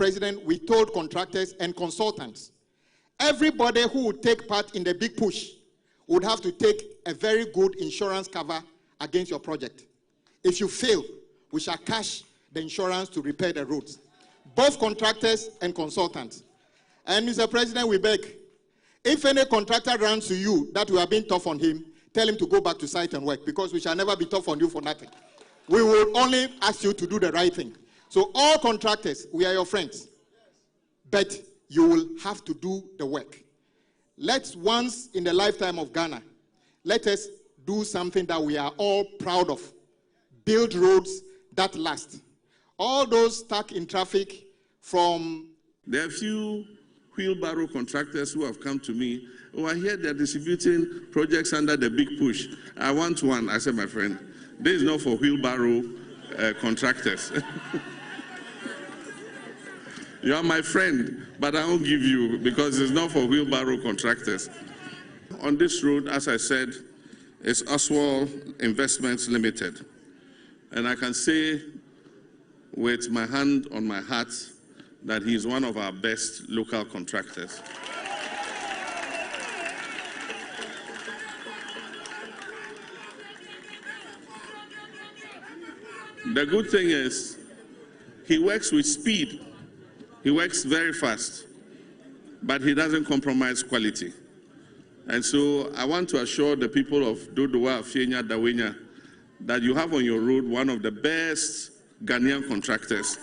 President, we told contractors and consultants, everybody who would take part in the big push would have to take a very good insurance cover against your project. If you fail, we shall cash the insurance to repair the roads. Both contractors and consultants. And Mr. President, we beg, if any contractor runs to you that we are being tough on him, tell him to go back to site and work, because we shall never be tough on you for nothing. We will only ask you to do the right thing. So all contractors, we are your friends, but you will have to do the work. Let's, once in the lifetime of Ghana, let us do something that we are all proud of. Build roads that last. All those stuck in traffic from... There are a few wheelbarrow contractors who have come to me. Oh, I hear they're distributing projects under the big push. I want one. I said, my friend, this is not for wheelbarrow contractors. You are my friend, but I won't give you because it's not for wheelbarrow contractors. On this road, as I said, it's Oswald Investments Limited. And I can say with my hand on my heart that he is one of our best local contractors. The good thing is he works with speed. He works very fast, but he doesn't compromise quality. And so I want to assure the people of Dodowa, Fienya, Dawenya, that you have on your road one of the best Ghanaian contractors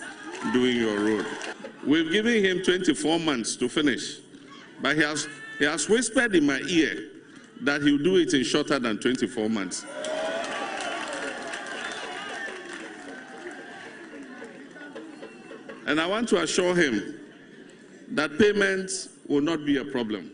doing your road. We've given him 24 months to finish, but he has whispered in my ear that he'll do it in shorter than 24 months. And I want to assure him that payment will not be a problem.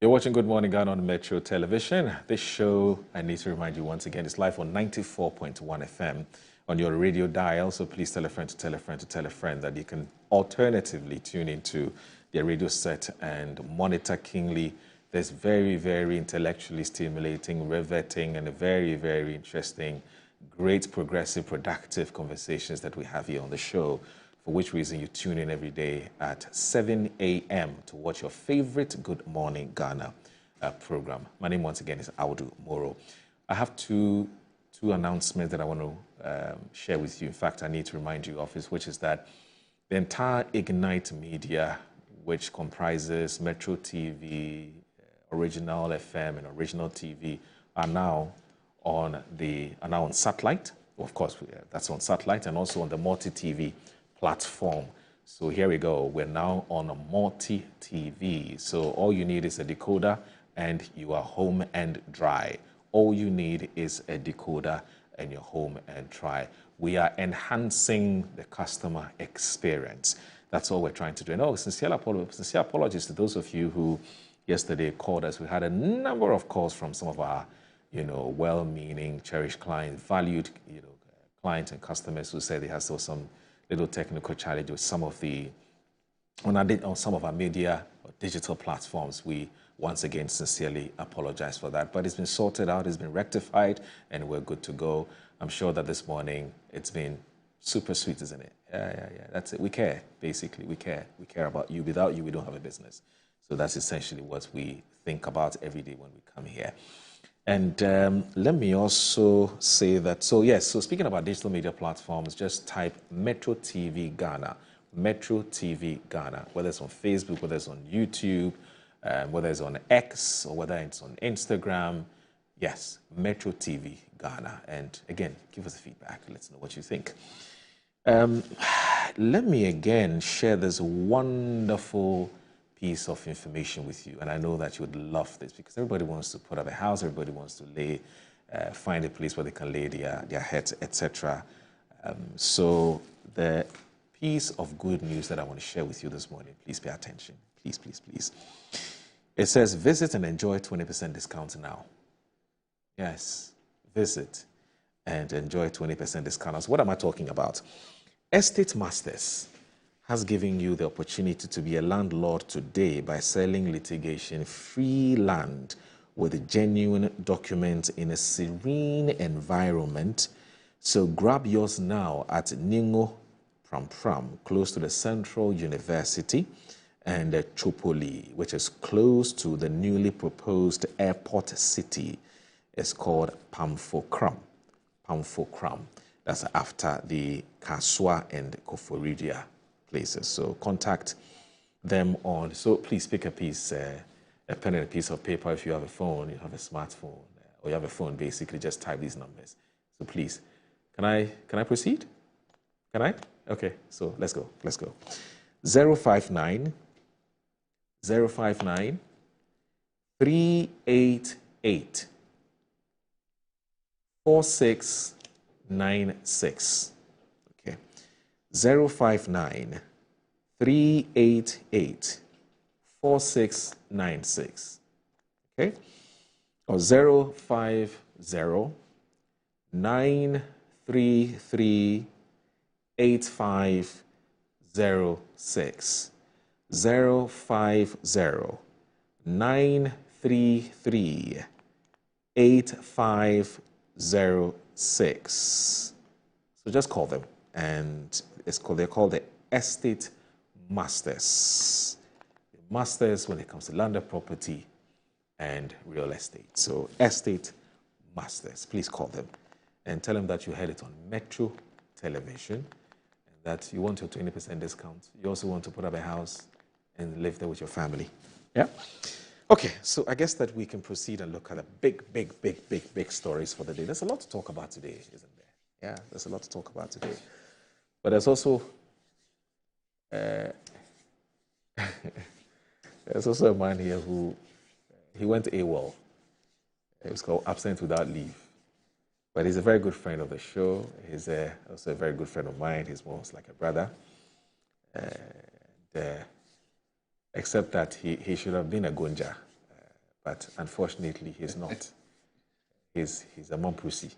You're watching Good Morning Ghana on Metro Television. This show, I need to remind you once again, is live on 94.1 FM on your radio dial. So please tell a friend to tell a friend to tell a friend that you can alternatively tune into their radio set and monitor keenly this very, very intellectually stimulating, riveting, and a very, very interesting, great, progressive, productive conversations that we have here on the show, for which reason you tune in every day at 7 a.m. to watch your favorite Good Morning Ghana program. My name once again is Audu Moro. I have two announcements that I want to share with you. In fact, I need to remind you of this, which is that the entire Ignite Media, which comprises Metro TV, Original FM, and Original TV, are now on satellite. Of course, that's on satellite, and also on the multi-TV platform. So here we go. We're now on a multi-TV. So all you need is a decoder and you are home and dry. All you need is a decoder and you're home and dry. We are enhancing the customer experience. That's all we're trying to do. And sincere apologies to those of you who yesterday called us. We had a number of calls from some of our, well-meaning, cherished clients, valued, clients and customers who said they had still some little technical challenge with some of some of our media or digital platforms. We once again sincerely apologize for that, but it's been sorted out, it's been rectified, and we're good to go. I'm sure that this morning it's been super sweet, isn't it? Yeah. That's it. We care, basically. We care about you. Without you, we don't have a business. So that's essentially what we think about every day when we come here. And let me also say that, so speaking about digital media platforms, just type Metro TV Ghana, Metro TV Ghana, whether it's on Facebook, whether it's on YouTube, whether it's on X, or whether it's on Instagram. Yes, Metro TV Ghana. And again, give us feedback. Let's know what you think. Let me again share this wonderful piece of information with you, and I know that you would love this because everybody wants to put up a house, everybody wants to find a place where they can lay their heads, etc. So the piece of good news that I want to share with you this morning, please pay attention, please. It says, visit and enjoy 20% discount now. Yes, visit and enjoy 20% discount. So what am I talking about? Estate Masters has given you the opportunity to be a landlord today by selling litigation-free land with genuine documents in a serene environment. So grab yours now at Ningo Pram, close to the Central University, and Chopoli, which is close to the newly proposed airport city. It's called Pamfokram. That's after the Kaswa and Koforidia places. So contact them on. So please pick a piece, a pen and a piece of paper. If you have a phone, you have a smartphone, or you have a phone, basically just type these numbers. So please, can I proceed? Can I? Okay, so let's go. 059 388 4696. Okay. 059 388 4696. Okay. Or 050 933 8506. 050 933 8506. So just call them, and they're called the Estate Masters. Masters when it comes to land, property, and real estate. So Estate Masters, please call them and tell them that you heard it on Metro Television and that you want your 20% discount. You also want to put up a house and live there with your family. Yeah? Okay, so I guess that we can proceed and look at the big stories for the day. There's a lot to talk about today, isn't there? Yeah, there's a lot to talk about today. But there's also there's also a man here who he went AWOL. It was called Absent Without Leave. But he's a very good friend of the show. He's also a very good friend of mine. He's almost like a brother. Except that he should have been a Gonja. But unfortunately, he's not. He's a Mompusi.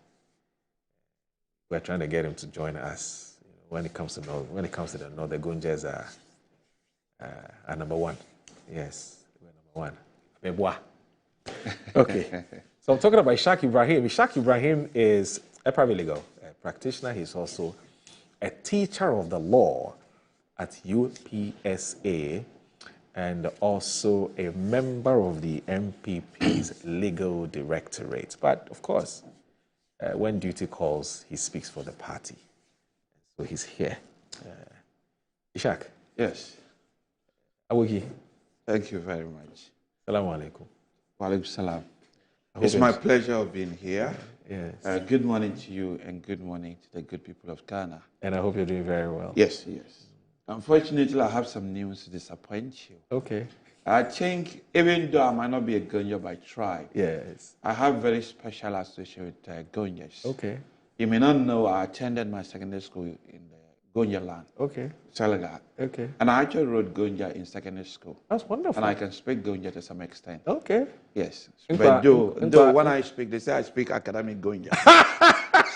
We're trying to get him to join us. You know, when it comes to the North, the Gonjas are number one. Yes, we're number one. Okay. So I'm talking about Ishaq Ibrahim. Ishaq Ibrahim is a paralegal, a practitioner. He's also a teacher of the law at UPSA and also a member of the NPP's legal directorate. But of course, when duty calls, he speaks for the party. So he's here. Ishaq. Yes. Awogi. Thank you very much. Assalamu alaikum. Wa alaikum salam. It's my pleasure of being here. Yes. Good morning to you and good morning to the good people of Ghana. And I hope you're doing very well. Yes. Unfortunately, I have some news to disappoint you. Okay. I think even though I might not be a Gonja by tribe, yes, I have very special association with Gonjas. Okay. You may not know I attended my secondary school in the Gonja land. Okay. Salaga. Okay. And I actually wrote Gonja in secondary school. That's wonderful. And I can speak Gonja to some extent. Okay. Yes. But though when I speak, they say I speak academic Gonja.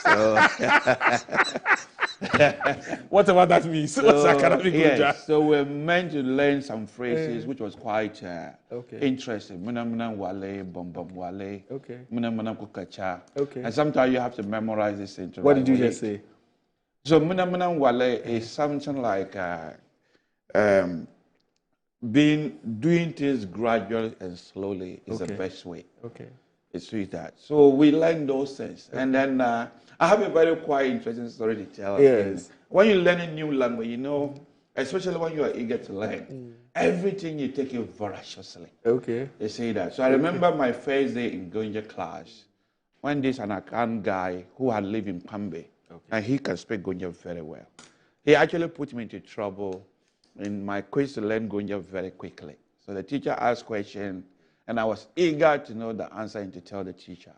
So whatever that means. What's academic Gonja? Yes. So we're meant to learn some phrases which was quite interesting. Munam wale, bom wale. Okay. Munam kukacha. Okay. And sometimes you have to memorize this into. What did you just say? So munam wale is something like doing things gradually and slowly is the best way. Okay. It's with that. So we learn those things. Okay. And then I have a very quite interesting story to tell. Yes. When you learn a new language, you know, especially when you are eager to learn, everything you take it voraciously. Okay. They say that. So I remember my first day in Gonja class, when this Anakan guy who had lived in Pambe, and he can speak Gonja very well. He actually put me into trouble in my quest to learn Gonja very quickly. So the teacher asked questions, and I was eager to know the answer and to tell the teacher.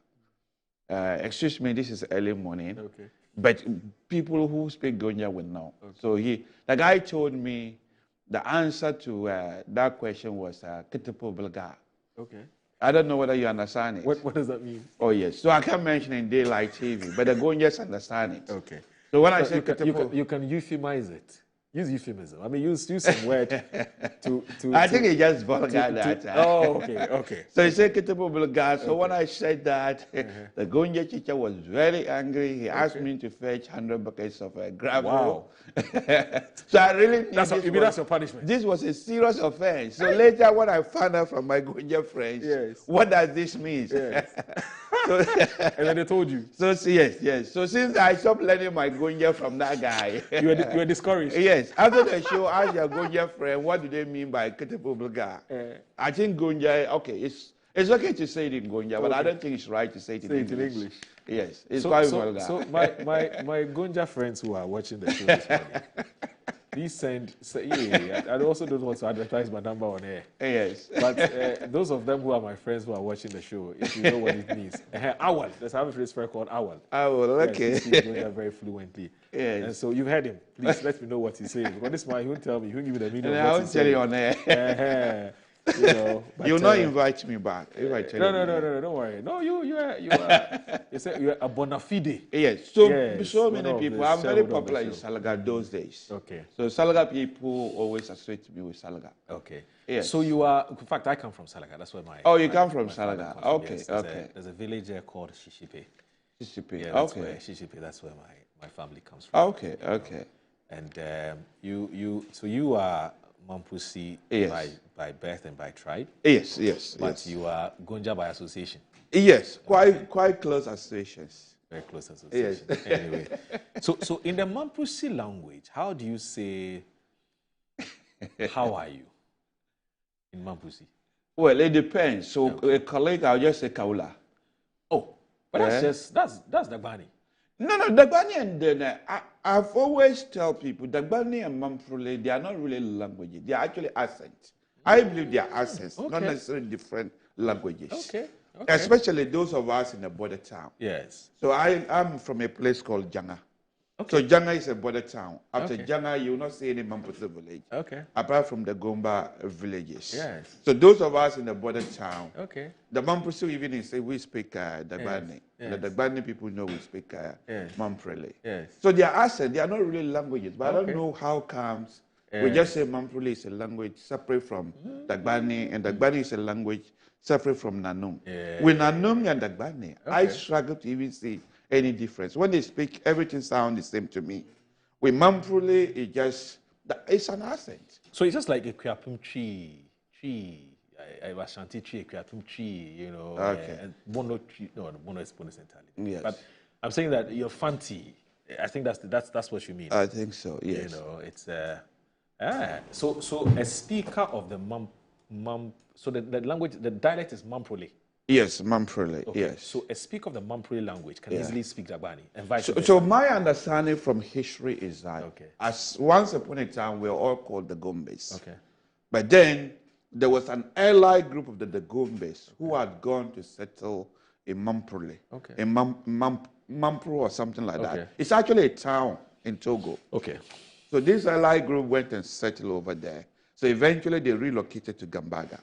Excuse me, this is early morning. Okay. But people who speak Gonja will know. Okay. So the guy told me the answer to that question was Kitipo Bilga. Okay. I don't know whether you understand it. What does that mean? Oh, yes. So I can't mention in daylight TV, but the Gonjas understand it. Okay. So when I say you can euphemize it. use euphemism. I mean, use some word to. I think it's just vulgar that. Oh, okay. So he said Ketepo vulgar. So when I said that, the Gonja teacher was very angry. He asked me to fetch 100 buckets of gravel. Wow. So I really That's your punishment. This was a serious offense. So later, when I found out from my Gonja friends, what does this mean? Yes. So, and then they told you. So yes. So since I stopped learning my Gonja from that guy, you were discouraged. Yes. After the show, I asked your Gonja friend, what do they mean by Ketepo vulgar? I think Gonja, okay, it's okay to say it in Gonja, but I don't think it's right to say it in English. Yes, it's quite vulgar. So my Gonja friends who are watching the show this morning, please I also don't want to advertise my number on air. Yes. But those of them who are my friends who are watching the show, if you know what it means. Owl. Let's have a phrase for called Owl. Owl, okay. Yes, he speaks Gonja very fluently. Yes. And so you've heard him. Please let me know what he's saying. Because this man, he won't tell me. He won't give me the meaning of I what won't tell you on air. You'll not invite me back if I tell you. No, don't worry. No, you are a bona fide. Yes. So many people. I'm very popular in Salaga those days. Okay. So Salaga people always associate me with Salaga. Okay. Yes. So you are. In fact, I come from Salaga. That's where my. Oh, you come from Salaga. Okay. Yes, there's a village there called Shishipe. Shishipe. Yeah, that's okay. Shishipe. That's where my family comes from. Okay. Okay. And you are Mampusi by birth and by tribe. Yes. But you are Gonja by association. Yes, quite close associations. Very close association. Yes. Anyway, so in the Mampusi language, how do you say "How are you" in Mampusi? Well, it depends. So a colleague, I'll just say Kaula. Oh, but that's Dagbani. No, Dagbani and then I've always tell people Dagbani and Mamprule, they are not really languages. They are actually accents. I believe they are accents, not necessarily different languages. Okay. Especially those of us in a border town. Yes. So I'm from a place called Janga. Okay. So Janga is a border town. After Janga, you will not see any Mampusa village. Okay. Apart from the Gomba villages. Yes. So those of us in the border town. Okay. The Mampusa even say we speak Dagbani. Yes. The Dagbani people know we speak Mamprele. Yes. So they are accents. They are not really languages. But I don't know how comes. We just say Mamprele is a language separate from Dagbani, and Dagbani is a language separate from Nanum. With Nanum and Dagbani, I struggle to even see any difference. When they speak, everything sounds the same to me. With Mamprele, it's an accent. So it's just like a Kriapum tree, I was Shanti tree, Kriapum tree, and Mono tree. No, Mono is bonus entirely. Yes. But I'm saying that you're Fanti. I think that's what you mean. I think so. Yes. It's so a speaker of the so the language, the dialect is Mamprele. Yes, Mamprele. Okay. Yes. So a speaker of the Mamprele language can easily speak Dagbani and vice versa. versa. So my understanding from history is that as once upon a time we were all called the Gombes. Okay. But then there was an allied group of the Gombes who had gone to settle in Mamprele. Okay. In Mampro or something like that. It's actually a town in Togo. Okay. So this allied group went and settled over there. So eventually they relocated to Gambaga.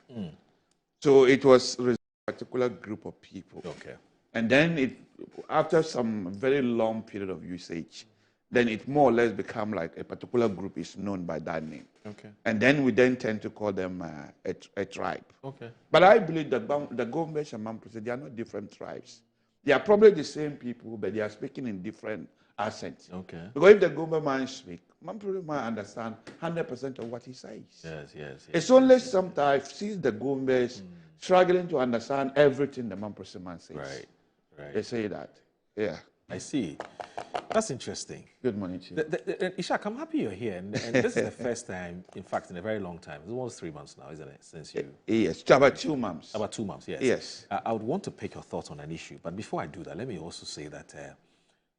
So it was a particular group of people. Okay. And then after some very long period of usage, then it more or less become like a particular group is known by that name. Okay. And then we then tend to call them a tribe. Okay. But I believe that the Gombesh and Mamprese, they are not different tribes. They are probably the same people, but they are speaking in different accents. Okay. Because if the Gombe man speak, Mamprese man understand 100% of what he says. Yes. It's only sometimes since the Gombes struggling to understand everything the Mamprese man says. Right. They say that. Yeah. I see. That's interesting. Good morning to you. Ishak, I'm happy you're here. And this is the first time, in fact, in a very long time. It's almost 3 months now, isn't it, since you... Yes, about 2 months. About 2 months, yes. Yes. I would want to pick your thoughts on an issue. But before I do that, let me also say that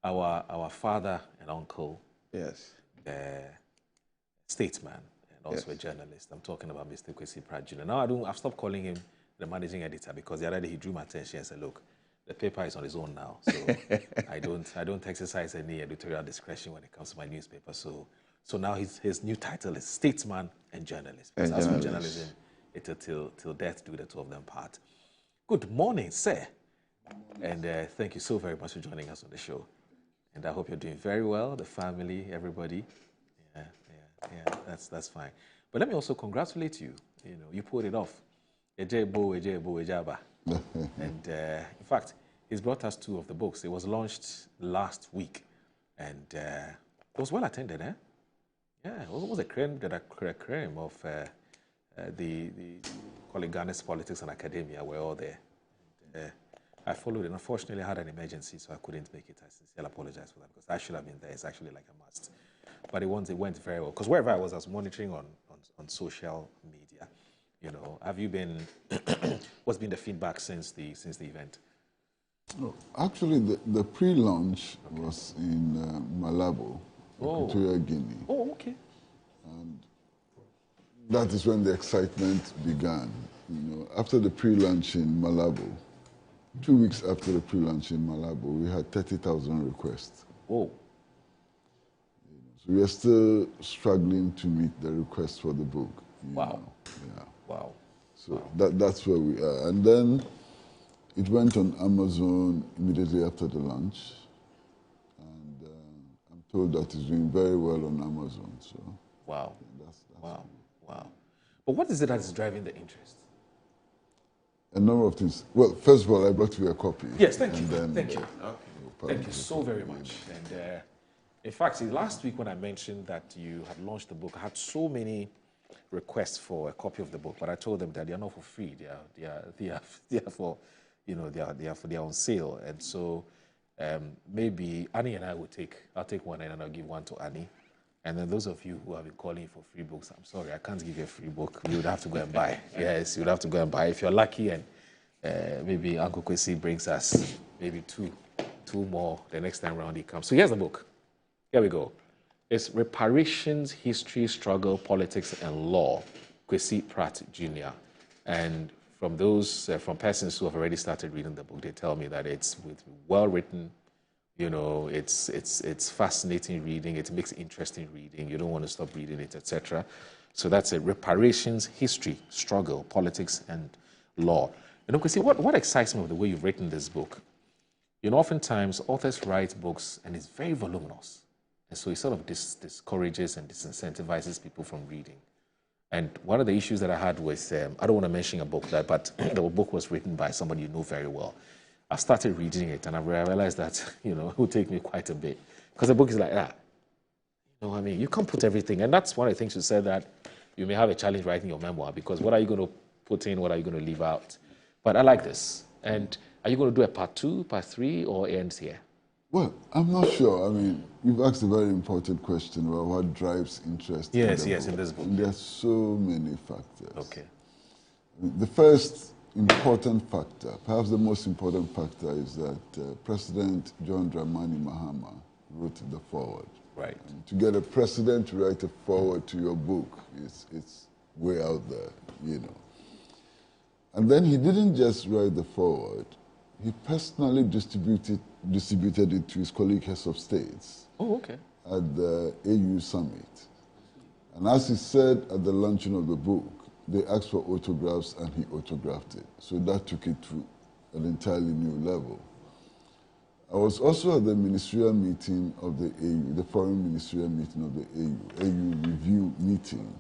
our father and uncle, statesman, and also a journalist, I'm talking about Mr. Kwesi Pratt Jr. Now, I've stopped calling him the managing editor because the other day he drew my attention and said, look, the paper is on his own now, so I don't exercise any editorial discretion when it comes to my newspaper. So now his new title is statesman and journalist. Because as with journalism, till death do the two of them part. Good morning, sir, and thank you so very much for joining us on the show. And I hope you're doing very well, the family, everybody. Yeah. that's fine. But let me also congratulate you. You know, you pulled it off. Ejebo, Ejaba. And in fact, he's brought us 2 of the books. It was launched last week, and it was well attended, eh? Yeah, it was a creme of the colleague Ghana's politics and academia were all there. And, I followed it. Unfortunately, I had an emergency, so I couldn't make it. I sincerely apologize for that because I should have been there. It's actually like a must. But it went very well. Because wherever I was monitoring on social media. You know, have you been? What's been the feedback since the event? Oh, actually, the pre-launch was in Malabo, Equatorial Guinea. Oh, okay. And that is when the excitement began. You know, after the pre-launch in Malabo, 2 weeks after the pre-launch in Malabo, we had 30,000 requests. Whoa. So we are still struggling to meet the requests for the book. Wow. Yeah. Wow. So that's where we are. And then it went on Amazon immediately after the launch. And I'm told that it's doing very well on Amazon. So wow. Yeah, that's wow. Wow. But what is it that is driving the interest? A number of things. Well, first of all, I brought you a copy. Yes, thank you. Then, thank you. Thank you so very much. And in fact, last week when I mentioned that you had launched the book, I had so many requests for a copy of the book, but I told them that they are not for free. They are for, you know, they are on sale. And so maybe Annie and I'll take one and I'll give one to Annie. And then those of you who have been calling for free books, I'm sorry, I can't give you a free book. You would have to go and buy. Yes, you would have to go and buy. If you're lucky and maybe Uncle Kwesi brings us maybe two more the next time around he comes. So here's the book. Here we go. It's Reparations, History, Struggle, Politics, and Law, Kwesi Pratt Jr. And from those, from persons who have already started reading the book, they tell me that it's well written. You know, it's fascinating reading. It makes interesting reading. You don't want to stop reading it, etc. So that's it. Reparations, History, Struggle, Politics, and Law. You know, Kwesi, what excites me with the way you've written this book? You know, oftentimes authors write books and it's very voluminous. And so it sort of discourages and disincentivizes people from reading. And one of the issues that I had with, I don't want to mention a book, but the book was written by somebody you know very well. I started reading it and I realized that, you know, it would take me quite a bit. Because the book is like that. You know what I mean? You can't put everything. And that's one of the things you said, that you may have a challenge writing your memoir, because what are you going to put in, what are you going to leave out? But I like this. And are you going to do a part 2, part 3, or it ends here? Well, I'm not sure. I mean, you've asked a very important question about what drives interest in the book. In this book. And there are so many factors. Okay. The first important factor, perhaps the most important factor, is that President John Dramani Mahama wrote the foreword. Right. And to get a president to write a foreword to your book, it's way out there, you know. And then he didn't just write the foreword. He personally distributed it to his colleague heads of states. Oh, okay. At the AU summit. And as he said at the launching of the book, they asked for autographs and he autographed it. So that took it to an entirely new level. I was also at the ministerial meeting of the AU, the foreign ministerial meeting of the AU review meeting.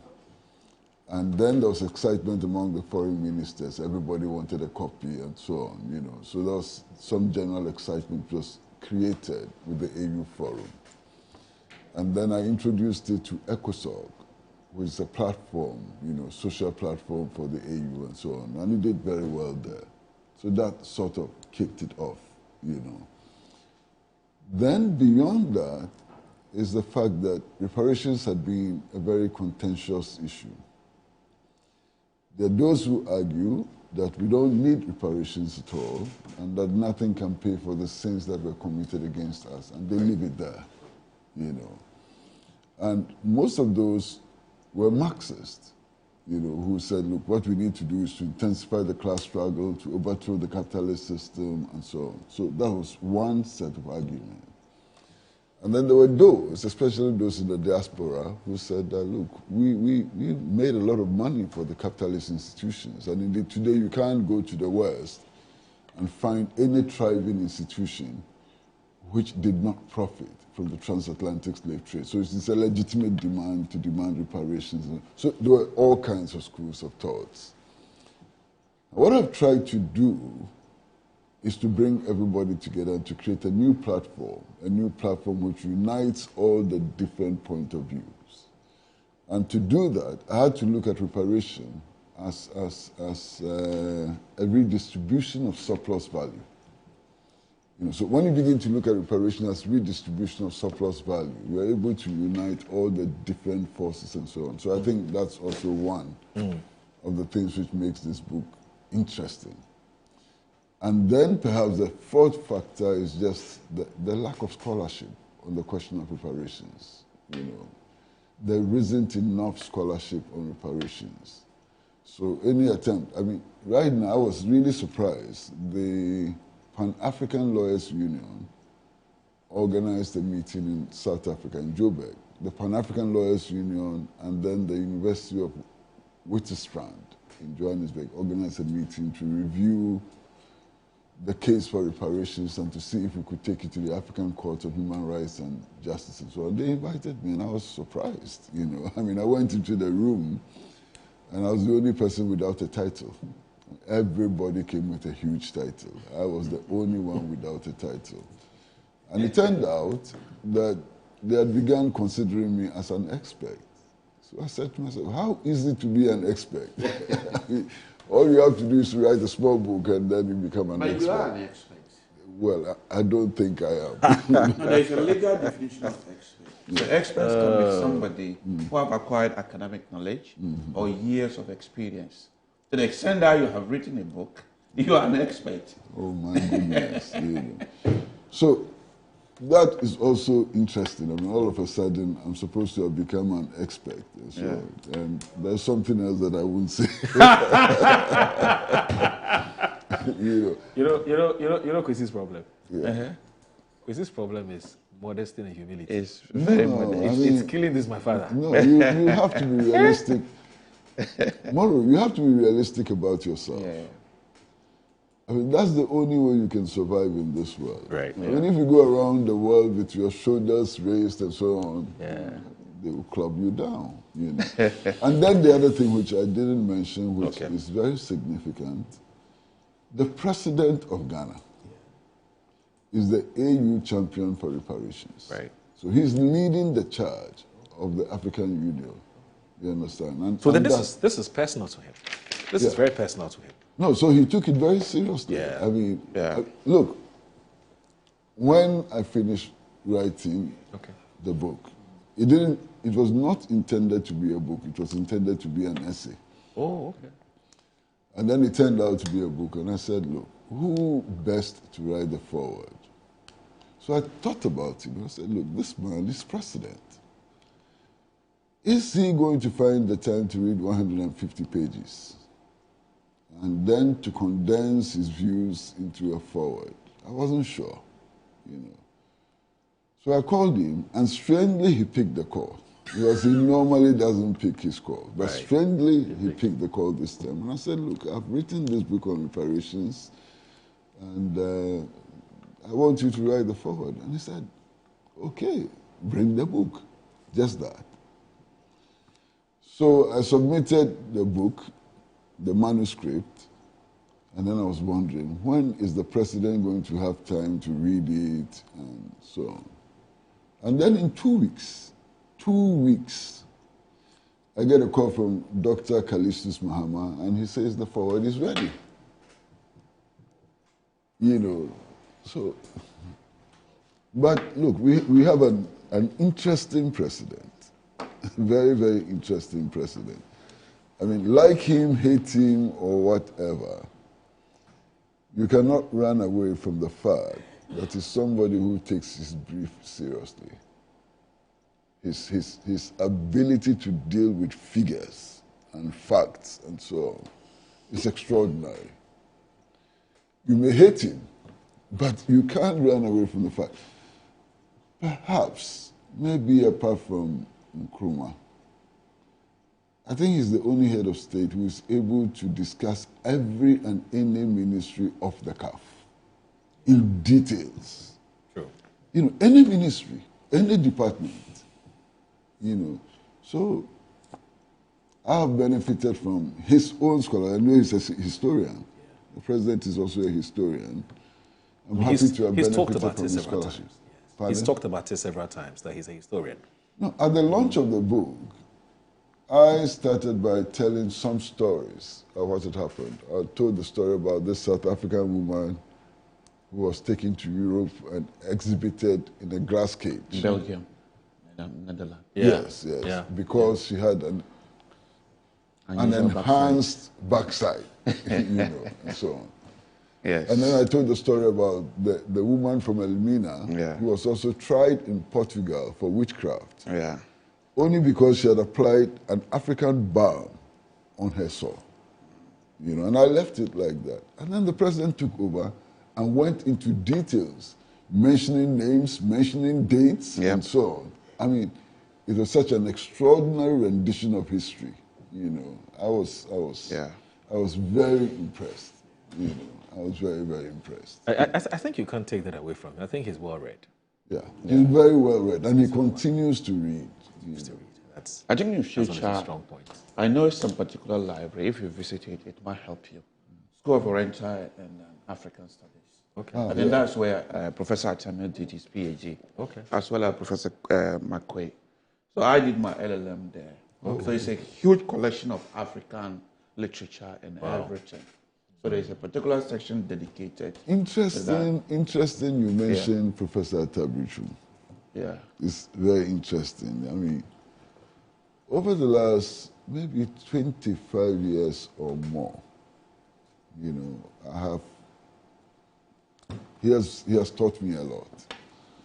And then there was excitement among the foreign ministers. Everybody wanted a copy and so on, you know. So there was some general excitement was created with the AU forum. And then I introduced it to ECOSOC, which is a platform, you know, social platform for the AU and so on. And it did very well there. So that sort of kicked it off, you know. Then beyond that is the fact that reparations had been a very contentious issue. There are those who argue that we don't need reparations at all and that nothing can pay for the sins that were committed against us, and they leave it there, you know. And most of those were Marxists, you know, who said, look, what we need to do is to intensify the class struggle, to overthrow the capitalist system, and so on. So that was one set of arguments. And then there were those, especially those in the diaspora, who said that, look, we made a lot of money for the capitalist institutions. And indeed, today you can't go to the West and find any thriving institution which did not profit from the transatlantic slave trade. So it's a legitimate demand to demand reparations. So there were all kinds of schools of thoughts. What I've tried to do is to bring everybody together to create a new platform which unites all the different point of views. And to do that, I had to look at reparation as a redistribution of surplus value. So when you begin to look at reparation as redistribution of surplus value, you are able to unite all the different forces and so on. So I think that's also one of the things which makes this book interesting. And then perhaps the fourth factor is just the lack of scholarship on the question of reparations. There isn't enough scholarship on reparations. So any attempt, right now I was really surprised. The Pan-African Lawyers Union organized a meeting in South Africa, in Joburg. The Pan-African Lawyers Union and then the University of Witwatersrand in Johannesburg organized a meeting to review the case for reparations and to see if we could take it to the African Court of Human Rights and Justice and so on. They invited me and I was surprised, I went into the room and I was the only person without a title. Everybody came with a huge title. I was the only one without a title. And it turned out that they had begun considering me as an expert. So I said to myself, how easy to be an expert? All you have to do is to write a small book and then you become an expert. But you are an expert. Well, I don't think I am. There's a legal definition of expert. So experts can be somebody who have acquired academic knowledge or years of experience. To the extent that you have written a book, you are an expert. Oh my goodness. So that is also interesting. All of a sudden, I'm supposed to have become an expert. So, and there's something else that I wouldn't say. You know Chrissy's problem? Yeah. Chrissy's problem is modesty and humility. It's very modest. It's killing this, my father. No, you have to be realistic. Moro, you have to be realistic about yourself. Yeah. That's the only way you can survive in this world. Right. If you go around the world with your shoulders raised and so on, they will club you down. And then the other thing which I didn't mention, which is very significant, the president of Ghana is the AU champion for reparations. Right. So he's leading the charge of the African Union. You understand? So then this is personal to him. This is very personal to him. No, so he took it very seriously. Yeah. Look, when I finished writing the book, it was not intended to be a book. It was intended to be an essay. Oh, okay. And then it turned out to be a book, and I said, look, who best to write the foreword? So I thought about him, and I said, look, this man is president. Is he going to find the time to read 150 pages and then to condense his views into a foreword? I wasn't sure, So I called him, and strangely he picked the call. Because he normally doesn't pick his call. But strangely, he picked the call this time. And I said, look, I've written this book on reparations, and I want you to write the foreword. And he said, okay, bring the book. Just that. So I submitted the book, the manuscript, and then I was wondering, when is the president going to have time to read it, and so on. And then in 2 weeks, I get a call from Dr. Callistus Mahama, and he says the foreword is ready. So, but look, we have an interesting president. Very, very interesting president. Like him, hate him, or whatever, you cannot run away from the fact that he's somebody who takes his brief seriously. His ability to deal with figures and facts and so on is extraordinary. You may hate him, but you can't run away from the fact. Perhaps, maybe apart from Nkrumah, I think he's the only head of state who is able to discuss every and any ministry off the cuff in details. True. you know, any ministry, any department, you know. So I have benefited from his own scholar. I know he's a historian. The president is also a historian. I'm happy to have benefited from his scholarship. He's talked about it several times, that he's a historian. No, at the launch of the book, I started by telling some stories of what had happened. I told the story about this South African woman who was taken to Europe and exhibited in a glass cage. Belgium, Netherlands. Yeah. Yes, yes. Yeah. Because she had an enhanced backside, you know, and so on. Yes. And then I told the story about the woman from Elmina who was also tried in Portugal for witchcraft. Yeah. Only because she had applied an African balm on her sore. You know, and I left it like that. And then the president took over and went into details, mentioning names, mentioning dates, and so on. I mean, it was such an extraordinary rendition of history. You know, I was very impressed. You know, I was very, very impressed. I think you can't take that away from him. I think he's well read. Yeah, he's very well read, and he continues to read. I think in future, strong point. I know some particular library, if you visit it, it might help you. School of Oriental and African Studies. Okay. I think that's where Professor Atame did his PhD, as well as Professor McQuay. So I did my LLM there. So it's a huge collection of African literature and everything. So there's a particular section dedicated. Interesting you mentioned Professor Atabrichum. Yeah. It's very interesting. I mean, over the last maybe 25 years or more, you know, he has taught me a lot.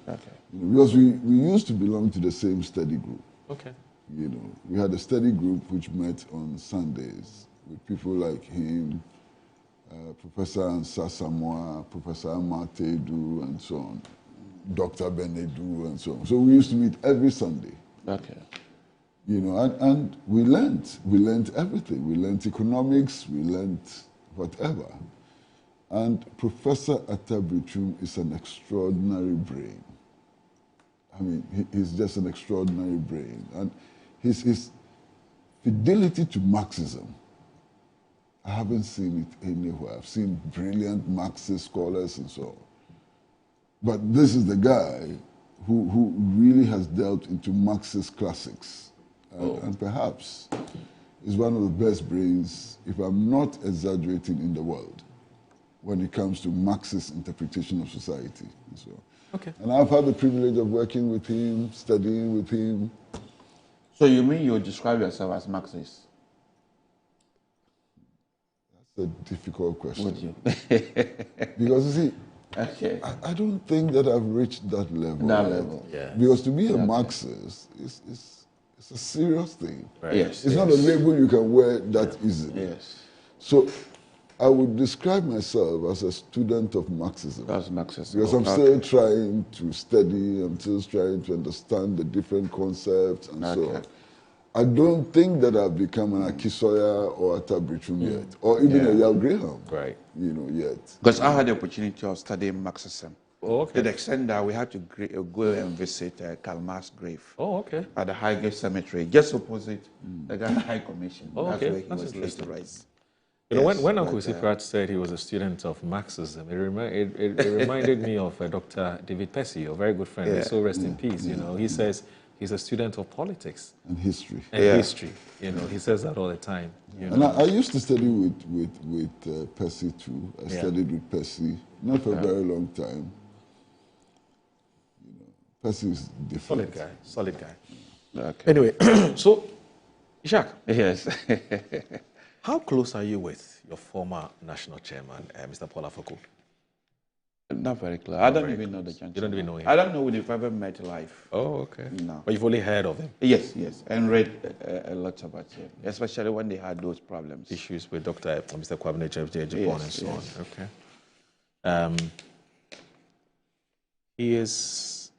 Okay. You know, because we used to belong to the same study group. Okay. You know, we had a study group which met on Sundays with people like him, Professor Ansa Samoa, Professor Amatedu, and so on, Dr. Benedu, and so on. So we used to meet every Sunday. Okay. You know, and we learned everything. We learned economics, we learned whatever. And Professor Atabrichum is an extraordinary brain. I mean, he's just an extraordinary brain. And his fidelity to Marxism, I haven't seen it anywhere. I've seen brilliant Marxist scholars and so on. But this is the guy who really has delved into Marxist classics. And perhaps is one of the best brains, if I'm not exaggerating, in the world when it comes to Marxist interpretation of society. And so, and I've had the privilege of working with him, studying with him. So you mean you describe yourself as Marxist? That's a difficult question. Would you? Because you see, I don't think that I've reached that level. That level, yeah. Because to be a Marxist is a serious thing. Right. Yes. It's not a label you can wear that easily. Yes. So I would describe myself as a student of Marxism. That's Marxism. Because I'm still trying to study, I'm still trying to understand the different concepts and so on. I don't think that I've become an Akisoya or a Tabrichum yet, or even a Yao Graham, you know, yet. Because I had the opportunity of studying Marxism. To the extent that we had to go and visit Karl Marx's grave. At the Highgate Cemetery, just opposite the Ghana High Commission. That's where he was laid to rest. You know, when Uncle Siprat said he was a student of Marxism, it reminded me of Dr. David Pesci, a very good friend. May so rest in peace. You know, he says he's a student of politics and history. History. You know, he says that all the time. You know? And I used to study with Pesci too. I studied with Pesci, not for a very long time. You know, Pesci is different. Solid guy. Anyway, so Ishak. Yes. How close are you with your former national chairman, Mr. Paul Afoko? Not very close. I don't even know the gentleman. You don't even know him? I don't know if you've ever met live. Oh, okay. No. But you've only heard of him? Yes, and read a lot about him, especially when they had those problems. Issues with Mr. Kwabene Japan and so on. Okay. He's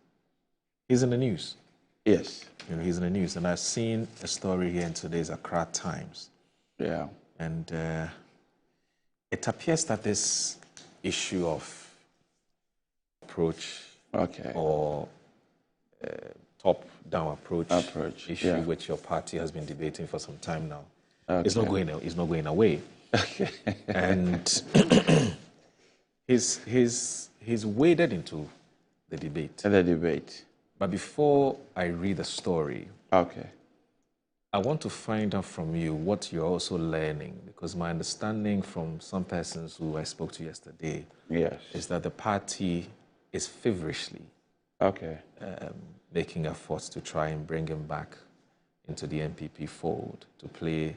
in the news. Yes. You know, he's in the news. And I've seen a story here in today's Accra Times. Yeah. And it appears that this issue of approach or top-down approach issue, which your party has been debating for some time now. It's not going away. And he's waded into the debate. But before I read the story, I want to find out from you what you're also learning, because my understanding from some persons who I spoke to yesterday is that the party is feverishly making efforts to try and bring him back into the NPP fold to play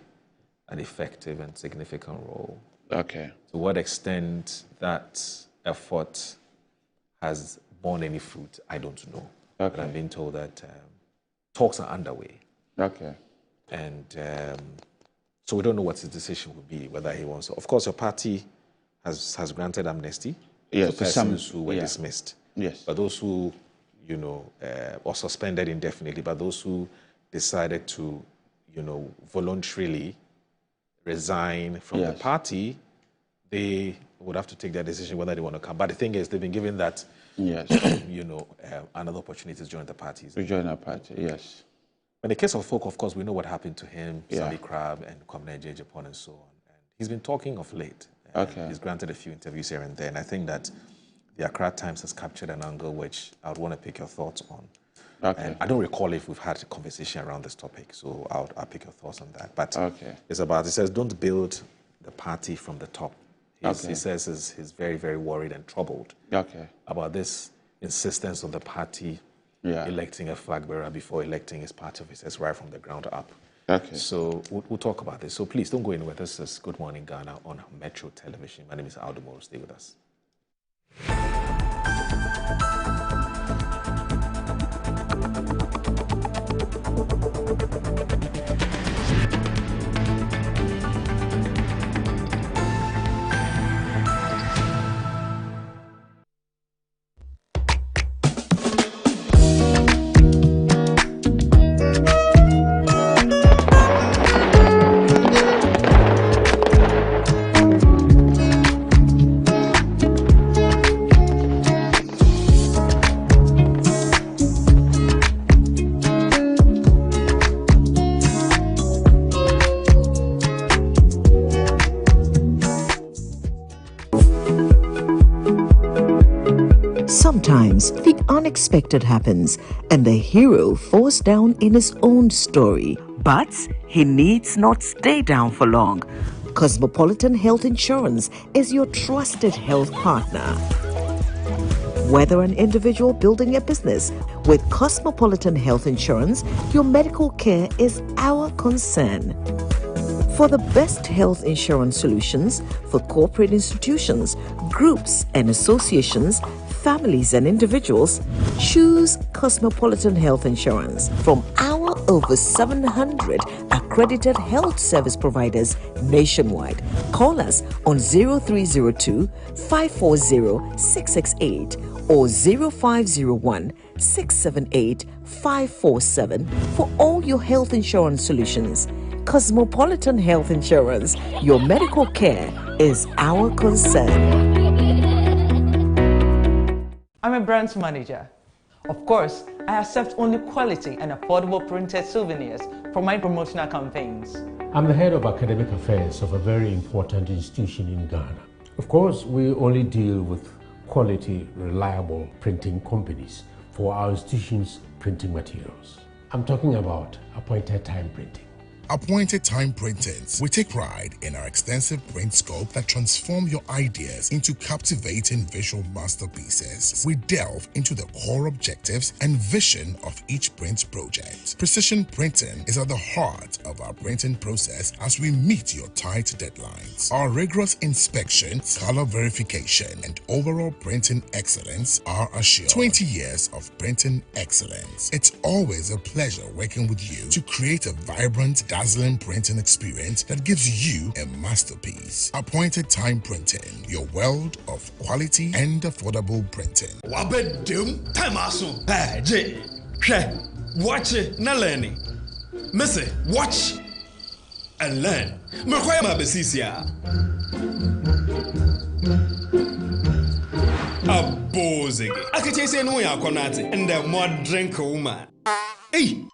an effective and significant role. To what extent that effort has borne any fruit, I don't know. But I'm being told that talks are underway. And so we don't know what his decision will be, whether he wants to. Of course, your party has granted amnesty to persons who were dismissed. But those who, or suspended indefinitely, but those who decided to, voluntarily resign from the party, they would have to take their decision whether they want to come. But the thing is, they've been given that, another opportunity to join the party. To join our party, In the case of Afoko, of course, we know what happened to him, Sammy Crab and Kwame J. Japan and so on. And he's been talking of late. He's granted a few interviews here and there. And I think that the Accra Times has captured an angle which I would want to pick your thoughts on. And I don't recall if we've had a conversation around this topic, so I'll pick your thoughts on that. But it's about, he says, don't build the party from the top. He says he's very, very worried and troubled about this insistence on the party electing a flag bearer before electing his party officers right from the ground up. So we'll talk about this. So please don't go anywhere. This is Good Morning Ghana on Metro Television. My name is Aldo Moro. Stay with us. Sometimes the unexpected happens and the hero falls down in his own story. But he needs not stay down for long. Cosmopolitan Health Insurance is your trusted health partner. Whether an individual building a business, with Cosmopolitan Health Insurance, your medical care is our concern. For the best health insurance solutions for corporate institutions, groups and associations, families and individuals, choose Cosmopolitan Health Insurance from our over 700 accredited health service providers nationwide. Call us on 0302 540 668 or 0501 678 547 for all your health insurance solutions. Cosmopolitan Health Insurance, your medical care is our concern. I'm a brand manager. Of course, I accept only quality and affordable printed souvenirs for my promotional campaigns. I'm the head of academic affairs of a very important institution in Ghana. Of course, we only deal with quality, reliable printing companies for our institution's printing materials. I'm talking about appointed time printing. Appointed Time Printings. We take pride in our extensive print scope that transform your ideas into captivating visual masterpieces. We delve into the core objectives and vision of each print project. Precision printing is at the heart of our printing process as we meet your tight deadlines. Our rigorous inspection, color verification, and overall printing excellence are assured. 20 years of printing excellence. It's always a pleasure working with you to create a vibrant, dazzling printing experience that gives you a masterpiece. Appointed Time Printing, your world of quality and affordable printing. Watch it, na learning. Missy, watch and learn. Abos zege. Akache say no ya konate and the more drink woman. Hey.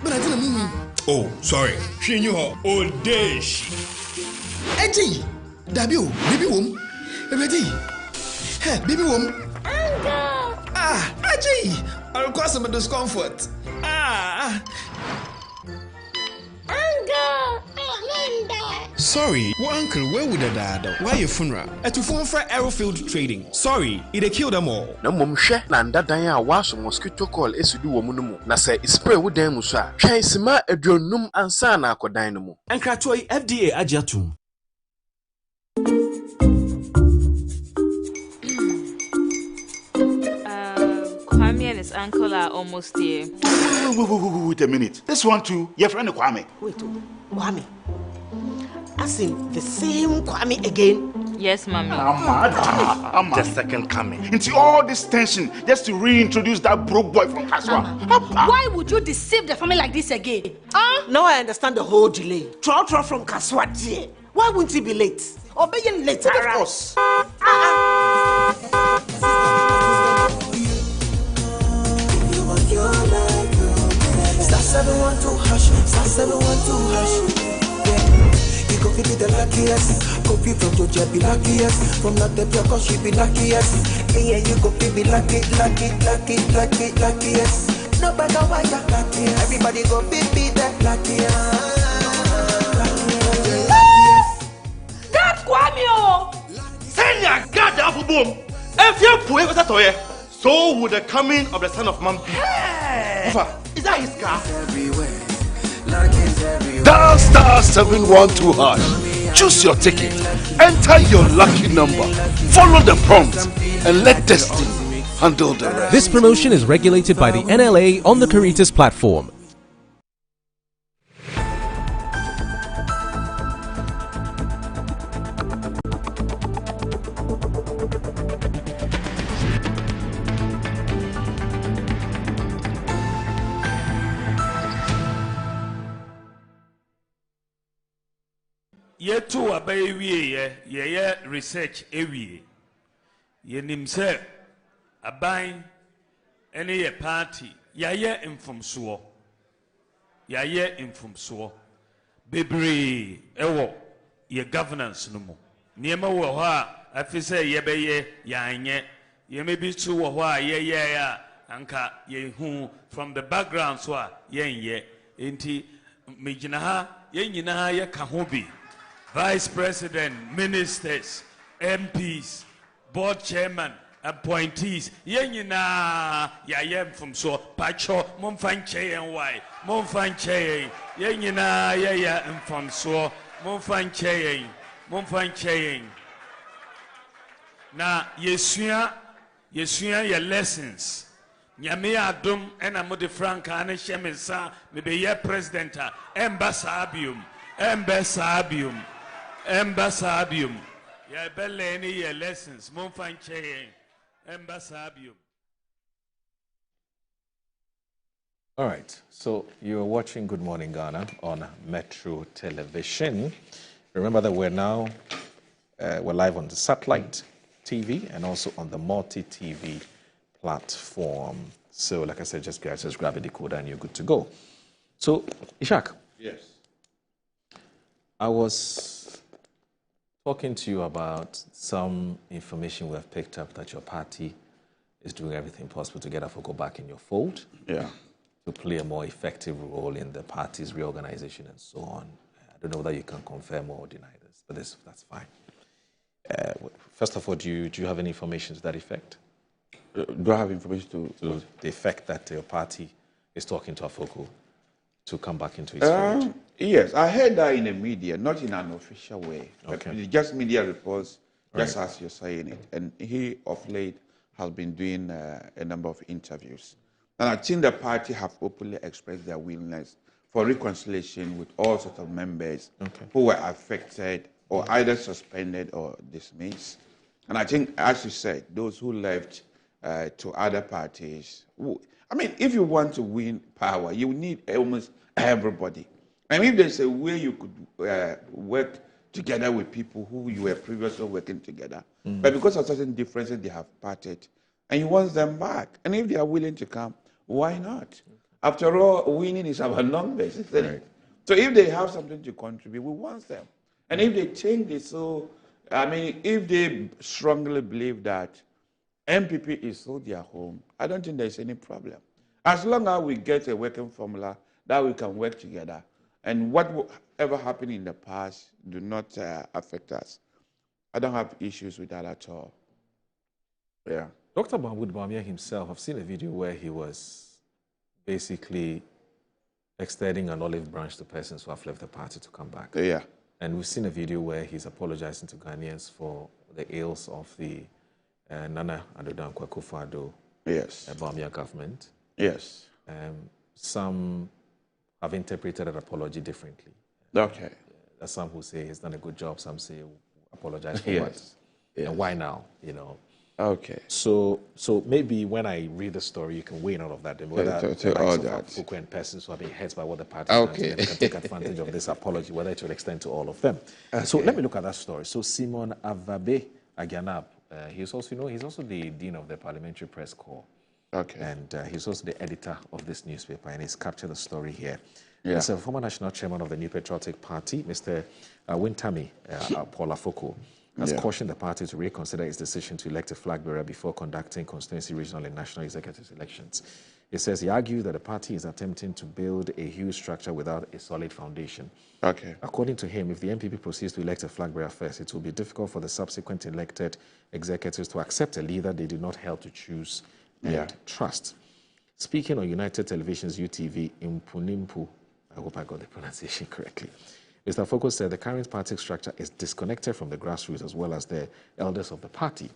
But I tell me. Oh, sorry. She knew her old days. Eji. Dabio, baby wom. Ready. Hey, baby wom. Ah, Eji. I'll cause some discomfort. Ah. Sorry, well, uncle, where would I die? Why your funeral? At phone for Aerofield Trading. Sorry, it killed them all. No mum share nanda daya wash mosquito call esudu womunumu. Na say spray with them musa. Try sima edronum ansana ko dynamo. And Kratoi FDA Ajatum. Kwame and his uncle are almost here. Wait a minute. This one too, your friend Kwame. Wait, Kwame. As in the same Kwame again? Yes, mommy. I'm the second coming. Into all this tension just to reintroduce that broke boy from Kaswa. Why would you deceive the family like this again? Now I understand the whole delay. Troll from Kaswa. Why wouldn't he be late? Or be late? Of course. Star 712 hash, star 712 hash. You go fit the luckiest. Copy from Georgia be luckiest. From not the cause she be luckiest. Yeah, you go fit be luckiest. No matter why you're lucky. Everybody go fit be that luckiest. That's Kwame! Send your God down for boom. If you're poor, what's that to you? So would the coming of the Son of Man be. Hey! Is that his car? Dial star 712 hash. Choose your ticket. Enter your lucky number. Follow the prompts and let destiny handle the rest. This promotion is regulated by the NLA on the Caritas platform. Yetu abayewie ye research ewie ye nimse aban ene ye party ye infomso bebre ewo ye governance no mu niema wo ho a afise ye beye yanye ye mebi tu wo ho a ye ya anka ye hu from the background so a ye enti mejina ha ye nyina ha ye ka ho bi. Vice President, Ministers, MPs, Board Chairman, Appointees, Yenina, Yayem from so, Pacho, Monfanche and why, Monfanche, Yenina, Yaya and from so, Monfanche. Now, Yesuya, your lessons. Nyame adom ena mode franka ane shemensa mebe ye presidenta Ambassadorium. Ya belle any your lessons. Monfanche. Ambassadorium. All right. So you're watching Good Morning Ghana on Metro Television. Remember that we're live on the satellite TV and also on the multi-TV platform. So like I said, just grab a decoder and you're good to go. So Ishak. Yes. I was talking to you about some information we have picked up that your party is doing everything possible to get Afoko back in your fold. Yeah. To play a more effective role in the party's reorganization and so on. I don't know whether you can confirm or deny this, but that's fine. First of all, do you have any information to that effect? Do I have information to the effect that your party is talking to Afoko to come back into its fold? Yes, I heard that in the media, not in an official way. Okay. Just media reports, just as you're saying it. And he, of late, has been doing a number of interviews. And I think the party have openly expressed their willingness for reconciliation with all sorts of members who were affected or either suspended or dismissed. And I think, as you said, those who left to other parties, if you want to win power, you need almost everybody. And if there's a way you could work together with people who you were previously working together, but because of certain differences, they have parted, and he wants them back. And if they are willing to come, why not? After all, winning is about numbers, isn't it? So if they have something to contribute, we want them. And if they think they if they strongly believe that NPP is so their home, I don't think there's any problem. As long as we get a working formula that we can work together, and whatever happened in the past do not affect us. I don't have issues with that at all. Yeah. Dr. Mahmoud Bawumia himself, I've seen a video where he was basically extending an olive branch to persons who have left the party to come back. Yeah. And we've seen a video where he's apologizing to Ghanaians for the ills of the Nana Addo Dankwa Akufo-Addo Bawumia government. Yes. Some have interpreted that apology differently. Okay. There's some who say he's done a good job, some say apologize for Yes. what? Yes. And why now? You know. Okay. So maybe when I read the story, you can weigh out of that. Whether the all likes of that. Afoko and persons who have been hurt by what the party has Okay. done can take advantage of this apology, whether it will extend to all of them. So Okay. let me look at that story. So Simon Avabe Agianab, he's also the dean of the Parliamentary Press Corps. Okay. And he's also the editor of this newspaper, and he's captured the story here. Yeah. He's a former national chairman of the New Patriotic Party, Mr. Wintami Paul Afoko, has cautioned the party to reconsider its decision to elect a flag bearer before conducting constituency, regional, and national executive elections. He says he argued that the party is attempting to build a huge structure without a solid foundation. Okay. According to him, if the NPP proceeds to elect a flag bearer first, it will be difficult for the subsequent elected executives to accept a leader they did not help to choose and trust. Speaking on United Television's UTV in Punimpu, I hope I got the pronunciation correctly, Mr. Afoko said the current party structure is disconnected from the grassroots as well as the elders of the party.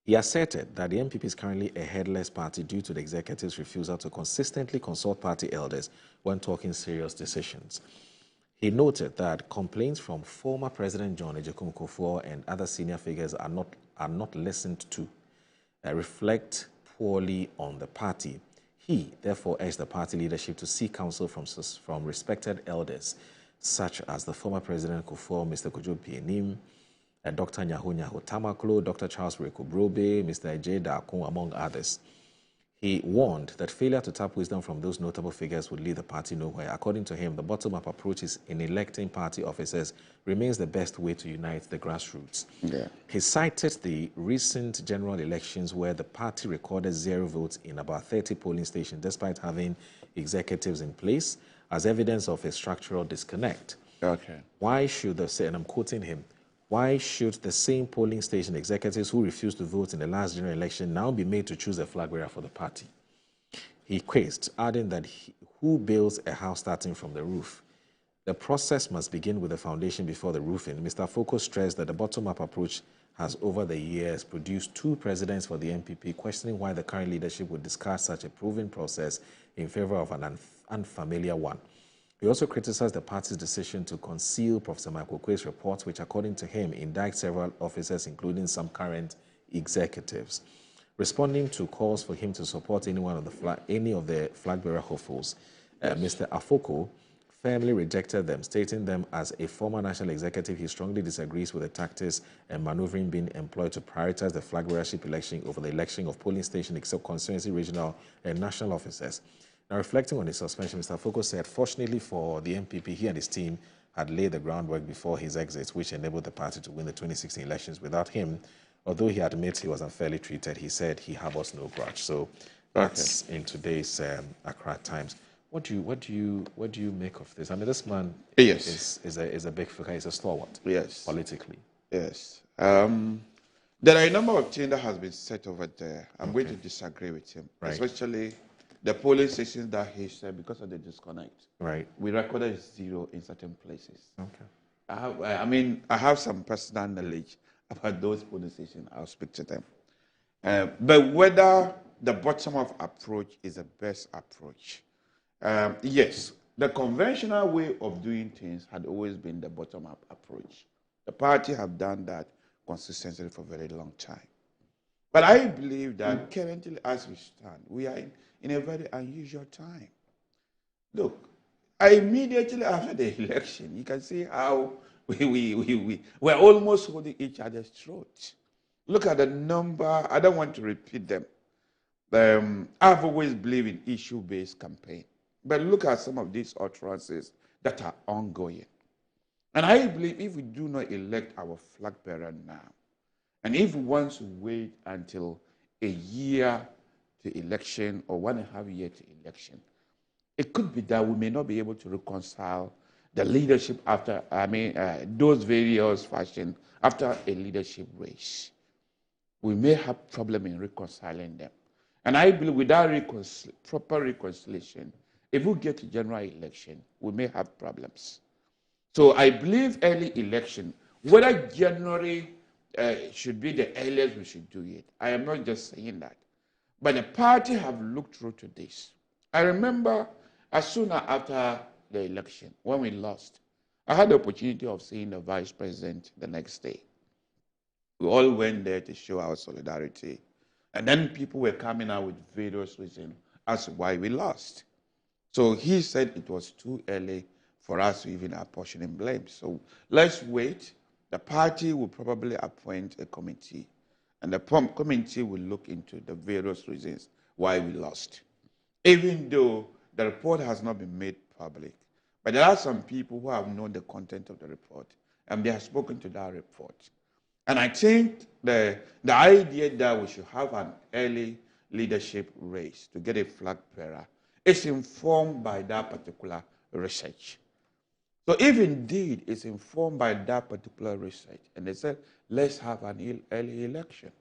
He asserted that the NPP is currently a headless party due to the executive's refusal to consistently consult party elders when talking serious decisions. He noted that complaints from former President John Ejekun Kufuor and other senior figures are not listened to, reflect poorly on the party. He, therefore, urged the party leadership to seek counsel from respected elders, such as the former President Kufuor, Mr. Kojo Pienim, Dr. Nyaho Tamaklo, Dr. Charles Rekobrobe, Mr. J. Dakun, among others. He warned that failure to tap wisdom from those notable figures would lead the party nowhere. According to him, the bottom-up approach in electing party officers remains the best way to unite the grassroots. Yeah. He cited the recent general elections where the party recorded 0 votes in about 30 polling stations despite having executives in place as evidence of a structural disconnect. Okay. Why should and I'm quoting him, why should the same polling station executives who refused to vote in the last general election now be made to choose a flag bearer for the party? He quizzed, adding that who builds a house starting from the roof? The process must begin with the foundation before the roofing. Mr. Afoko stressed that the bottom-up approach has over the years produced 2 presidents for the NPP, questioning why the current leadership would discard such a proven process in favor of an unfamiliar one. He also criticized the party's decision to conceal Professor Michael Quay's report, which, according to him, indicts several officers, including some current executives. Responding to calls for him to support any of the flag bearer hopefuls, Mr. Afoko firmly rejected them, stating them as a former national executive. He strongly disagrees with the tactics and maneuvering being employed to prioritize the flag bearership election over the election of polling station, except constituency, regional, and national officers. Now, reflecting on his suspension, Mr. Afoko said, fortunately for the NPP, he and his team had laid the groundwork before his exit, which enabled the party to win the 2016 elections. Without him, although he admits he was unfairly treated, he said he harbors no grudge. So that's in today's Accra Times. What do you make of this? I mean, this man is a big figure. He's a stalwart. Yes. Politically. Yes. There are a number of things that has been said over there. I'm going to disagree with him, especially the polling stations that he said because of the disconnect. Right. We recorded 0 in certain places. Okay. I have some personal knowledge about those polling stations. I'll speak to them. But whether the bottom-up approach is the best approach, yes, the conventional way of doing things had always been the bottom-up approach. The party have done that consistently for a very long time. But I believe that currently, as we stand, we are in a very unusual time. Look, immediately after the election, you can see how we're almost holding each other's throats. Look at the number. I don't want to repeat them. I've always believed in issue-based campaign. But look at some of these utterances that are ongoing. And I believe if we do not elect our flag bearer now, and if we want to wait until a year to election or 1.5 years to election, it could be that we may not be able to reconcile the leadership after, those various fashion after a leadership race. We may have problem in reconciling them. And I believe without proper reconciliation, if we get to general election, we may have problems. So I believe early election, whether January should be the earliest we should do it. I am not just saying that. But the party have looked through to this. I remember as soon after the election, when we lost, I had the opportunity of seeing the vice president the next day. We all went there to show our solidarity. And then people were coming out with various reasons as to why we lost. So he said it was too early for us to even apportion blame. So let's wait. The party will probably appoint a committee. And the committee will look into the various reasons why we lost. Even though the report has not been made public. But there are some people who have known the content of the report. And they have spoken to that report. And I think the idea that we should have an early leadership race to get a flag bearer is informed by that particular research. So if indeed it's informed by that particular research, and they said, let's have an early election.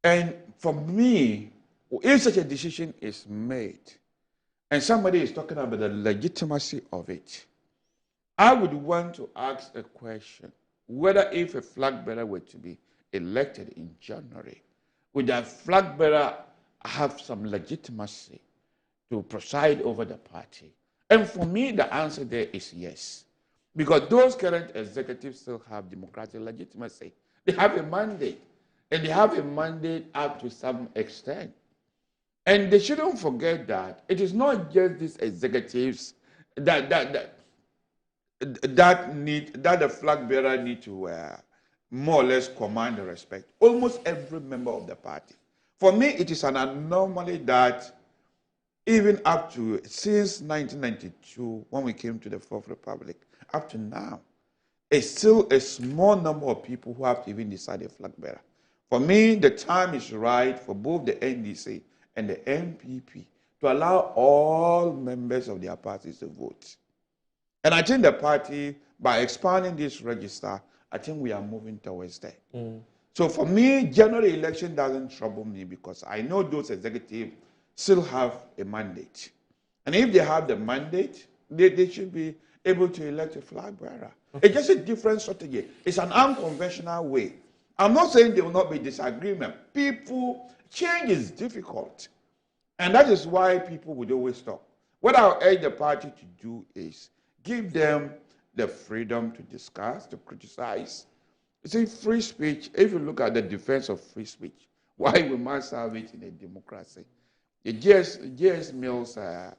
And for me, if such a decision is made, and somebody is talking about the legitimacy of it, I would want to ask a question. Whether if a flag bearer were to be elected in January, would that flag bearer have some legitimacy to preside over the party? And for me, the answer there is yes. Because those current executives still have democratic legitimacy. They have a mandate. And they have a mandate up to some extent. And they shouldn't forget that it is not just these executives that the flag bearer need to more or less command the respect. Almost every member of the party. For me, it is an anomaly that even up to since 1992, when we came to the Fourth Republic, up to now, it's still a small number of people who have to even decide a flag bearer. For me, the time is right for both the NDC and the NPP to allow all members of their parties to vote. And I think the party, by expanding this register, I think we are moving towards that. So for me, general election doesn't trouble me because I know those executives still have a mandate. And if they have the mandate, they should be able to elect a flag bearer. It's just a different strategy. It's an unconventional way. I'm not saying there will not be disagreement. Change is difficult. And that is why people would always talk. What I urge the party to do is give them the freedom to discuss, to criticize. You see, free speech, if you look at the defense of free speech, why we must have it in a democracy? The J.S. Mills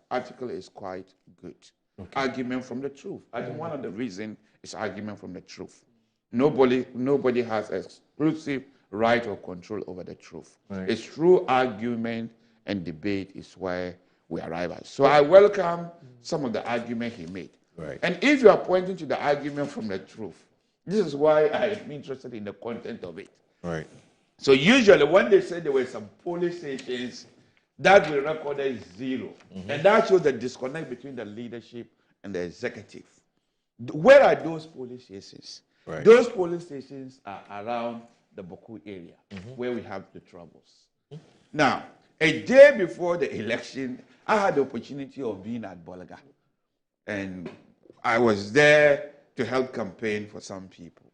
article is quite good. Okay. Argument from the truth. I think one of the reasons is argument from the truth. Nobody has exclusive right or control over the truth. Right. It's through argument and debate is where we arrive at. So I welcome some of the argument he made. Right. And if you are pointing to the argument from the truth, this is why I am interested in the content of it. Right. So usually when they say there were some police stations, that we recorded 0. And that shows the disconnect between the leadership and the executive. Where are those police stations? Right. Those police stations are around the Boku area, where we have the troubles. Now, a day before the election, I had the opportunity of being at Bolaga. And I was there to help campaign for some people.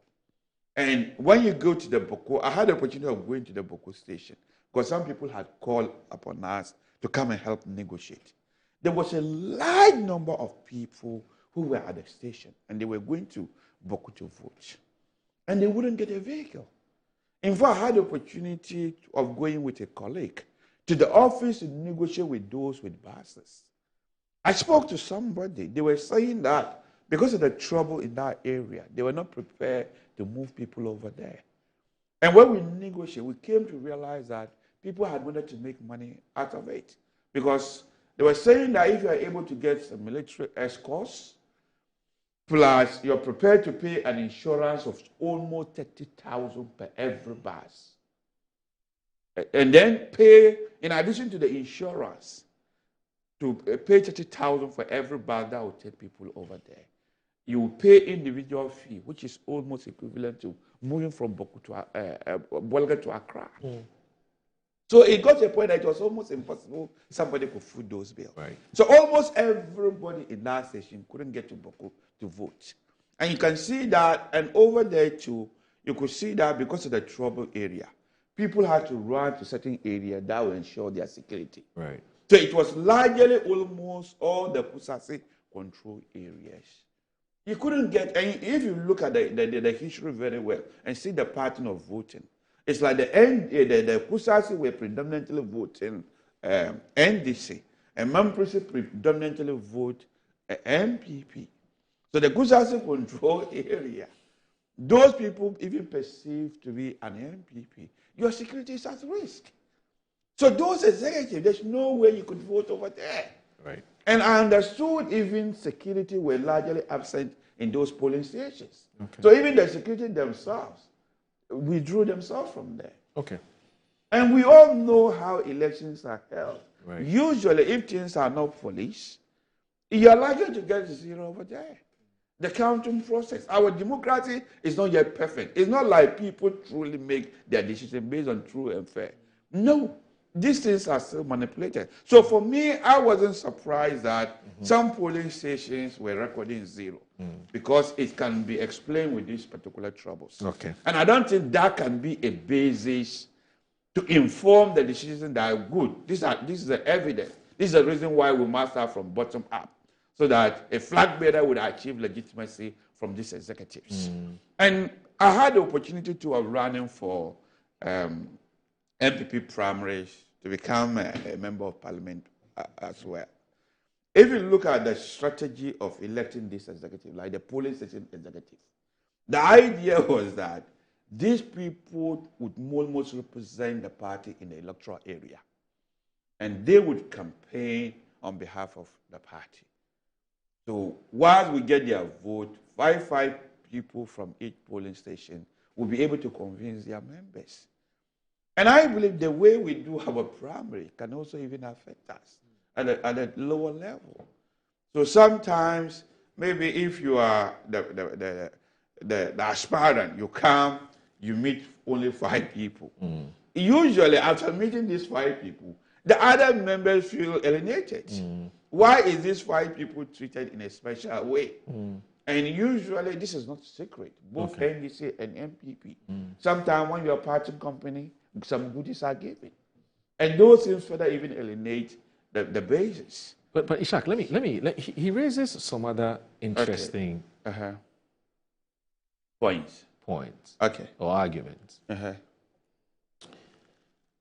And when you go to the Boku, I had the opportunity of going to the Boku station because some people had called upon us to come and help negotiate. There was a large number of people who were at the station and they were going to Boku to vote. And they wouldn't get a vehicle. In fact, I had the opportunity of going with a colleague to the office to negotiate with those with buses. I spoke to somebody. They were saying that because of the trouble in that area, they were not prepared to move people over there. And when we negotiated, we came to realize that people had wanted to make money out of it. Because they were saying that if you are able to get some military escorts, plus you're prepared to pay an insurance of almost 30,000 per every bus. And then pay, in addition to the insurance, to pay 30,000 for every bus that will take people over there. You will pay individual fee, which is almost equivalent to moving from Boku to Bolga to Accra. So it got to a point that it was almost impossible somebody could foot those bills. Right. So almost everybody in that station couldn't get to Boku to vote. And you can see that, and over there too, you could see that because of the trouble area, people had to run to certain area that will ensure their security. Right. So it was largely almost all the Kusasi control areas. You couldn't get, and if you look at the history very well and see the pattern of voting, it's like the Kusasi were predominantly voting NDC, and Mamprisi predominantly vote NPP. So the Kusasi control area, those people even perceived to be an NPP, your security is at risk. So those executives, there's no way you could vote over there. Right. And I understood even security were largely absent in those polling stations. Okay. So even the security themselves withdrew themselves from there. Okay. And we all know how elections are held. Right. Usually, if things are not policed, you're likely to get zero over there. The counting process, our democracy is not yet perfect. It's not like people truly make their decision based on true and fair. No. These things are still manipulated. So for me, I wasn't surprised that some polling stations were recording zero because it can be explained with these particular troubles. Okay. And I don't think that can be a basis to inform the decisions that are good. This is the evidence. This is the reason why we must start from bottom up, so that a flag bearer would achieve legitimacy from these executives. And I had the opportunity to have running for NPP primaries to become a member of parliament as well. If you look at the strategy of electing this executive, like the polling station executive, the idea was that these people would almost represent the party in the electoral area. And they would campaign on behalf of the party. So once we get their vote, five people from each polling station will be able to convince their members. And I believe the way we do our primary can also even affect us at a lower level. So sometimes, maybe if you are the aspirant, you come, you meet only 5 people. Usually, after meeting these 5 people, the other members feel alienated. Why is these 5 people treated in a special way? And usually, this is not secret, both NDC and NPP. Sometimes when you're a party company, some goodies are given. And those things further even alienate the basis. But Ishak, he raises some other interesting points. Okay. Or arguments.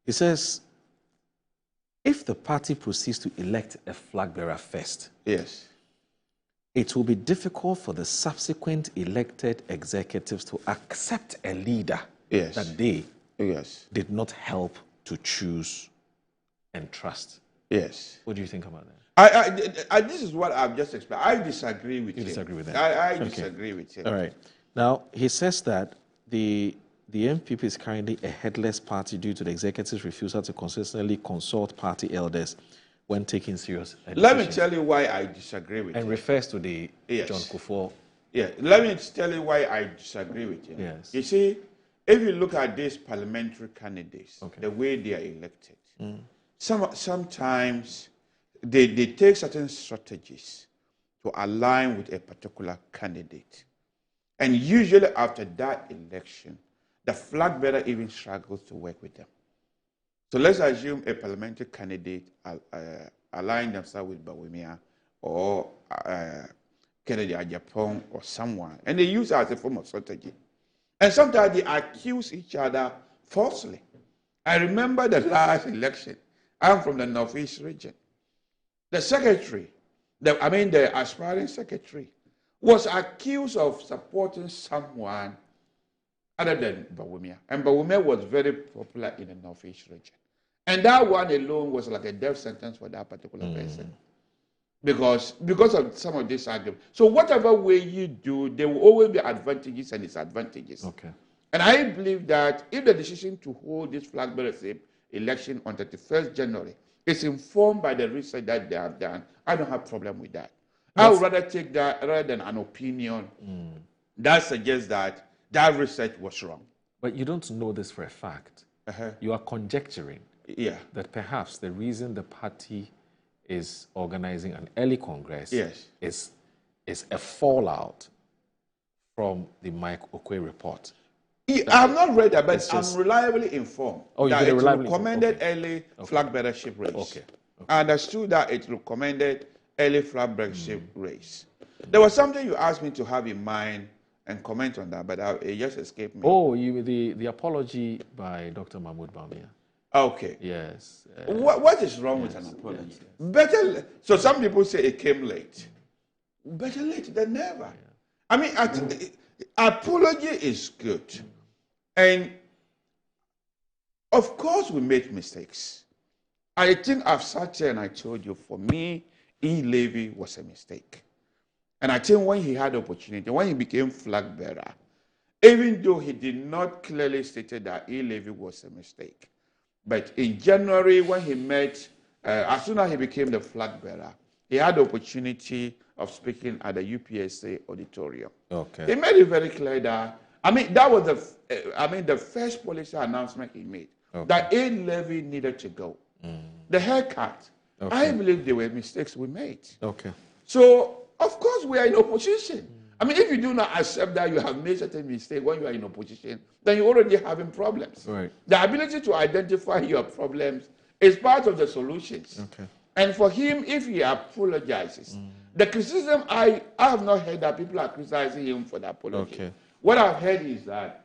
He says, if the party proceeds to elect a flag bearer first, yes, it will be difficult for the subsequent elected executives to accept a leader that they did not help to choose and trust. Yes. What do you think about that? This is what I've just explained. I disagree with you. You disagree with that? I disagree with him. All right. Now, he says that the NPP is currently a headless party due to the executive's refusal to consistently consult party elders when taking serious decisions. Let me tell you why I disagree with him. And refers to the John Kufuor. Yeah, let me tell you why I disagree with him. Yes. You see, if you look at these parliamentary candidates, the way they are elected, sometimes they take certain strategies to align with a particular candidate. And usually after that election, the flag bearer even struggles to work with them. So let's assume a parliamentary candidate align themselves with Bawumia or Kennedy Ajapong or someone, and they use it as a form of strategy. And sometimes they accuse each other falsely. I remember the last election. I'm from the Northeast region. The secretary, the aspiring secretary, was accused of supporting someone other than Bawumia. And Bawumia was very popular in the Northeast region. And that one alone was like a death sentence for that particular person. Because of some of this argument. So whatever way you do, there will always be advantages and disadvantages. Okay. And I believe that if the decision to hold this flag bearership election on 31st January is informed by the research that they have done, I don't have a problem with that. I would rather take that rather than an opinion that suggests that that research was wrong. But you don't know this for a fact. You are conjecturing that perhaps the reason the party is organizing an early Congress is a fallout from the Mike Okwe report. I have not read that, but I'm reliably informed that it recommended early flag bearership race. I understood that it recommended early flag bearership race. There was something you asked me to have in mind and comment on that, but it just escaped me. Oh, the apology by Dr. Mahmoud Bawumia. Okay. Yes. What is wrong with an apology? Better. So some people say it came late. Better late than never. I mean, apology is good. And of course we make mistakes. I think I've sat here and I told you, for me, E. Levy was a mistake. And I think when he had opportunity, when he became flag bearer, even though he did not clearly state that E. Levy was a mistake, but in January when he met, as soon as he became the flag bearer, he had the opportunity of speaking at the UPSA auditorium. Okay. He made it very clear that, I mean, that was the first policy announcement he made, that A. Levy needed to go. The haircut, I believe there were mistakes we made. Okay. So, of course, we are in opposition. I mean, if you do not accept that you have made certain mistakes when you are in opposition, then you're already having problems. Right. The ability to identify your problems is part of the solutions. Okay. And for him, if he apologizes, the criticism, I have not heard that people are criticizing him for the apology. Okay. What I've heard is that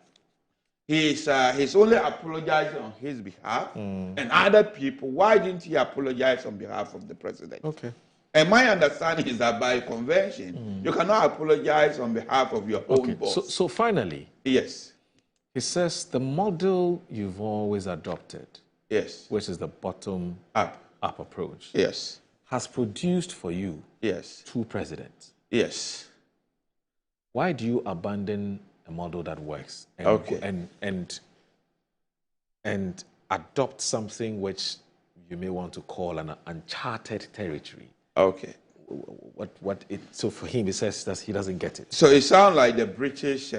he's only apologizing on his behalf, and other people, why didn't he apologize on behalf of the president? Okay. And my understanding is that by convention, you cannot apologize on behalf of your own boss. So finally, yes, he says the model you've always adopted, yes, which is the bottom up approach, yes, has produced for you, yes, 2 presidents. Yes. Why do you abandon a model that works and adopt something which you may want to call an uncharted territory? Okay. So for him, he says that he doesn't get it. So it sounds like the British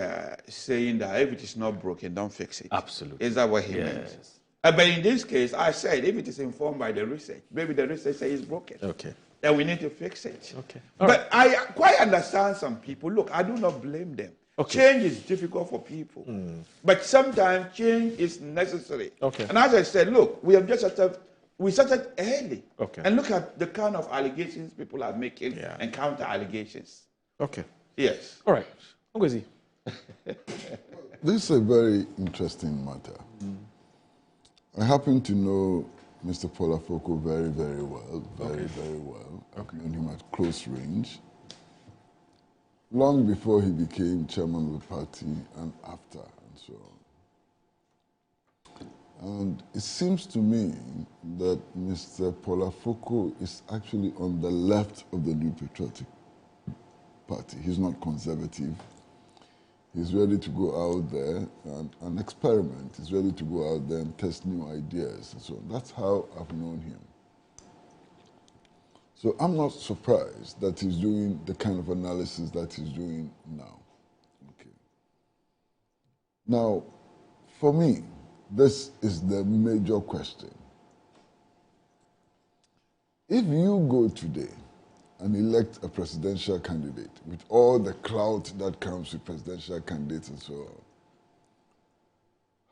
saying that if it is not broken, don't fix it. Absolutely. Is that what he meant? But in this case, I said if it is informed by the research, maybe the research says it's broken. Okay. Then we need to fix it. Okay. But I quite understand some people. Look, I do not blame them. Okay. Change is difficult for people. But sometimes change is necessary. Okay. And as I said, look, we started early. Okay. And look at the kind of allegations people are making and counter allegations. Okay. Yes. All right. Ngozi. This is a very interesting matter. I happen to know Mr. Paul Afoko very, very well, very well. I've known him at close range, long before he became chairman of the party and after, and so on. And it seems to me that Mr. Paul Afoko is actually on the left of the New Patriotic Party. He's not conservative. He's ready to go out there and experiment. He's ready to go out there and test new ideas and so on. That's how I've known him. So I'm not surprised that he's doing the kind of analysis that he's doing now. Okay. Now, for me, this is the major question. If you go today and elect a presidential candidate with all the clout that comes with presidential candidates and so on,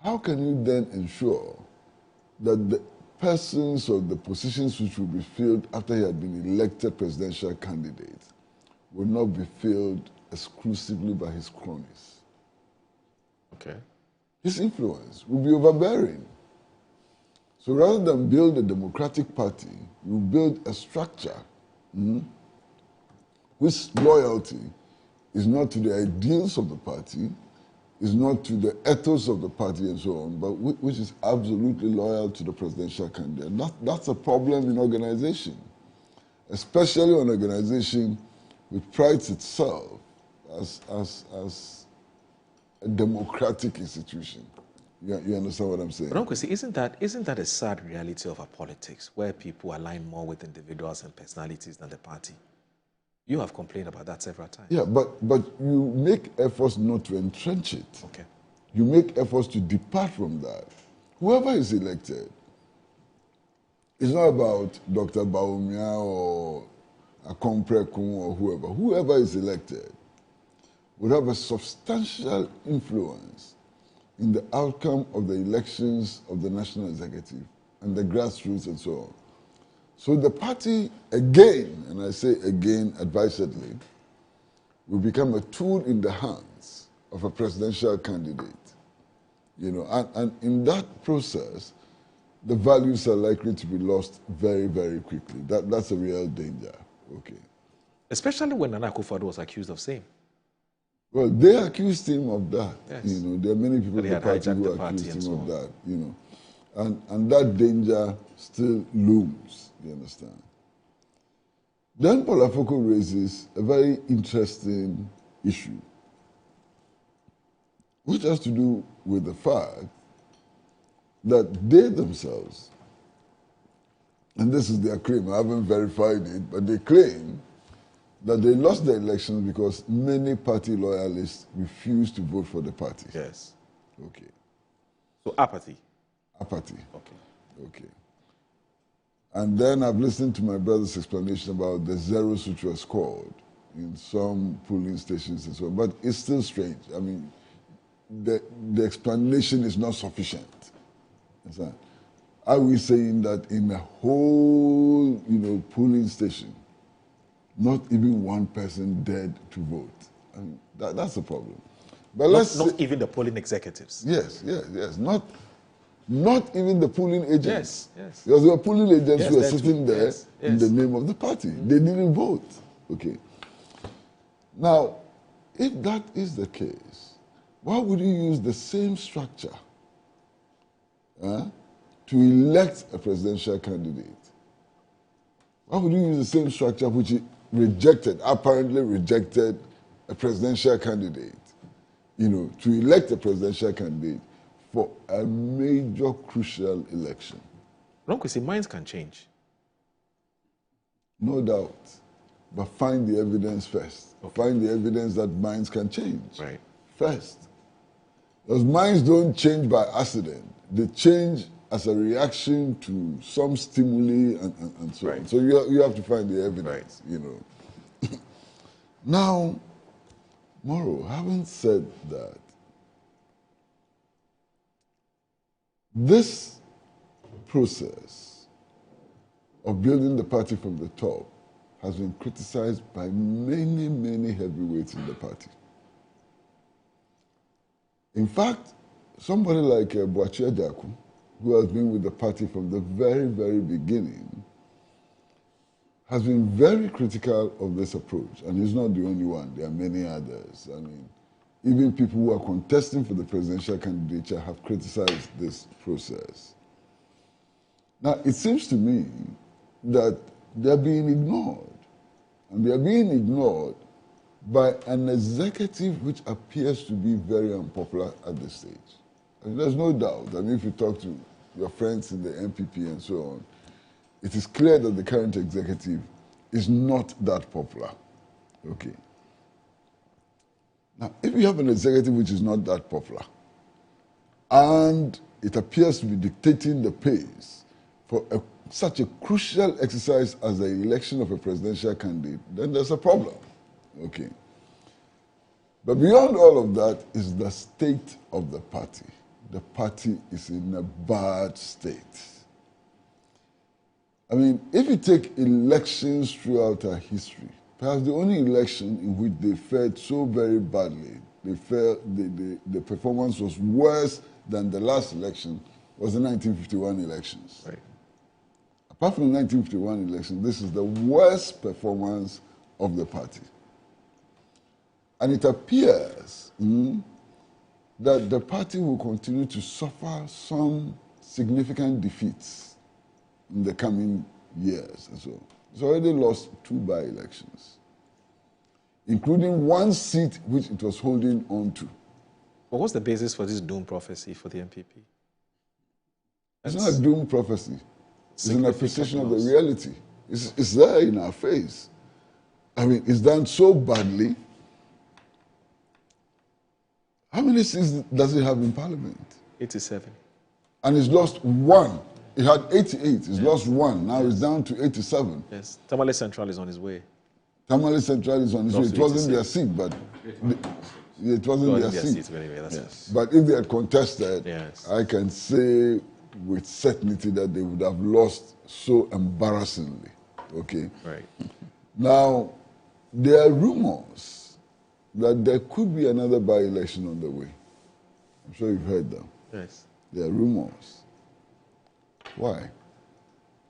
how can you then ensure that the persons or the positions which will be filled after he had been elected presidential candidate will not be filled exclusively by his cronies? Okay. His influence will be overbearing. So rather than build a democratic party, you build a structure whose loyalty is not to the ideals of the party, is not to the ethos of the party and so on, but which is absolutely loyal to the presidential candidate. That's a problem in organization, especially an organization which prides itself as a democratic institution. You understand what I'm saying? But Uncle, isn't that a sad reality of our politics, where people align more with individuals and personalities than the party? You have complained about that several times. Yeah, but you make efforts not to entrench it. Okay. You make efforts to depart from that. Whoever is elected, it's not about Dr. Baumia or Akomprekun or whoever. Whoever is elected would have a substantial influence in the outcome of the elections of the national executive and the grassroots and so on. So the party, again, and I say again advisedly, will become a tool in the hands of a presidential candidate. And in that process, the values are likely to be lost very, very quickly. That's a real danger. Okay. Especially when Nana Akufo-Addo was accused of same. Well, they accused him of that. Yes. There are many people in the party who accused him of that. And that danger still looms. You understand? Then Paul Afoko raises a very interesting issue, which has to do with the fact that they themselves, and this is their claim, I haven't verified it, but they claim that they lost the elections because many party loyalists refused to vote for the party. Yes. Okay. So apathy. Apathy. Okay. Okay. And then I've listened to my brother's explanation about the zeros which were scored in some polling stations and so on, but it's still strange. I mean, the explanation is not sufficient. Understand? Are we saying that in a whole, polling station, not even one person dared to vote? I mean, that's a problem. But not even the polling executives. Yes. Not even the polling agents. Yes. Because there were polling agents who were that's sitting true. there Yes. in the name of the party. They didn't vote. Okay. Now, if that is the case, why would you use the same structure to elect a presidential candidate? Why would you use the same structure which apparently rejected a presidential candidate, to elect a presidential candidate for a major crucial election? Wrong, see, minds can change. No doubt. But find the evidence first. Okay. Find the evidence that minds can change. Right. First. Because minds don't change by accident. They change as a reaction to some stimuli and so on. So you have to find the evidence, Now, Moro, having said that, this process of building the party from the top has been criticized by many, many heavyweights in the party. In fact, somebody like Boachie Ajaku, who has been with the party from the very, very beginning, has been very critical of this approach. And he's not the only one. There are many others. I mean, even people who are contesting for the presidential candidature have criticized this process. Now, it seems to me that they're being ignored. And they're being ignored by an executive which appears to be very unpopular at this stage. I mean, there's no doubt. I mean, if you talk to your friends in the NPP and so on, it is clear that the current executive is not that popular. Okay. Now, if you have an executive which is not that popular, and it appears to be dictating the pace for such a crucial exercise as the election of a presidential candidate, then there's a problem. Okay. But beyond all of that is the state of the party. The party is in a bad state. I mean, if you take elections throughout our history, perhaps the only election in which they fared so very badly, the performance was worse than the last election, was the 1951 elections. Right. Apart from the 1951 election, this is the worst performance of the party. And it appears that the party will continue to suffer some significant defeats in the coming years. And so it's already lost 2 by-elections, including 1 seat which it was holding on to. But what's the basis for this doom prophecy for the NPP? It's not a doom prophecy. It's an appreciation of the reality. It's there in our face. I mean, it's done so badly. How many seats does it have in Parliament? 87. And it's lost 1. It had 88. It's lost 1. Now it's down to 87. Yes. Tamale Central is on his way. Tamale Central is on his way. It wasn't their seat, but it wasn't their seat. Anyway, yes. But if they had contested, I can say with certainty that they would have lost so embarrassingly. Okay? Right. Now, there are rumors that there could be another by-election on the way. I'm sure you've heard them. Yes. There are rumors. Why?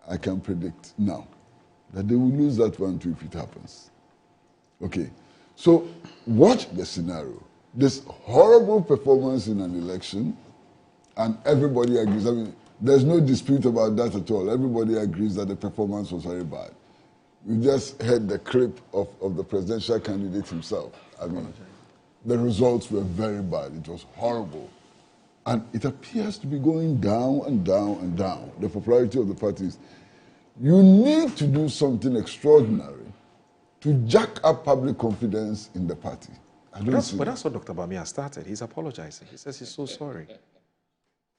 I can predict now that they will lose that one too if it happens. Okay. So watch the scenario. This horrible performance in an election, and everybody agrees. I mean, there's no dispute about that at all. Everybody agrees that the performance was very bad. We just heard the clip of the presidential candidate himself. I mean, the results were very bad. It was horrible. And it appears to be going down and down and down, the popularity of the parties. You need to do something extraordinary to jack up public confidence in the party. But that's what Dr. Bamia started. He's apologizing. He says he's so sorry.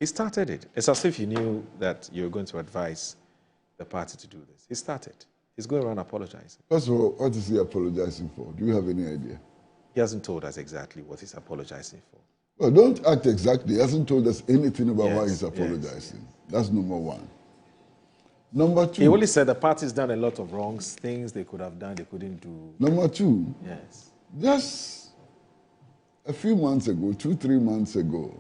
He started it. It's as if he knew that you're going to advise the party to do this. He started. He's going around apologizing. First of all, what is he apologizing for? Do you have any idea? He hasn't told us exactly what he's apologizing for. Well, don't act exactly. He hasn't told us anything about why he's apologizing. Yes. That's number 1. Number 2. He only said the party's done a lot of wrong things they could have done, they couldn't do. Number 2. Yes. Just a few months ago, 2-3 months ago,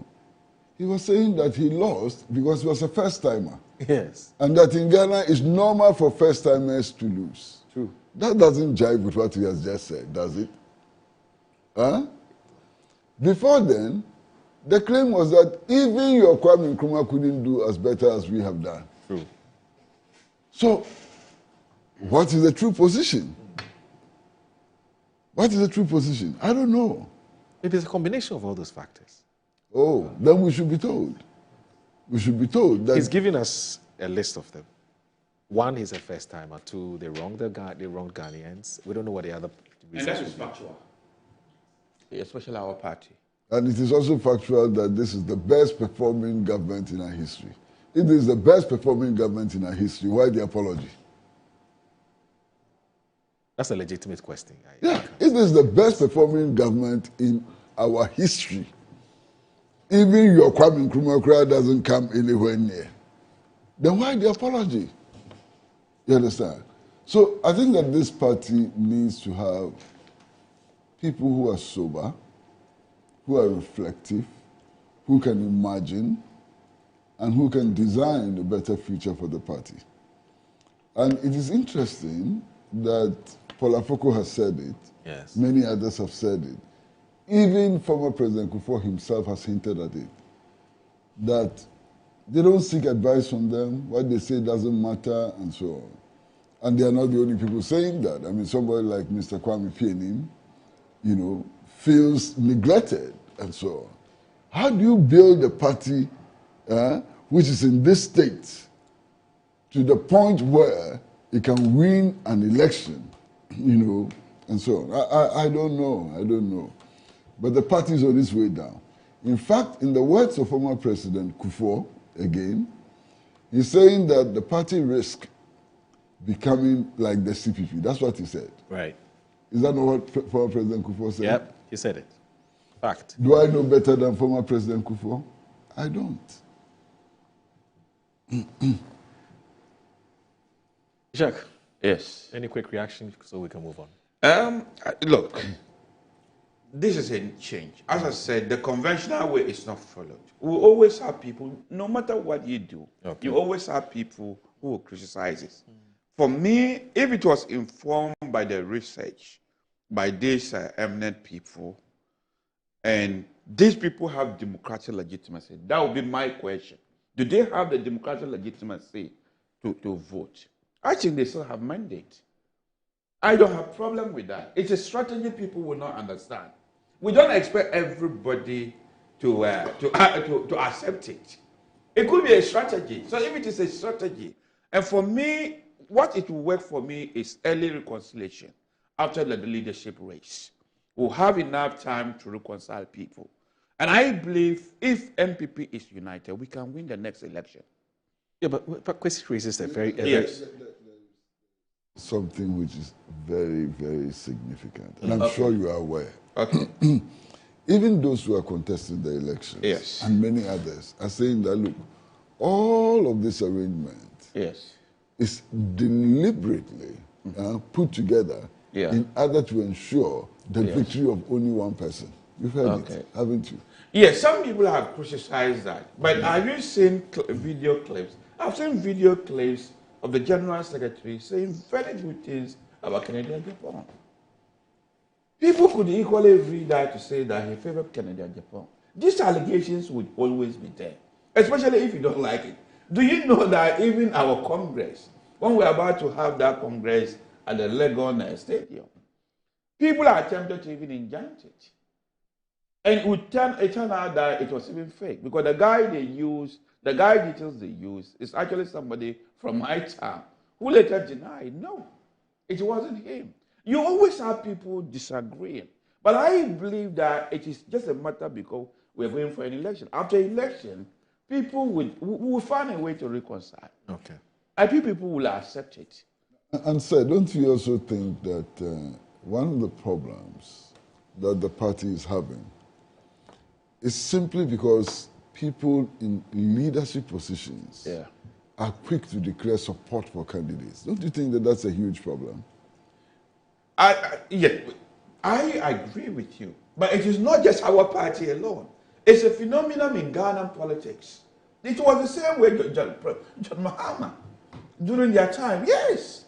he was saying that he lost because he was a first-timer. Yes. And that in Ghana, it's normal for first-timers to lose. True. That doesn't jive with what he has just said, does it? Huh? Before then, the claim was that even your Kwame Nkrumah couldn't do as better as we have done. True. So, what is the true position? What is the true position? I don't know. Maybe it's a combination of all those factors. Oh, then we should be told. We should be told that... He's giving us a list of them. 1, he's a first-timer. 2, they wronged Ghanaians. We don't know what the other reasons And that is factual. Especially our party. And it is also factual that this is the best performing government in our history. If this is the best performing government in our history, why the apology? That's a legitimate question. Yeah, if this is the best performing government in our history, even your Kwame Nkrumah doesn't come anywhere near, then why the apology? You understand? So I think that this party needs to have people who are sober, who are reflective, who can imagine, and who can design a better future for the party. And it is interesting that Paul Afoko has said it. Yes. Many others have said it. Even former President Kufuor himself has hinted at it, that they don't seek advice from them, what they say doesn't matter, and so on. And they are not the only people saying that. I mean, somebody like Mr. Kwame Pienim, you know, feels neglected, and so on. How do you build a party which is in this state to the point where it can win an election, you know, and so on? I don't know. But the party is on its way down. In fact, in the words of former President Kufuor, again, he's saying that the party risks becoming like the CPP. That's what he said. Right. Is that not what former President Kufuor said? Yep, he said it. Fact. Do I know better than former President Kufuor? I don't. Jacques. Yes. Any quick reaction so we can move on? Look, this is a change. As I said, the conventional way is not followed. We always have people, no matter what you do, you always have people who will criticize it. For me, if it was informed by the research, by these eminent people, and these people have democratic legitimacy? That would be my question. Do they have the democratic legitimacy to vote? I think they still have mandate. I don't have problem with that. It's a strategy people will not understand. We don't expect everybody to accept it. It could be a strategy. So if it is a strategy, and for me, what it will work for me is early reconciliation after the leadership race. We'll have enough time to reconcile people. And I believe if NPP is united, we can win the next election. Yeah, but Kwesi raises a very... Yes. Something which is very, very significant. And I'm sure you are aware. Okay. Even those who are contesting the election, and many others, are saying that, look, all of this arrangement is deliberately put together in order to ensure the victory of only one person. You've heard it, haven't you? Yes, some people have criticized that. But have you seen video clips? I've seen video clips of the General Secretary saying very good things about Canada and Japan. People could equally read that to say that he favored Canada and Japan. These allegations would always be there, especially if you don't like it. Do you know that even our Congress, when we're about to have that Congress at the Legon Stadium, people are tempted to even inject it. And it would turn out that it was even fake because the guy details they use is actually somebody from my town who later denied, no, it wasn't him. You always have people disagreeing. But I believe that it is just a matter because we're going for an election. After election, people will find a way to reconcile. Okay. I think people will accept it. And sir, don't you also think that one of the problems that the party is having is simply because people in leadership positions are quick to declare support for candidates? Don't you think that that's a huge problem? Yeah, I agree with you. But it is not just our party alone. It's a phenomenon in Ghanaian politics. It was the same way John Mahama during their time. Yes.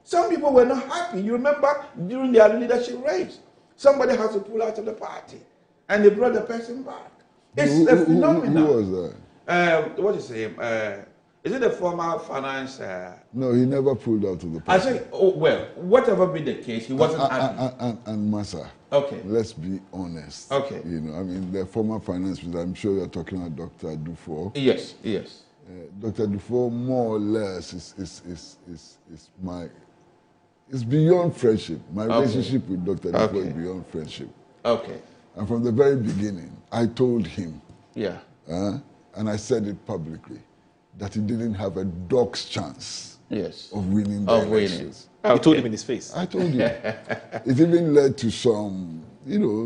Some people were not happy. You remember during their leadership race, somebody had to pull out of the party and they brought the person back. It's a phenomenon. Who was that? What is his name? Is it the former finance? No, he never pulled out of the I party. say, oh, well, whatever be the case, he wasn't happy. And Massa, let's be honest. Okay. You know, I mean, the former finance minister, I'm sure you're talking about Dr. Dufour. Yes, yes. Dr. Dufour, more or less, is beyond friendship. My relationship with Dr. Dufour is beyond friendship. Okay. And from the very beginning, I told him, and I said it publicly, that he didn't have a dog's chance of winning the elections. You told him in his face. I told him. It even led to some,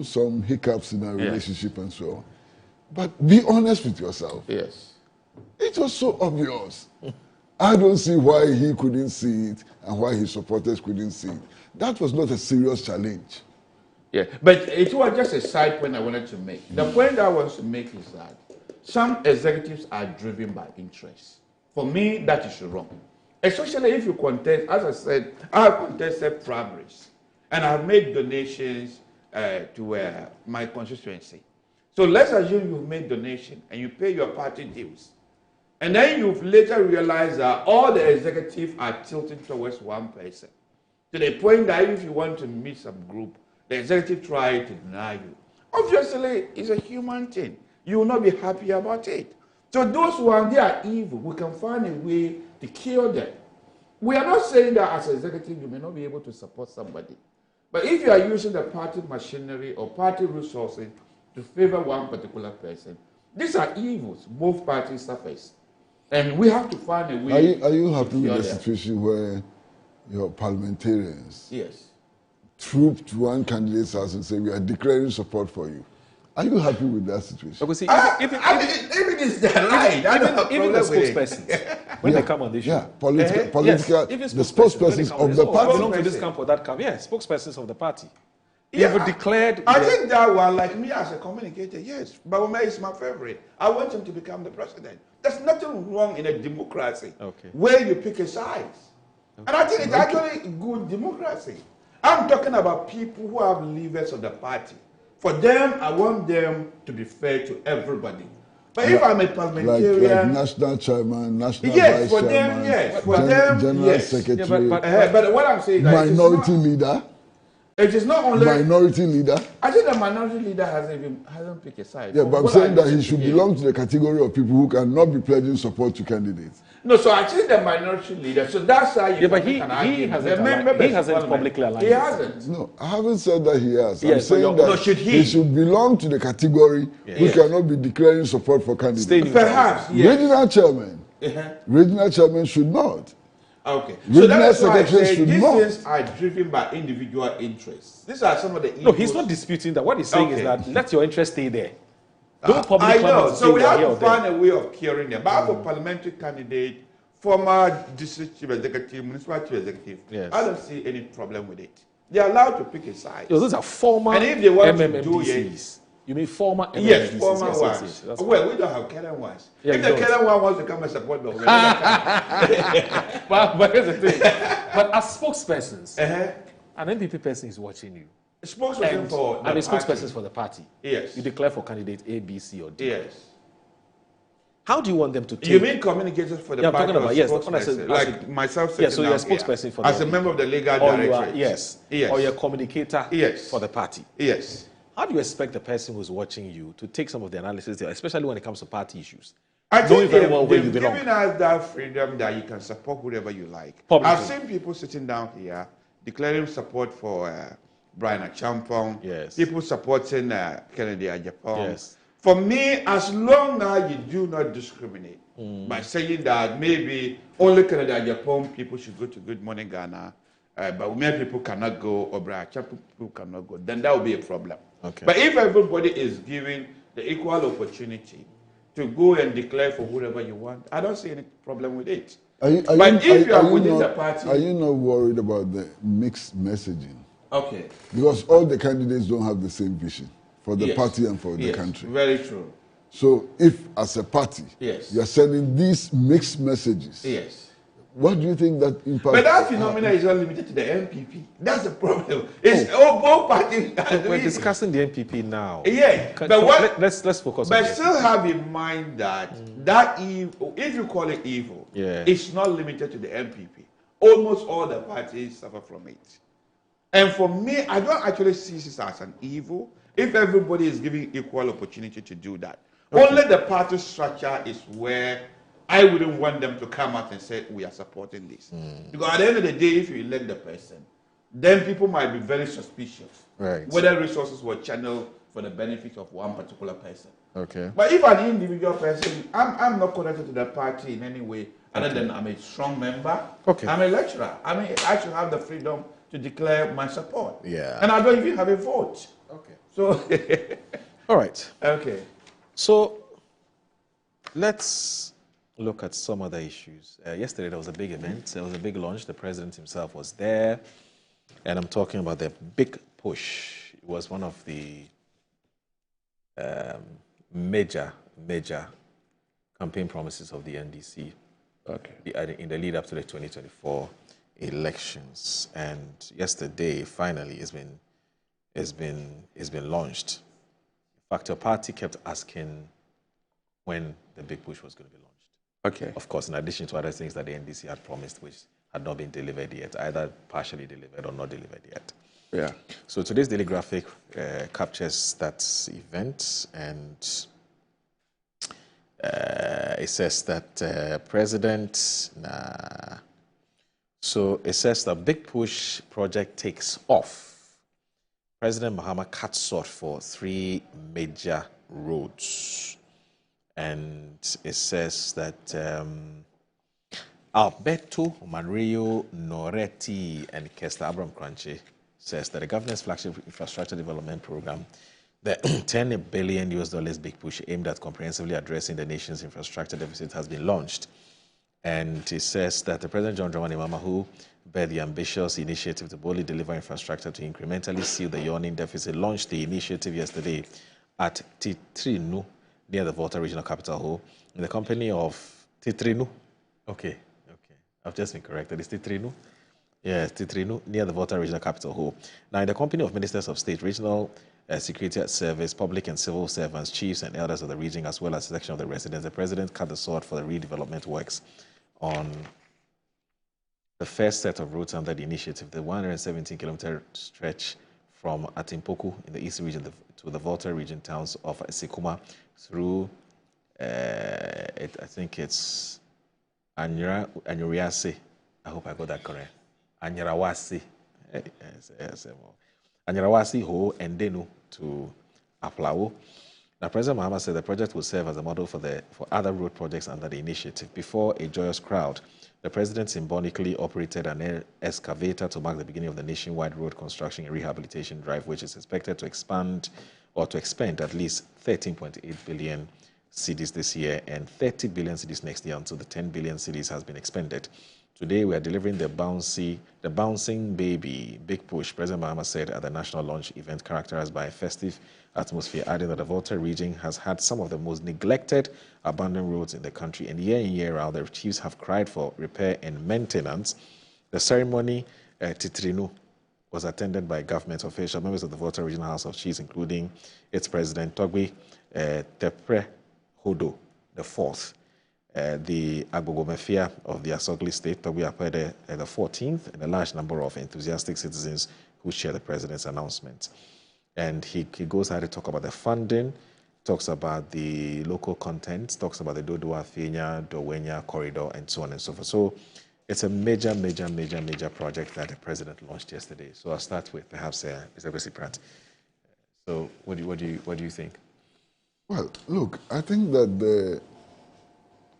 some hiccups in our relationship and so on. But be honest with yourself. Yes. It was so obvious. I don't see why he couldn't see it and why his supporters couldn't see it. That was not a serious challenge. Yeah, but it was just a side point I wanted to make. The point I want to make is that some executives are driven by interest. For me, that is wrong. Especially if you contest, as I said, I have contested primaries and I have made donations to my constituency. So let's assume you've made donation and you pay your party dues. And then you've later realized that all the executives are tilting towards one person. To the point that if you want to meet some group, the executive try to deny you. Obviously, it's a human thing. You will not be happy about it. So those they are evil. We can find a way to kill them. We are not saying that as an executive you may not be able to support somebody. But if you are using the party machinery or party resources to favor one particular person, these are evils both parties suffer. And we have to find a way. Are you happy with the situation where your parliamentarians troop to one candidate's house and say, we are declaring support for you? Are you happy with that situation? Even it's their right. Even the spokespersons, when they come on this show. Political, yes, the spokespersons of the party. Belong to this camp or that camp. Yeah, spokespersons of the party. They have declared. I think that one, like me as a communicator, yes. Bawumia is my favorite. I want him to become the president. There's nothing wrong in a democracy where you pick a side. And I think it's actually good democracy. I'm talking about people who have leaders of the party. For them, I want them to be fair to everybody. But if I'm a parliamentarian, like national chairman, national yes, vice for chairman, them, yes, for them, general yes. secretary, but what I'm saying, minority leader. It is not only minority leader. I think the minority leader hasn't picked a side. Yeah, but I'm saying that he should belong to the category of people who cannot be pledging support to candidates. No, so I think the minority leader. So that's how you but he hasn't publicly aligned. He hasn't. No, I haven't said that he has. Yes, I'm saying that he should belong to the category who cannot be declaring support for candidates. Perhaps, yes. Regional chairman should not. Okay. So that's why I say should these not. things are driven by individual interests. These are some of the egos. No, he's not disputing that. What he's saying is that let your interest stay there. Don't I know. So we have to find a way of curing them. But for parliamentary candidate, former district chief executive, municipal chief executive, I don't see any problem with it. They are allowed to pick a side. Those are former and if they want to do it, you mean former MMDCs? Yes, former ones. Well, we don't have current ones. Yeah, if the current one wants to come and support them, but here's the thing. But as spokespersons, an NPP person is watching you. A spokesperson for the and a spokesperson party. For the party. Yes. You declare for candidate A, B, C, or D. Yes. How do you want them to take? You mean communicators for the party? I'm talking about, yes. When I said, like myself, yes. So you're a spokesperson for the as a member of the legal directorate. Yes. Or you're a communicator. Yes. For the party. Yes. How do you expect the person who's watching you to take some of the analysis there, especially when it comes to party issues? I think very well where you belong. Giving us that freedom that you can support whoever you like. Publicly. I've seen people sitting down here declaring support for Brian Achampong. Yes. People supporting Kennedy Ajapong. Yes. For me, as long as you do not discriminate by saying that maybe only Kennedy Ajapong people should go to Good Morning Ghana, but many people cannot go, or Brian Achampong people cannot go, then that will be a problem. Okay. But if everybody is given the equal opportunity to go and declare for whoever you want, I don't see any problem with it. If you are within the party... Are you not worried about the mixed messaging? Okay. Because all the candidates don't have the same vision for the party and for the country. Very true. So if, as a party, Yes. you're sending these mixed messages, Yes. what do you think that impact? But that phenomenon is not limited to the NPP. That's the problem. It's both parties. We're discussing the NPP now. Yeah, but what? Let's focus. But on still have in mind that that evil, if you call it evil, it's not limited to the NPP. Almost all the parties suffer from it. And for me, I don't actually see this as an evil if everybody is given equal opportunity to do that. Okay. Only the party structure is where I wouldn't want them to come out and say, we are supporting this. Because at the end of the day, if you elect the person, then people might be very suspicious whether resources were channeled for the benefit of one particular person. Okay. But if an individual person, I'm not connected to the party in any way, other than I'm a strong member, I'm a lecturer. I mean, I should have the freedom to declare my support. Yeah. And I don't even have a vote. Okay. So, all right. Okay. So, let's look at some other issues. Yesterday, there was a big event. There was a big launch. The president himself was there. And I'm talking about the big push. It was one of the major campaign promises of the NDC in the lead up to the 2024 elections. And yesterday, finally, it's been launched. In fact, your party kept asking when the big push was going to be launched. Okay. Of course, in addition to other things that the NDC had promised, which had not been delivered yet, either partially delivered or not delivered yet. Yeah. So today's daily graphic captures that event, and it says that President... So it says the big push project takes off. President Mahama cuts short for 3 major roads. And it says that Alberto Manrio Noretti and Kester Abraham Crunchy says that the government's flagship infrastructure development program, the $10 billion big push aimed at comprehensively addressing the nation's infrastructure deficit, has been launched. And it says that the President John Dramani Mahama, who bear the ambitious initiative to boldly deliver infrastructure to incrementally seal the yawning deficit, launched the initiative yesterday at Titrinu, near the Volta Regional Capital, in the company of Titrinu. Okay. I've just been corrected. It's Titrinu. Yes, Titrinu, near the Volta Regional Capital Hall. Now, in the company of Ministers of State, Regional Security Service, public and civil servants, chiefs and elders of the region, as well as a section of the residents, the President cut the sword for the redevelopment works on the first set of routes under the initiative, the 117-kilometer stretch from Atimpoku in the east region to the Volta region towns of Sekuma through, I think it's Anyuriase. I hope I got that correct. Anyarawasi. Anyarawasi Ho and Denu to Aplawo. Now, President Mahama said the project will serve as a model for other road projects under the initiative. Before a joyous crowd, the president symbolically operated an excavator to mark the beginning of the nationwide road construction and rehabilitation drive, which is expected to expand or to expend at least 13.8 billion cedis this year and 30 billion cedis next year until the 10 billion cedis has been expended. Today, we are delivering the bouncing baby, big push, President Mahama said at the national launch event characterized by a festive atmosphere, adding that the Volta region has had some of the most neglected, abandoned roads in the country, and year in, year out, the chiefs have cried for repair and maintenance. The ceremony, Titrinu, was attended by government officials, members of the Volta Regional House of Chiefs, including its president, Togbe Tepre Hodo IV, the Agbogomefia of the Asogli state, Togbe Apede the 14th, and a large number of enthusiastic citizens who share the president's announcement. And he goes ahead to talk about the funding, talks about the local content, talks about the Dodua, Fenya, Dowenya corridor, and so on and so forth. So it's a major project that the president launched yesterday. So I'll start with perhaps Mr. Bessie Pratt. So what do you think? Well, look, I think that the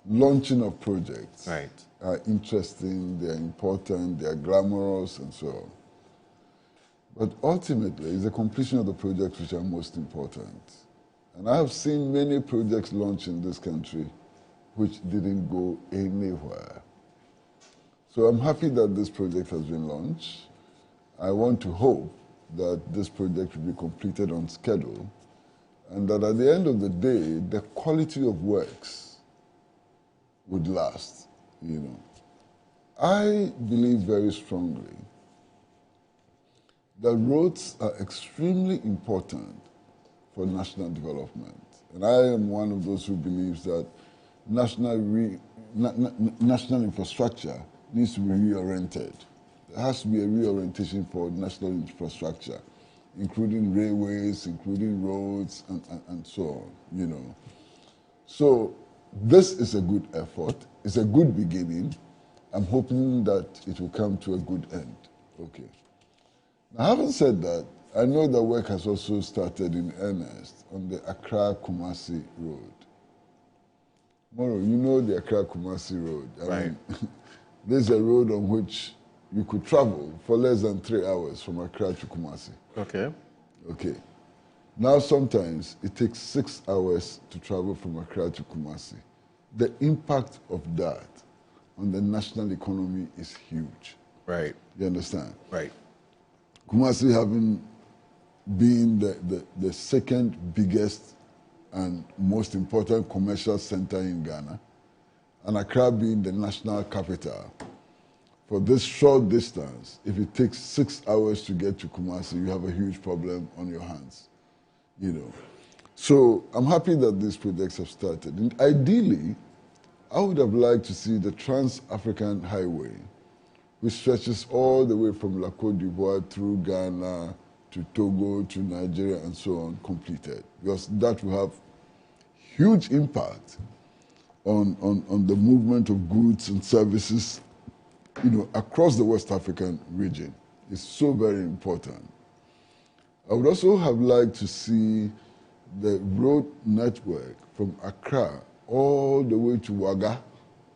launching of projects are interesting, they're important, they're glamorous, and so on. But ultimately, it's the completion of the projects which are most important. And I have seen many projects launched in this country which didn't go anywhere. So I'm happy that this project has been launched. I want to hope that this project will be completed on schedule and that at the end of the day, the quality of works would last, you know. I believe very strongly that roads are extremely important for national development. And I am one of those who believes that national infrastructure needs to be reoriented. There has to be a reorientation for national infrastructure, including railways, including roads, and so on, you know. So this is a good effort. It's a good beginning. I'm hoping that it will come to a good end. Okay. Now, having said that, I know that work has also started in earnest on the Accra-Kumasi Road. Moro, you know the Accra-Kumasi Road. I mean, there's a road on which you could travel for less than 3 hours from Accra to Kumasi. Okay. Okay. Now, sometimes it takes 6 hours to travel from Accra to Kumasi. The impact of that on the national economy is huge. Right. You understand? Right. Kumasi having been the second biggest and most important commercial center in Ghana, and Accra being the national capital. For this short distance, if it takes 6 hours to get to Kumasi, you have a huge problem on your hands, you know. So I'm happy that these projects have started. And ideally, I would have liked to see the Trans-African Highway, which stretches all the way from La Côte d'Ivoire through Ghana to Togo to Nigeria and so on, completed. Because that will have huge impact on the movement of goods and services, you know, across the West African region. It's so very important. I would also have liked to see the road network from Accra all the way to Ouaga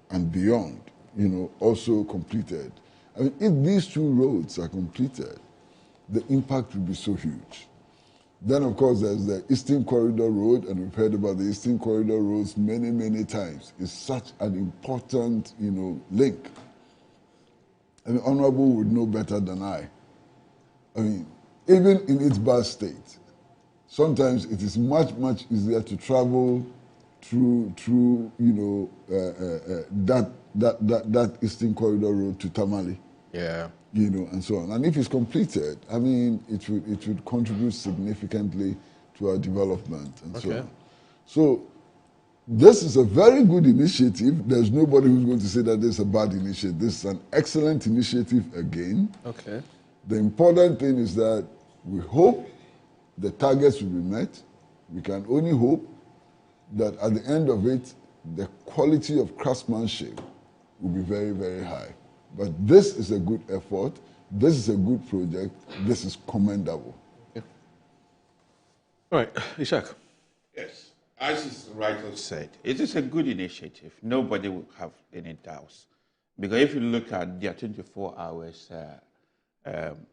and beyond, you know, also completed. I mean, if these two roads are completed, the impact will be so huge. Then, of course, there's the Eastern Corridor Road, and we've heard about the Eastern Corridor roads many, many times. It's such an important, you know, link. I mean, Honorable would know better than I. I mean, even in its bad state, sometimes it is much, much easier to travel through you know, that Eastern Corridor Road to Tamale. Yeah. and so on. And if it's completed, I mean, it would contribute significantly to our development and so on. So this is a very good initiative. There's nobody who's going to say that this is a bad initiative. This is an excellent initiative again. Okay. The important thing is that we hope the targets will be met. We can only hope that at the end of it, the quality of craftsmanship will be very, very high. But this is a good effort. This is a good project. This is commendable. Yeah. All right, Ishak. Yes, as is rightly said, it is a good initiative. Nobody will have any doubts. Because if you look at their 24 hours,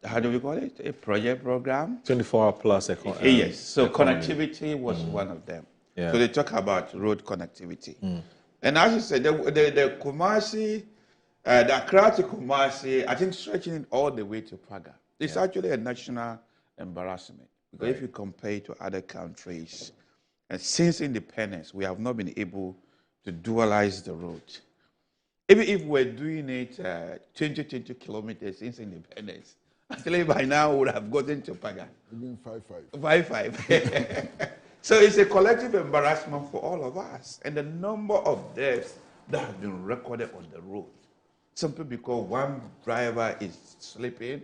how do we call it? A project program? 24-hour plus. Yes, so connectivity was one of them. Yeah. So they talk about road connectivity. And as you said, the Kumasi, the Accra to Kumasi, I think stretching it all the way to Paga. It's actually a national embarrassment. Because if you compare it to other countries, and since independence, we have not been able to dualize the road. Even if we're doing it 20 kilometers since independence, actually by now we would have gotten to Paga. Even 5-5. 5-5. So it's a collective embarrassment for all of us. And the number of deaths that have been recorded on the road, simply because one driver is sleeping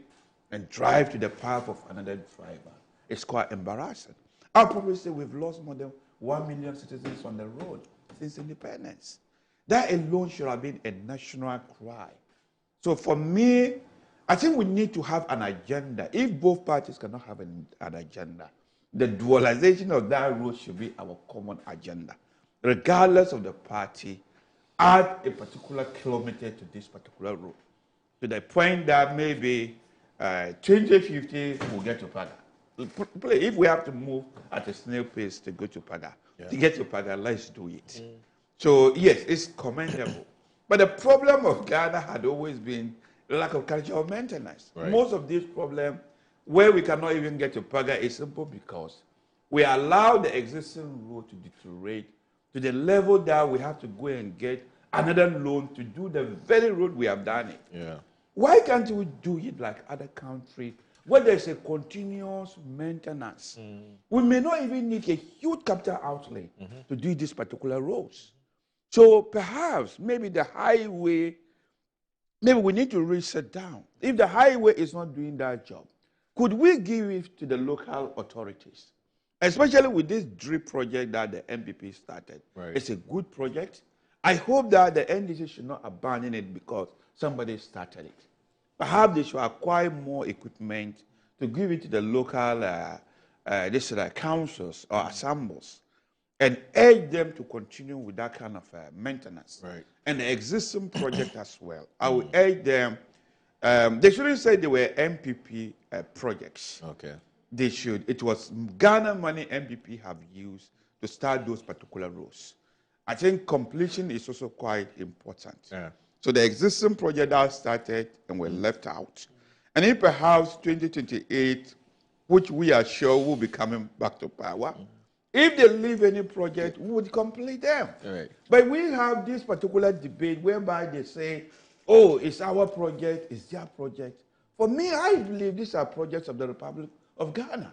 and drive to the path of another driver, it's quite embarrassing. I'll probably say we've lost more than 1 million citizens on the road since independence. That alone should have been a national cry. So for me, I think we need to have an agenda. If both parties cannot have an agenda, the dualization of that road should be our common agenda. Regardless of the party, add a particular kilometer to this particular road. To the point that maybe 2050 we'll get to Paga. If we have to move at a snail pace to go to Paga, to get to Paga, let's do it. So yes, it's commendable. But the problem of Ghana had always been lack of cultural maintenance. Most of these problems, where we cannot even get to Paga, is simple because we allow the existing road to deteriorate to the level that we have to go and get another loan to do the very road we have done it. Yeah. Why can't we do it like other countries where there's a continuous maintenance? We may not even need a huge capital outlay to do these particular roads. So perhaps maybe the highway, maybe we need to reset down. If the highway is not doing that job, could we give it to the local authorities? Especially with this drip project that the NPP started. It's a good project. I hope that the NDC should not abandon it because somebody started it. Perhaps they should acquire more equipment to give it to the local councils or assemblies and urge them to continue with that kind of maintenance. And the existing project as well. I would urge them, they shouldn't say they were NPP projects. They should. It was Ghana money NPP have used to start those particular roads. I think completion is also quite important. So the existing project that started and were left out. And if perhaps 2028, which we are sure will be coming back to power, if they leave any project, we would complete them. But we have this particular debate whereby they say, oh, it's our project, it's their project. For me, I believe these are projects of the Republic of Ghana.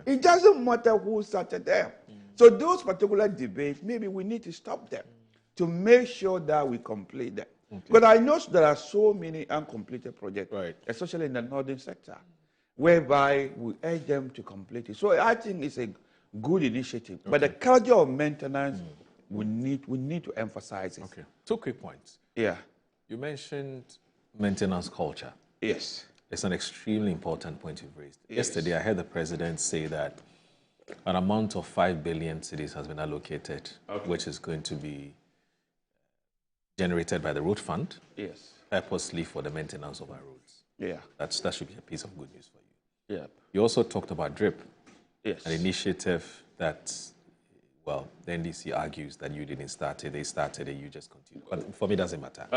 It doesn't matter who started them. So those particular debates, maybe we need to stop them to make sure that we complete them. But I know there are so many uncompleted projects, especially in the northern sector, whereby we urge them to complete it. So I think it's a good initiative. But the culture of maintenance, we need to emphasize it. 2 quick points. Yeah. You mentioned maintenance culture. Yes. It's an extremely important point you've raised. Yesterday, I heard the president say that an amount of 5 billion cedis has been allocated, which is going to be generated by the road fund, purposely for the maintenance of our roads. That should be a piece of good news for you. You also talked about DRIP, an initiative that, well, the NDC argues that you didn't start it, they started it, you just continue. But for me, it doesn't matter.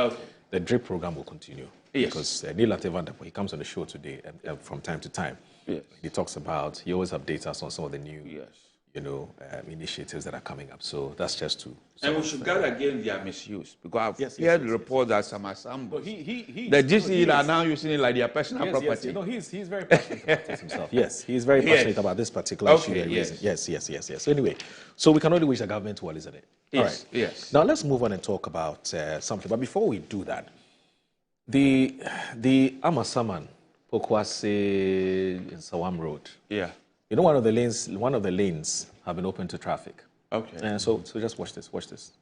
The DRIP program will continue. Because Neil Atevandapo, he comes on the show today from time to time. He talks about, he always updates us on some of the new initiatives that are coming up. So that's just to. And we should guard against their misuse, because I've heard reports that some assemblies, the GCE are now using it like their personal property. No, he's very passionate about this himself. Yes, he's very passionate about this particular issue. Yes. So anyway, so we can only wish the government well, isn't it? Yes. All right. Yes. Now let's move on and talk about something. But before we do that, the Amasaman Pokwase in Sawam Road. Yeah. You know, one of the lanes have been open to traffic. Okay. And so just watch this. Watch this.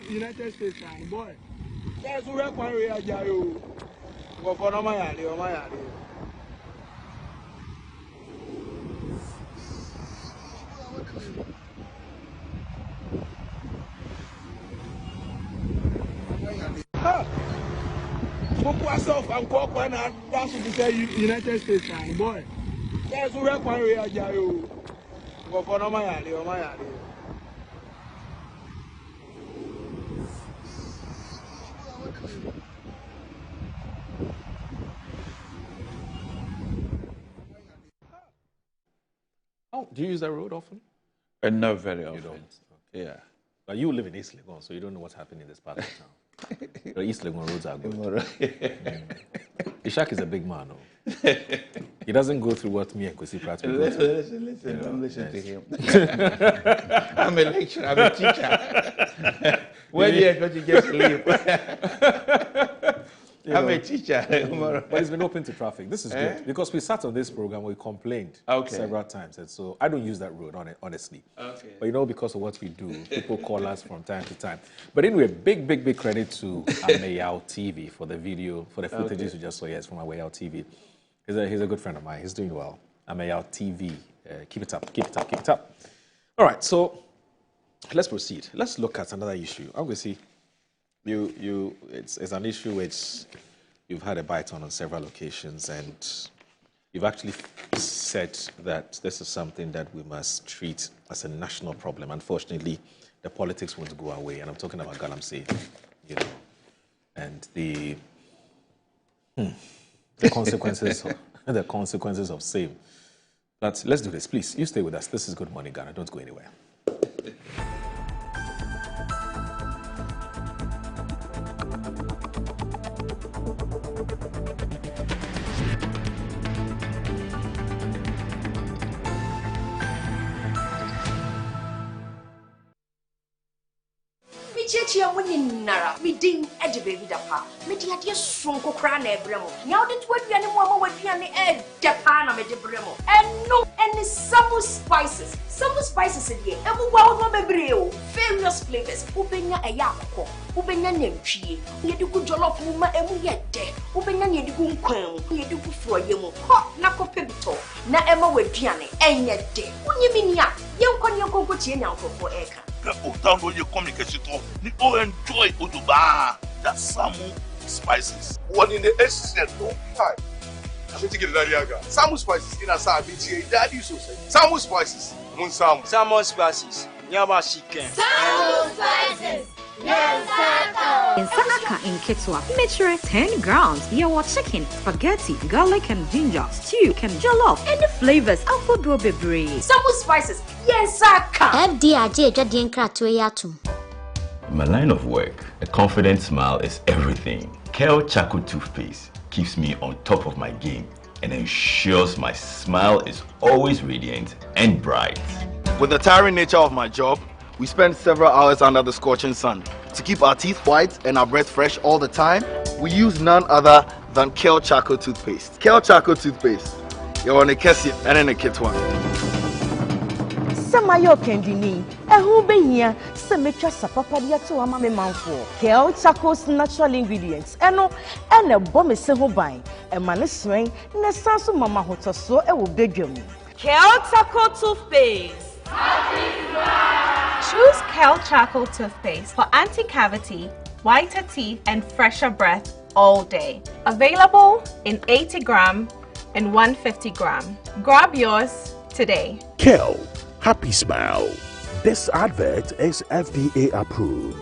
United States, boy. That's where we are. That's United States, boy. That's where we are. Oh, do you use that road often? Not very often. You don't? Okay. Yeah. But you live in East Legon, so you don't know what's happening in this part of town. The East Legon roads are good. Ishak is a big man, though. He doesn't go through what me and Kwesi Pratt will go through. Listen, don't listen to him. I'm a lecturer, I'm a teacher. Where do you expect to get sleep? I'm a teacher. But it's been open to traffic. This is good, because we sat on this program, we complained several times, and so I don't use that road, honestly. Okay. But because of what we do, people call us from time to time. But anyway, big credit to Ameyao TV for the video, for the footages you just saw. Yes, from Ameyao TV. He's a good friend of mine. He's doing well. Ameyao TV. Keep it up. All right, so let's proceed. Let's look at another issue. I'm going to see. It's an issue which you've had a bite on several occasions, and you've actually said that this is something that we must treat as a national problem. Unfortunately, the politics won't go away, and I'm talking about Galamsey, and the consequences of same. But let's do this, please. You stay with us. This is Good Morning Ghana. Don't go anywhere. Chia winning Nara, me ding at the baby dapa, me dear sonko cran ebremo. Now that what we are would be an egg, Japan, me de bremo. And no, any some spices in here, and we will not be various flavors, Ubenya a yako, Ubenya nemchi, you do good jollof woman, and we yet dead, Ubenya you do quam, you do for you, hot nako pibito, na Emma with Gianni, and yet dead. When you mean ya, you can you go to for Eka. Autant de communication, ni enjoy Uduba, that Samu spices. One in the essence, no time. I'm going to get Lariaga. Samu spices in a Sabi, Daddy so say. Samu spices, Moon Samu. Samu spices, Yama chicken. Samu spices. In Sanaka in Kitwa, measure 10 grams. Your chicken, spaghetti, garlic and ginger, stew, can jollof, and the flavors of Bebre. Samu spices, yes, Saka. In my line of work, a confident smile is everything. Kel Charcoal toothpaste keeps me on top of my game and ensures my smile is always radiant and bright. With the tiring nature of my job, we spend several hours under the scorching sun. To keep our teeth white and our breath fresh all the time, we use none other than Kel Charcoal toothpaste. Kel Charcoal toothpaste. You're on a Kessie and in a kit one. Samayo Kendini, a who be here, Semetra Sapapadia to a mammy man for Kel Charcoal's natural ingredients, and a bomb is several buying, a man is swing, Nesasu Mama Hoto so a will beg you. Kel Charcoal toothpaste. Choose Kel Charcoal toothpaste for anti-cavity, whiter teeth, and fresher breath all day. Available in 80 gram and 150 gram. Grab yours today. Kel, happy smile. This advert is FDA approved.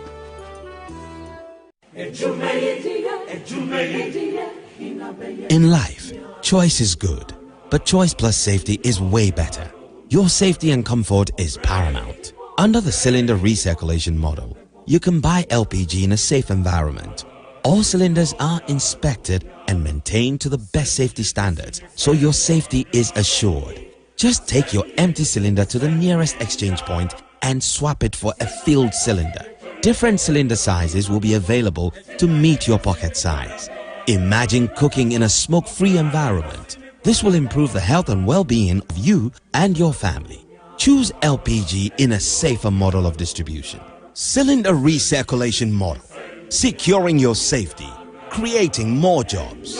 In life, choice is good, but choice plus safety is way better. Your safety and comfort is paramount. Under the cylinder recirculation model, you can buy LPG in a safe environment. All cylinders are inspected and maintained to the best safety standards, so your safety is assured. Just take your empty cylinder to the nearest exchange point and swap it for a filled cylinder. Different cylinder sizes will be available to meet your pocket size. Imagine cooking in a smoke-free environment. This will improve the health and well-being of you and your family. Choose LPG in a safer model of distribution. Cylinder recirculation model. Securing your safety. Creating more jobs.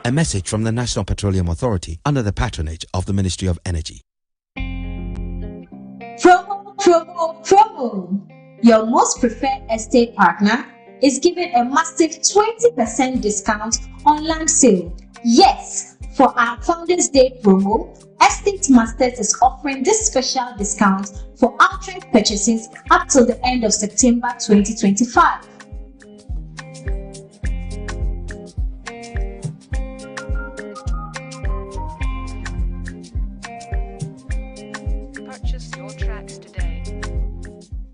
A message from the National Petroleum Authority under the patronage of the Ministry of Energy. Promo, promo, promo. Your most preferred estate partner is given a massive 20% discount on land sale. Yes, for our Founders Day promo, Estate Masters is offering this special discount for outright purchases up till the end of September 2025.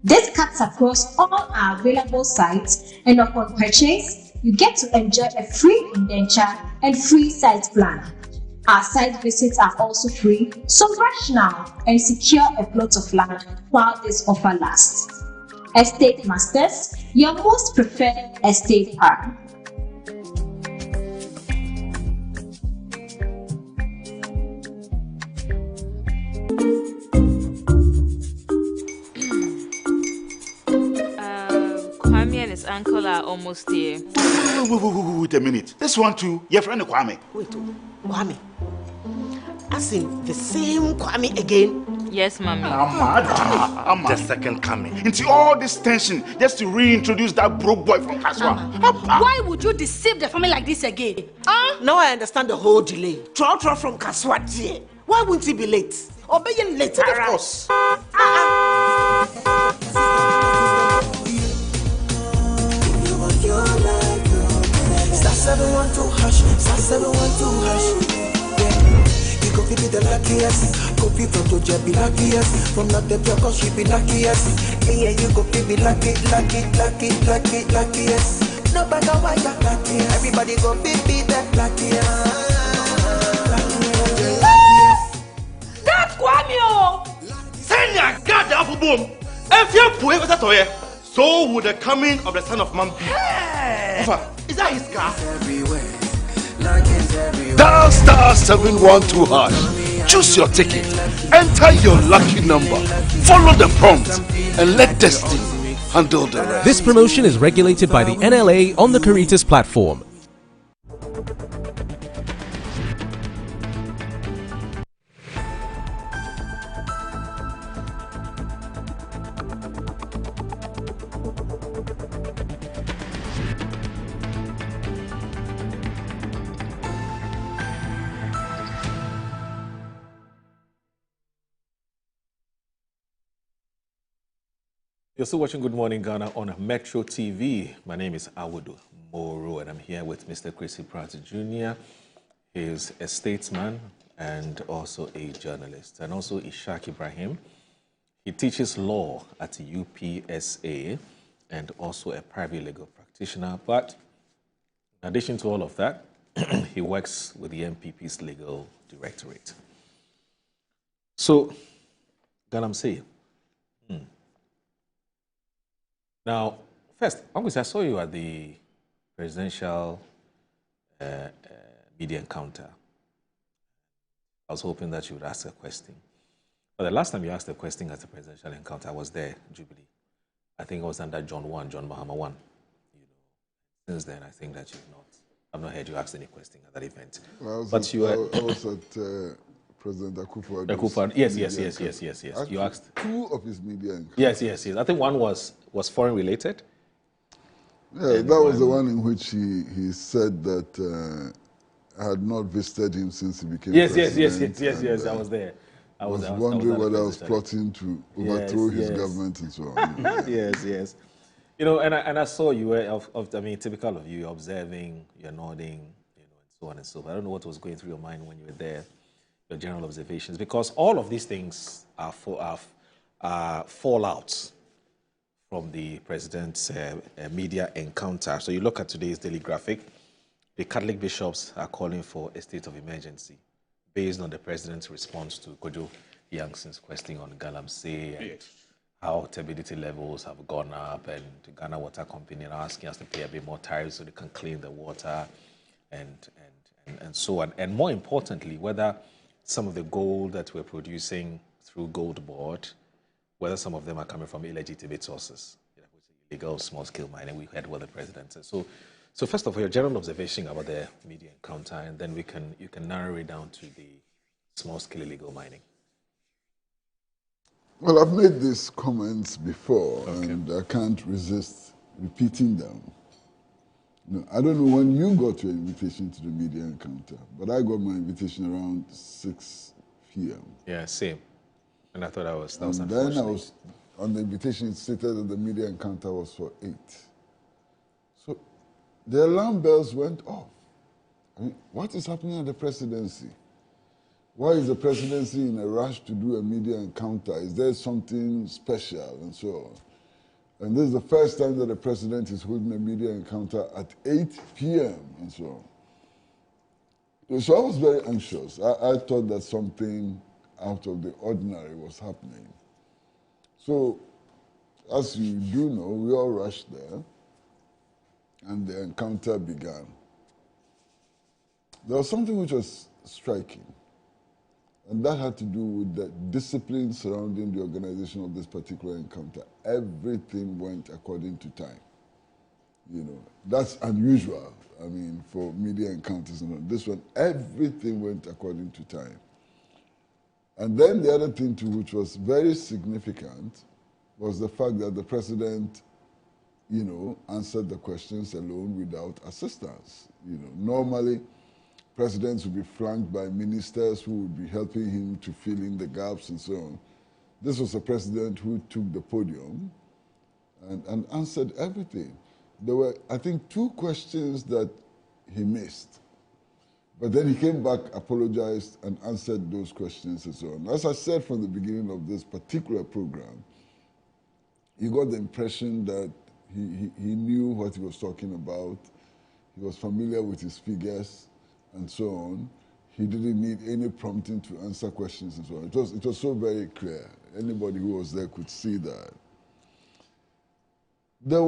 This cuts across all our available sites, and upon purchase, you get to enjoy a free indenture and free site plan. Our site visits are also free, so rush now and secure a plot of land while this offer lasts. Estate Masters, your most preferred estate partner. His uncle are almost here. Wait a minute. This one too, your friend Kwame. Wait, Kwame. As in the same Kwame again? Yes, Mommy. I'm the second coming. Into all this tension just to reintroduce that broke boy from Kaswa. Why would you deceive the family like this again? Now I understand the whole delay. Troll from Kaswa. Why wouldn't he be late? Or be late? Of course. Star 712 hash, star 712 hash. Yeah, you go be the luckiest. Copy from Georgia be luckiest. From not the cause she be luckiest. Yeah, you go be luckiest. No matter why you're lucky, everybody go be the luckiest. That's Kwame! Send your God the apple boom. If you put it with a so would the coming of the son of man be. Hey! Is that his car? Dial star 712 hash. Choose your ticket. Enter your lucky number. Follow the prompt and let destiny handle the rest. This promotion is regulated by the NLA on the Caritas platform. You're still watching Good Morning Ghana on Metro TV. My name is Awodo Moro, and I'm here with Mr. Chrissy Pratt Jr. He is a statesman and also a journalist, and also Ishaq Ibrahim. He teaches law at UPSA and also a private legal practitioner. But in addition to all of that, he works with the NPP's legal directorate. So, Galamsey. Now, first, I saw you at the presidential media encounter. I was hoping that you would ask a question. But the last time you asked a question at the presidential encounter, I was there, Jubilee. I think it was under John Mahama 1. Since then, I think that I've not heard you ask any question at that event. Well, I was at President Akufo. Yes. You asked two of his media encounters. Yes. I think one was foreign related. Yeah, that was the one in which he said that I had not visited him since he became president. Yes. I was there. I was wondering whether I was plotting to overthrow his government and so on. Yes. You know, and I saw you were, I mean, typical of you, observing, you're nodding, you know, and so on and so forth. I don't know what was going through your mind when you were there, your general observations, because all of these things are fallouts from the president's media encounter. So you look at today's daily graphic, the Catholic bishops are calling for a state of emergency based on the president's response to Kojo Yangson's question on Galamsey and how turbidity levels have gone up, and the Ghana Water Company are asking us to pay a bit more tariffs so they can clean the water and so on. And more importantly, whether some of the gold that we're producing through Gold Board, whether some of them are coming from illegitimate sources, illegal small-scale mining. We heard what the president said. So first of all, your general observation about the media encounter, and then you can narrow it down to the small-scale illegal mining. Well, I've made these comments before, and I can't resist repeating them. No, I don't know when you got your invitation to the media encounter, but I got my invitation around 6 p.m. Yeah, same. And I thought that was and then I was on the invitation. It stated that the media encounter was for 8. So the alarm bells went off. I mean, what is happening at the presidency? Why is the presidency in a rush to do a media encounter? Is there something special and so on? And this is the first time that the president is holding a media encounter at 8 p.m. and so on. So I was very anxious. I thought that something out of the ordinary was happening. So, as you do know, we all rushed there, and the encounter began. There was something which was striking, and that had to do with the discipline surrounding the organization of this particular encounter. Everything went according to time. You know, that's unusual, I mean, for media encounters. This one, everything went according to time. And then the other thing, too, which was very significant, was the fact that the president, you know, answered the questions alone without assistance. You know, normally, presidents would be flanked by ministers who would be helping him to fill in the gaps and so on. This was a president who took the podium and answered everything. There were, I think, 2 questions that he missed. But then he came back, apologized, and answered those questions and so on. As I said from the beginning of this particular program, you got the impression that he knew what he was talking about. He was familiar with his figures and so on. He didn't need any prompting to answer questions and so on. It was so very clear. Anybody who was there could see that. There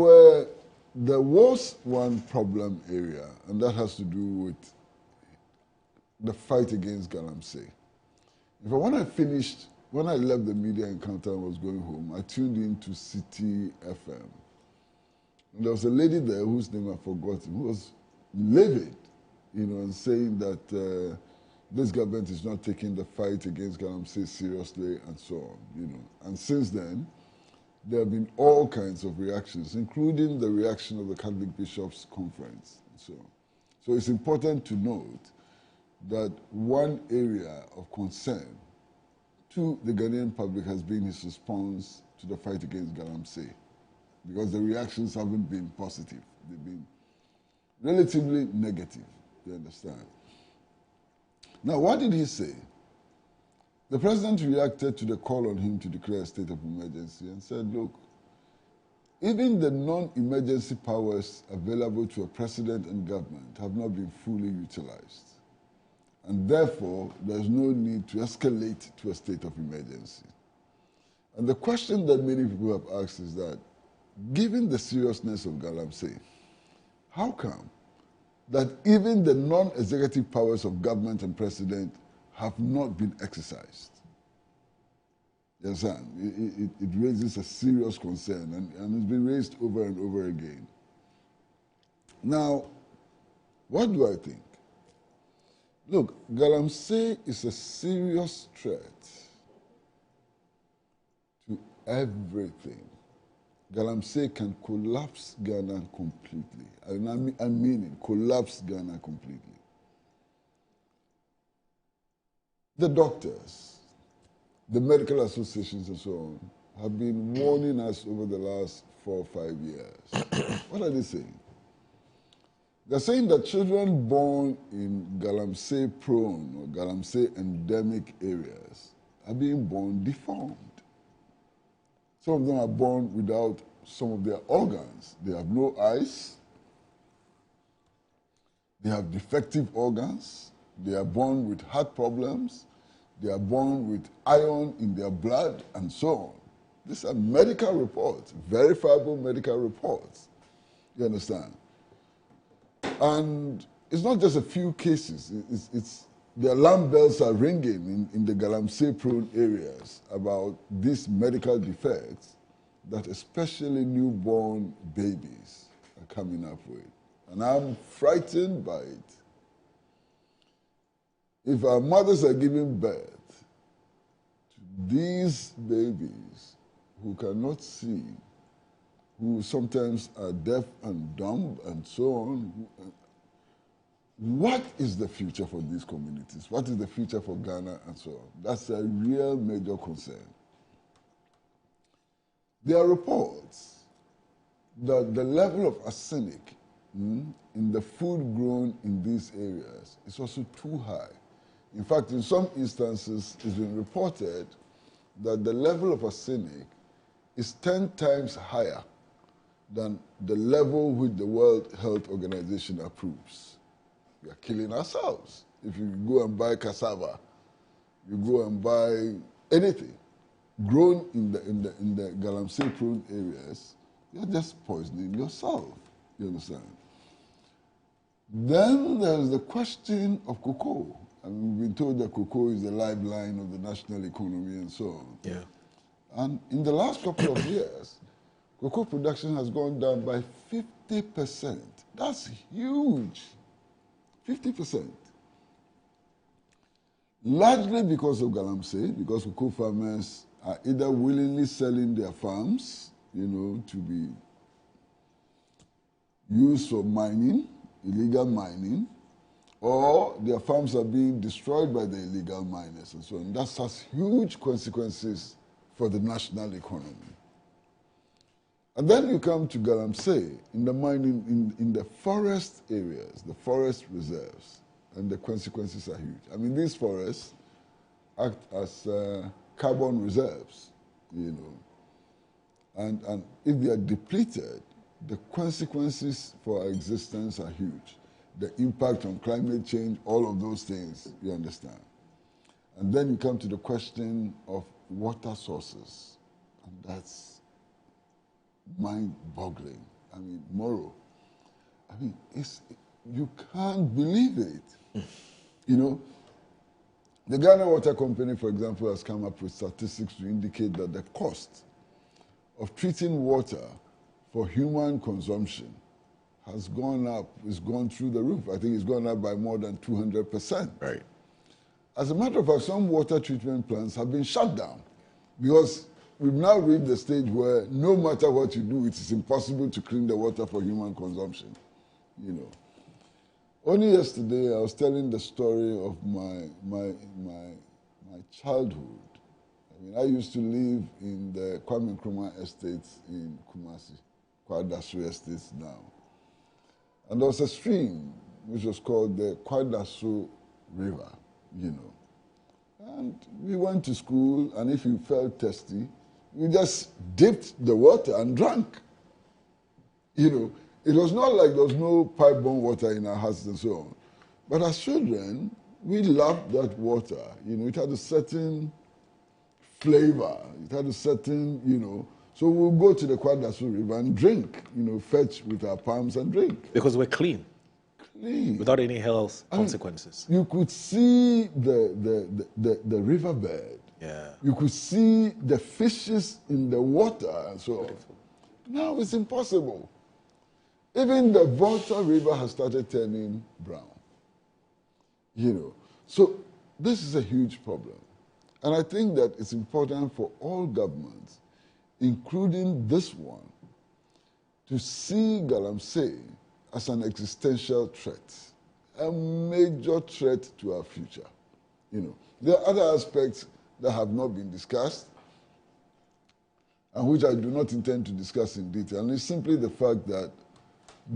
was one problem area, and that has to do with the fight against Galamsey. When I left the media encounter and was going home, I tuned into City FM. And there was a lady there whose name I forgot, who was livid, you know, and saying that this government is not taking the fight against Galamsey seriously and so on, you know. And since then, there have been all kinds of reactions, including the reaction of the Catholic Bishops' Conference and so on. So it's important to note that one area of concern to the Ghanaian public has been his response to the fight against Galamsey, because the reactions haven't been positive. They've been relatively negative, you understand? Now, what did he say? The president reacted to the call on him to declare a state of emergency and said, look, even the non-emergency powers available to a president and government have not been fully utilized. And therefore, there's no need to escalate to a state of emergency. And the question that many people have asked is that, given the seriousness of Galamsey, how come that even the non-executive powers of government and president have not been exercised? You understand? It raises a serious concern, and it's been raised over and over again. Now, what do I think? Look, Galamsey is a serious threat to everything. Galamsey can collapse Ghana completely. I mean it, collapse Ghana completely. The doctors, the medical associations and so on, have been warning us over the last 4 or 5 years. What are they saying? They're saying that children born in galamsey-prone or galamsey-endemic areas are being born deformed. Some of them are born without some of their organs. They have no eyes. They have defective organs. They are born with heart problems. They are born with iron in their blood and so on. These are medical reports, verifiable medical reports. You understand? And it's not just a few cases. The alarm bells are ringing in the galamsey-prone areas about these medical defects that especially newborn babies are coming up with. And I'm frightened by it. If our mothers are giving birth to these babies who cannot see, who sometimes are deaf and dumb and so on, what is the future for these communities? What is the future for Ghana and so on? That's a real major concern. There are reports that the level of arsenic in the food grown in these areas is also too high. In fact, in some instances, it's been reported that the level of arsenic is 10 times higher than the level which the World Health Organization approves. We are killing ourselves. If you go and buy cassava, you go and buy anything grown in the galamsey-prone areas, you're just poisoning yourself. You understand? Then there's the question of cocoa. I mean, we've been told that cocoa is the lifeline of the national economy and so on. Yeah. And in the last couple of years, cocoa production has gone down by 50%. That's huge. 50%. Largely because of galamsey, because cocoa farmers are either willingly selling their farms, to be used for mining, illegal mining, or their farms are being destroyed by the illegal miners and so on. That has huge consequences for the national economy. And then you come to galamsey, in the mining, in the forest areas, the forest reserves, and the consequences are huge. I mean, these forests act as carbon reserves, and if they are depleted, the consequences for our existence are huge. The impact on climate change, all of those things, you understand. And then you come to the question of water sources, and that's mind-boggling. I mean, Moro, you can't believe it. The Ghana Water Company, for example, has come up with statistics to indicate that the cost of treating water for human consumption has gone up, it's gone through the roof. I think it's gone up by more than 200%. Right. As a matter of fact, some water treatment plants have been shut down because we've now reached the stage where no matter what you do, it is impossible to clean the water for human consumption. Only yesterday, I was telling the story of my childhood. I mean, I used to live in the Kwame Nkrumah estates in Kumasi, Kwadaso estates now. And there was a stream which was called the Kwadaso River, And we went to school, and if you felt thirsty, you just dipped the water and drank. It was not like there was no pipe-borne water in our houses and so on. But as children, we loved that water. It had a certain flavor. It had a certain, So we'll go to the Kwadaso River and drink, fetch with our palms and drink. Because we're clean. Clean. Without any health consequences. You could see the riverbed. Yeah. You could see the fishes in the water and so on. Now it's impossible. Even the Volta River has started turning brown. So this is a huge problem. And I think that it's important for all governments, including this one, to see galamsey as an existential threat, a major threat to our future. There are other aspects that have not been discussed. and which I do not intend to discuss in detail, and it's simply the fact that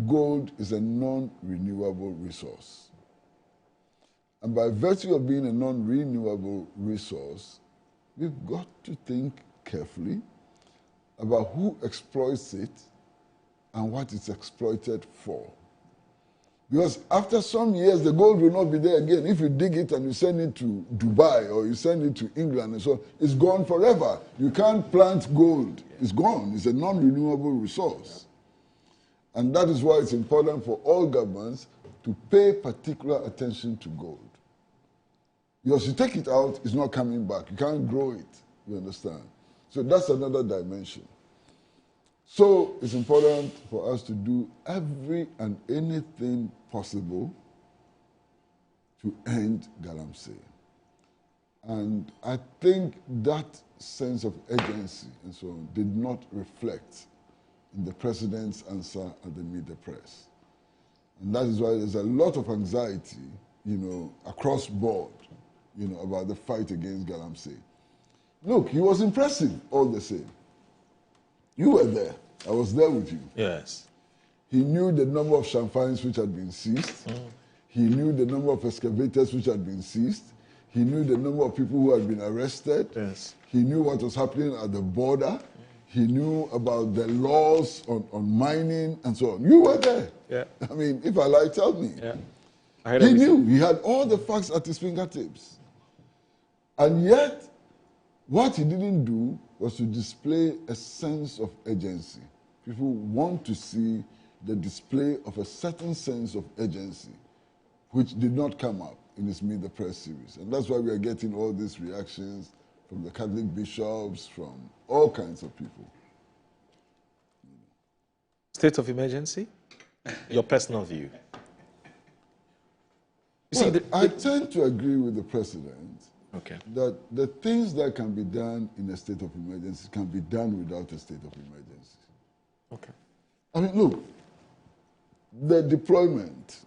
gold is a non-renewable resource. And by virtue of being a non-renewable resource, we've got to think carefully about who exploits it and what it's exploited for. Because after some years, the gold will not be there again. If you dig it and you send it to Dubai or you send it to England and so on, it's gone forever. You can't plant gold. It's gone. It's a non-renewable resource. And that is why it's important for all governments to pay particular attention to gold. Because you take it out, it's not coming back. You can't grow it, you understand? So that's another dimension. So it's important for us to do every and anything possible to end galamsey. And I think that sense of urgency and so on did not reflect in the president's answer at the Meet the Press. And that is why there's a lot of anxiety, across board, about the fight against galamsey. Look, he was impressive all the same. You were there. I was there with you. Yes. He knew the number of champagnes which had been seized. He knew the number of excavators which had been seized. He knew the number of people who had been arrested. Yes. He knew what was happening at the border. He knew about the laws on mining and so on. You were there. Yeah. I mean, if I lie, tell me. Yeah. He knew. He had all the facts at his fingertips. And yet, what he didn't do was to display a sense of urgency. People want to see the display of a certain sense of urgency, which did not come up in his Meet the Press series. And that's why we are getting all these reactions from the Catholic bishops, from all kinds of people. State of emergency? Your personal view? I tend to agree with the president. Okay. That the things that can be done in a state of emergency can be done without a state of emergency. Okay. I mean, look, the deployment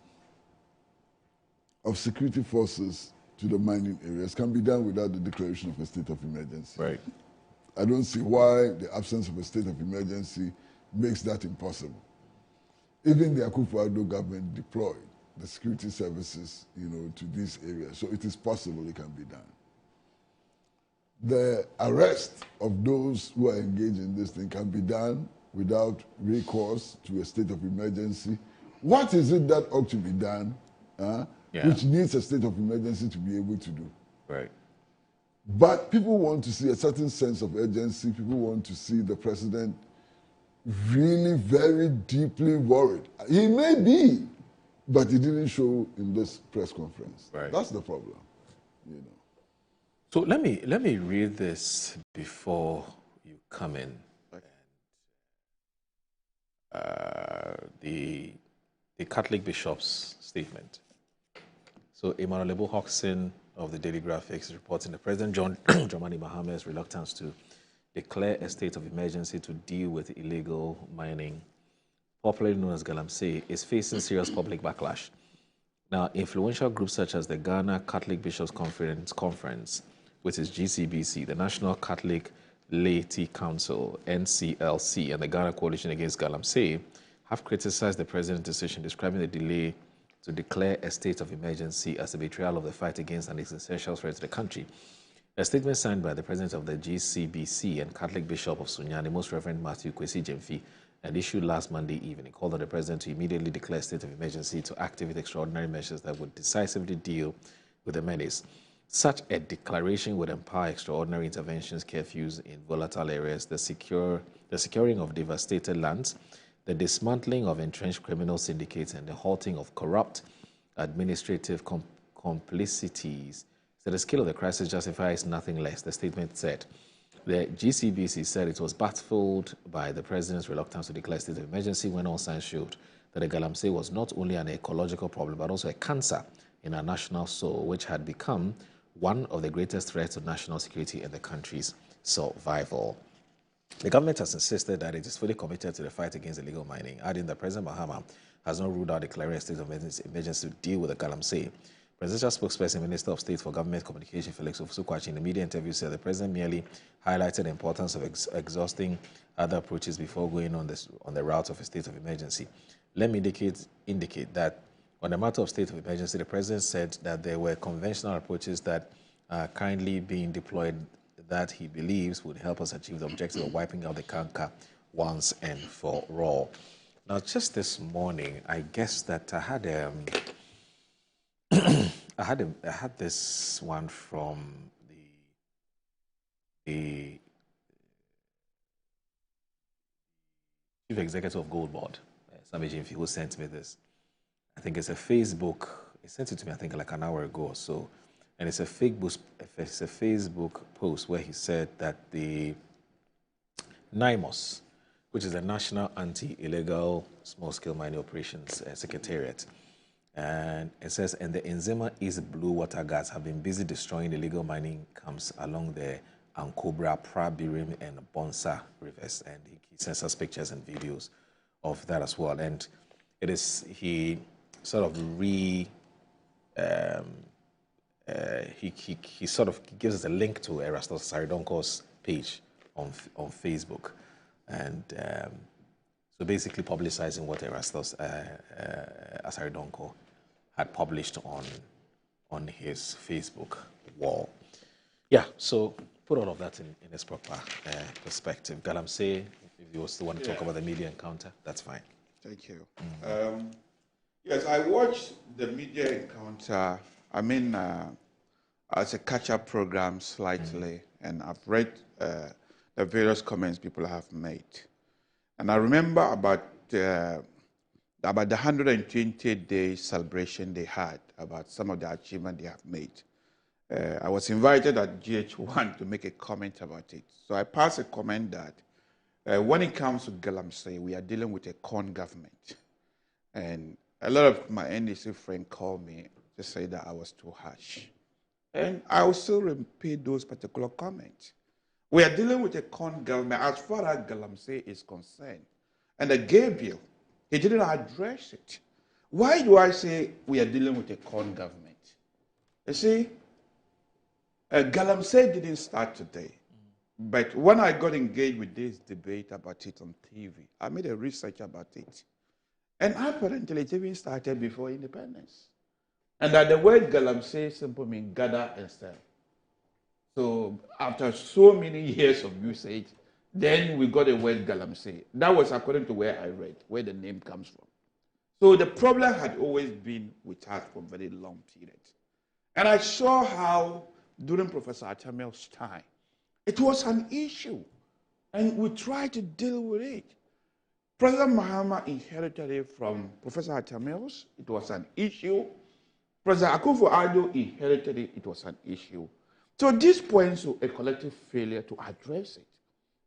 of security forces to the mining areas can be done without the declaration of a state of emergency. Right. I don't see why the absence of a state of emergency makes that impossible. Even the Akufo-Addo government deployed the security services, to these areas. So it is possible it can be done. The arrest of those who are engaged in this thing can be done without recourse to a state of emergency. What is it that ought to be done, which needs a state of emergency to be able to do? Right. But people want to see a certain sense of urgency. People want to see the president really very deeply worried. He may be, but he didn't show in this press conference. Right. That's the problem. So let me read this before you come in. The Catholic bishop's statement. So Emmanuel Ebo Hodgson of the Daily Graphics is reporting that President John Dramani Mahama's reluctance to declare a state of emergency to deal with illegal mining, popularly known as galamsey, is facing serious public backlash. Now, influential groups such as the Ghana Catholic Bishops Conference, which is GCBC, the National Catholic Laity Council, NCLC, and the Ghana Coalition Against Galamsey have criticized the president's decision, describing the delay to declare a state of emergency as a betrayal of the fight against an existential threat to the country. A statement signed by the president of the GCBC and Catholic Bishop of Sunyani, Most Reverend Matthew Kwesi Jemfi, and issued last Monday evening, called on the president to immediately declare a state of emergency to activate extraordinary measures that would decisively deal with the menace. Such a declaration would empower extraordinary interventions, curfews in volatile areas, the securing of devastated lands, the dismantling of entrenched criminal syndicates, and the halting of corrupt administrative complicities. So the scale of the crisis justifies nothing less, the statement said. The GCBC said it was baffled by the president's reluctance to declare a state of emergency when all signs showed that the galamsey was not only an ecological problem, but also a cancer in our national soul, which had become one of the greatest threats to national security and the country's survival. The government has insisted that it is fully committed to the fight against illegal mining, adding that President Mahama has not ruled out declaring a state of emergency to deal with the galamsey. Presidential spokesperson, Minister of State for Government Communication, Felix Ofusu-Kwakye, in the media interview said the president merely highlighted the importance of exhausting other approaches before going on the route of a state of emergency. Let me indicate that on the matter of state of emergency, the president said that there were conventional approaches that are currently being deployed that he believes would help us achieve the objective of wiping out the canker once and for all. Now, just this morning, I guess that I had I had this one from the chief executive of Gold Board, Sammy Jimfi, who sent me this. I think it's a Facebook. He sent it to me, I think, like an hour ago or so. And it's a Facebook post where he said that the NIMOS, which is the National Anti-Illegal Small-Scale Mining Operations Secretariat, and it says, and the Nzema East Blue Water Guards have been busy destroying illegal mining camps along the Ankobra, Prabirim, and Bonsa rivers. And he sends us pictures and videos of that as well. And it is, he sort of he sort of gives us a link to Erastus Saridonko's page on Facebook. And so basically publicizing what Erastus Asaridonko had published on his Facebook wall. Yeah, so put all of that in its proper perspective. Galamsey, if you still want to talk about the media encounter, that's fine. Thank you. Yes, I watched the media encounter, as a catch-up program slightly, and I've read the various comments people have made. And I remember about the 120-day celebration they had, about some of the achievements they have made. I was invited at GH1 to make a comment about it. So I passed a comment that when it comes to Galamsey, we are dealing with a corn government. And a lot of my NDC friends called me to say that I was too harsh. And I will still repeat those particular comments. We are dealing with a corn government as far as Galamsey is concerned. And the gay bill, he didn't address it. Why do I say we are dealing with a corn government? You see, Galamsey didn't start today. But when I got engaged with this debate about it on TV, I made a research about it. And apparently it even started before independence. And that the word Galamsey simply means gather and sell. So after so many years of usage, then we got the word Galamsey. That was according to where I read, where the name comes from. So the problem had always been with us for a very long period. And I saw how during Professor Atamel's time, it was an issue. And we tried to deal with it. President Mahama inherited it from Professor Atamel's. It was an issue. President Akufo-Addo inherited it. It was an issue. So this points to a collective failure to address it.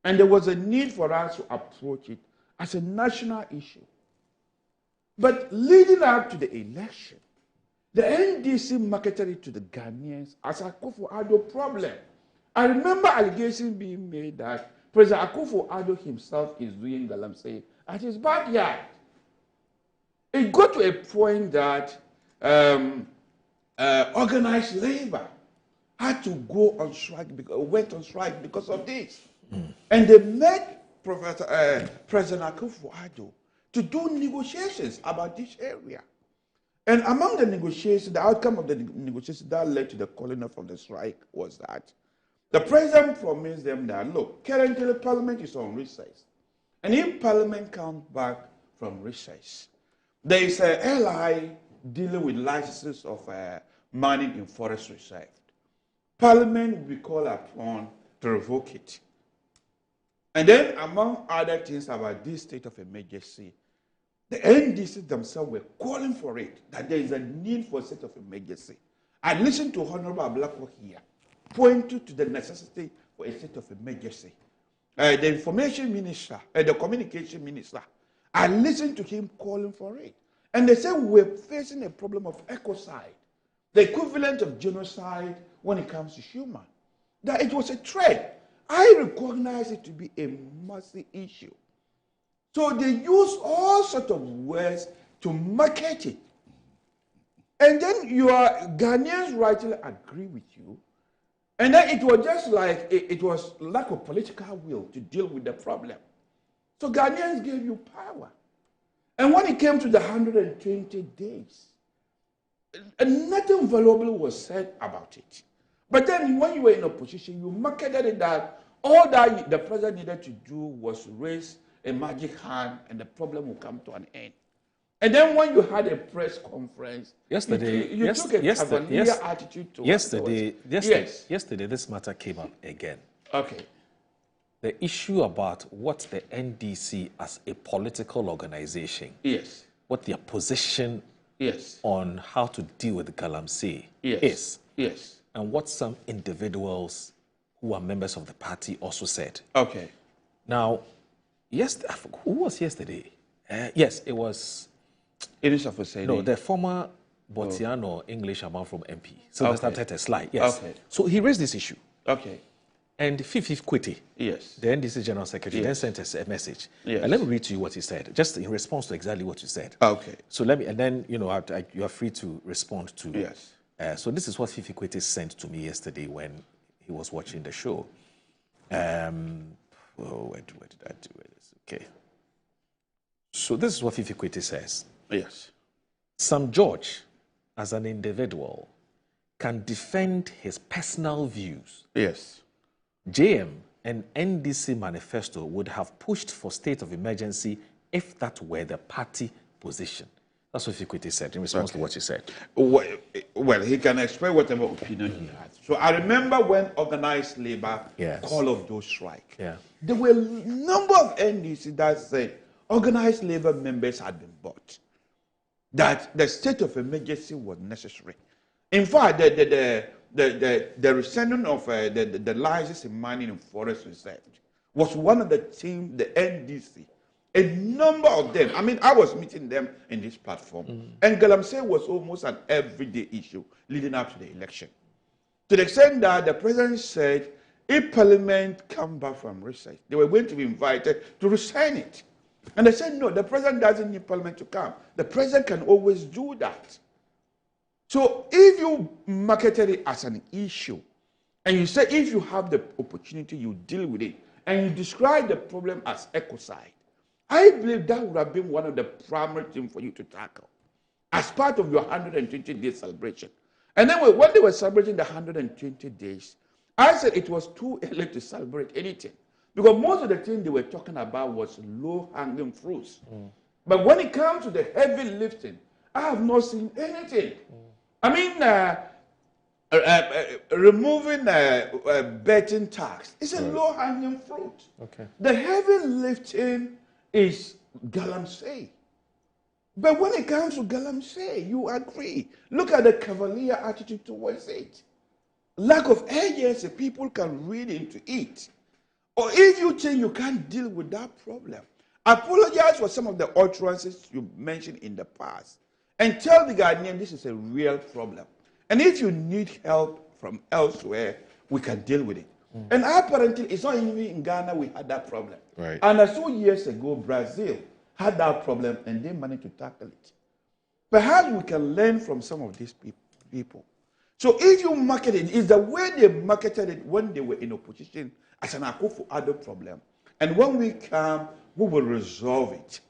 And there was a need for us to approach it as a national issue. But leading up to the election, the NDC marketed it to the Ghanaians as a Akufo-Addo problem. I remember allegations being made that President Akufo-Addo himself is doing Galamsey at his backyard. It got to a point that organized labor had to go on strike, went on strike because of this. And they made President Akufo-Addo to do negotiations about this area. And among the negotiations, the outcome of the negotiations that led to the calling off of the strike was that the president promised them that, look, currently Parliament is on recess. And if Parliament comes back from recess, there is a LI dealing with licenses of mining in forest reserve. Parliament will be called upon to revoke it. And then, among other things about this state of emergency, the NDC themselves were calling for it, that there is a need for a state of emergency. I listened to Honorable Ablako here, pointing to the necessity for a state of emergency. The information minister, the communication minister, I listened to him calling for it. And they said we're facing a problem of ecocide, the equivalent of genocide when it comes to human. That it was a threat. I recognize it to be a massive issue. So they use all sorts of words to market it. And then your Ghanaians rightly agree with you. And then it was just like it was lack of political will to deal with the problem. So Ghanaians gave you power. And when it came to the 120 days, nothing valuable was said about it. But then when you were in opposition, you marketed it that all that the president needed to do was raise a magic hand and the problem will come to an end. And then when you had a press conference, yesterday, you took a cavalier attitude to yesterday, this matter came up again. Okay. The issue about what the NDC as a political organization, yes, what their position yes, on how to deal with Galamsey yes, is, yes, and what some individuals who are members of the party also said. Okay. Now, who was yesterday? Yes, it was. It is Afoko. No, the former Botiano English amount from MP. Sylvester Tete slide. Yes. Okay. So he raised this issue. Okay. And Fifi Kwete, yes, the NDC General Secretary, then sent us a message. Yes. And let me read to you what he said, just in response to exactly what you said. Okay. So let me, and then, you know, you are free to respond to. Yes. So this is what Fifi Kwete sent to me yesterday when he was watching the show. Where did I do it? Okay. So this is what Fifi Kwete says. Yes. Sam George, as an individual, can defend his personal views. Yes. JM and NDC manifesto would have pushed for state of emergency if that were the party position. That's what Fikwete said in response to what you said. Well, he can express whatever opinion he has. So I remember when organized labor called off those strike. Yeah. There were a number of NDC that said organized labor members had been bought, that the state of emergency was necessary. In fact, the rescinding of the license in mining and forest reserve was one of the teams, the NDC. A number of them, I mean, I was meeting them in this platform. And Galamsey was almost an everyday issue leading up to the election. To the extent that the president said, if Parliament come back from recess, they were going to be invited to resign it. And they said, no, the president doesn't need Parliament to come. The president can always do that. So if you marketed it as an issue, and you say if you have the opportunity, you deal with it, and you describe the problem as ecocide, I believe that would have been one of the primary things for you to tackle as part of your 120-day celebration. And then when they were celebrating the 120 days, I said it was too early to celebrate anything, because most of the things they were talking about was low-hanging fruits. But when it comes to the heavy lifting, I have not seen anything. I mean, removing betting tax is a low-hanging fruit. Okay. The heavy lifting is Galamsey. But when it comes to Galamsey, you agree. Look at the cavalier attitude towards it. Lack of urgency, people can read into it. Or if you think you can't deal with that problem, apologize for some of the utterances you mentioned in the past. And tell the Ghanaian this is a real problem. And if you need help from elsewhere, we can deal with it. And apparently, it's not even in Ghana we had that problem. Right. And a few years ago, Brazil had that problem and they managed to tackle it. Perhaps we can learn from some of these people. So if you market it, it's the way they marketed it when they were in opposition as an Akufo-Addo problem. And when we come, we will resolve it.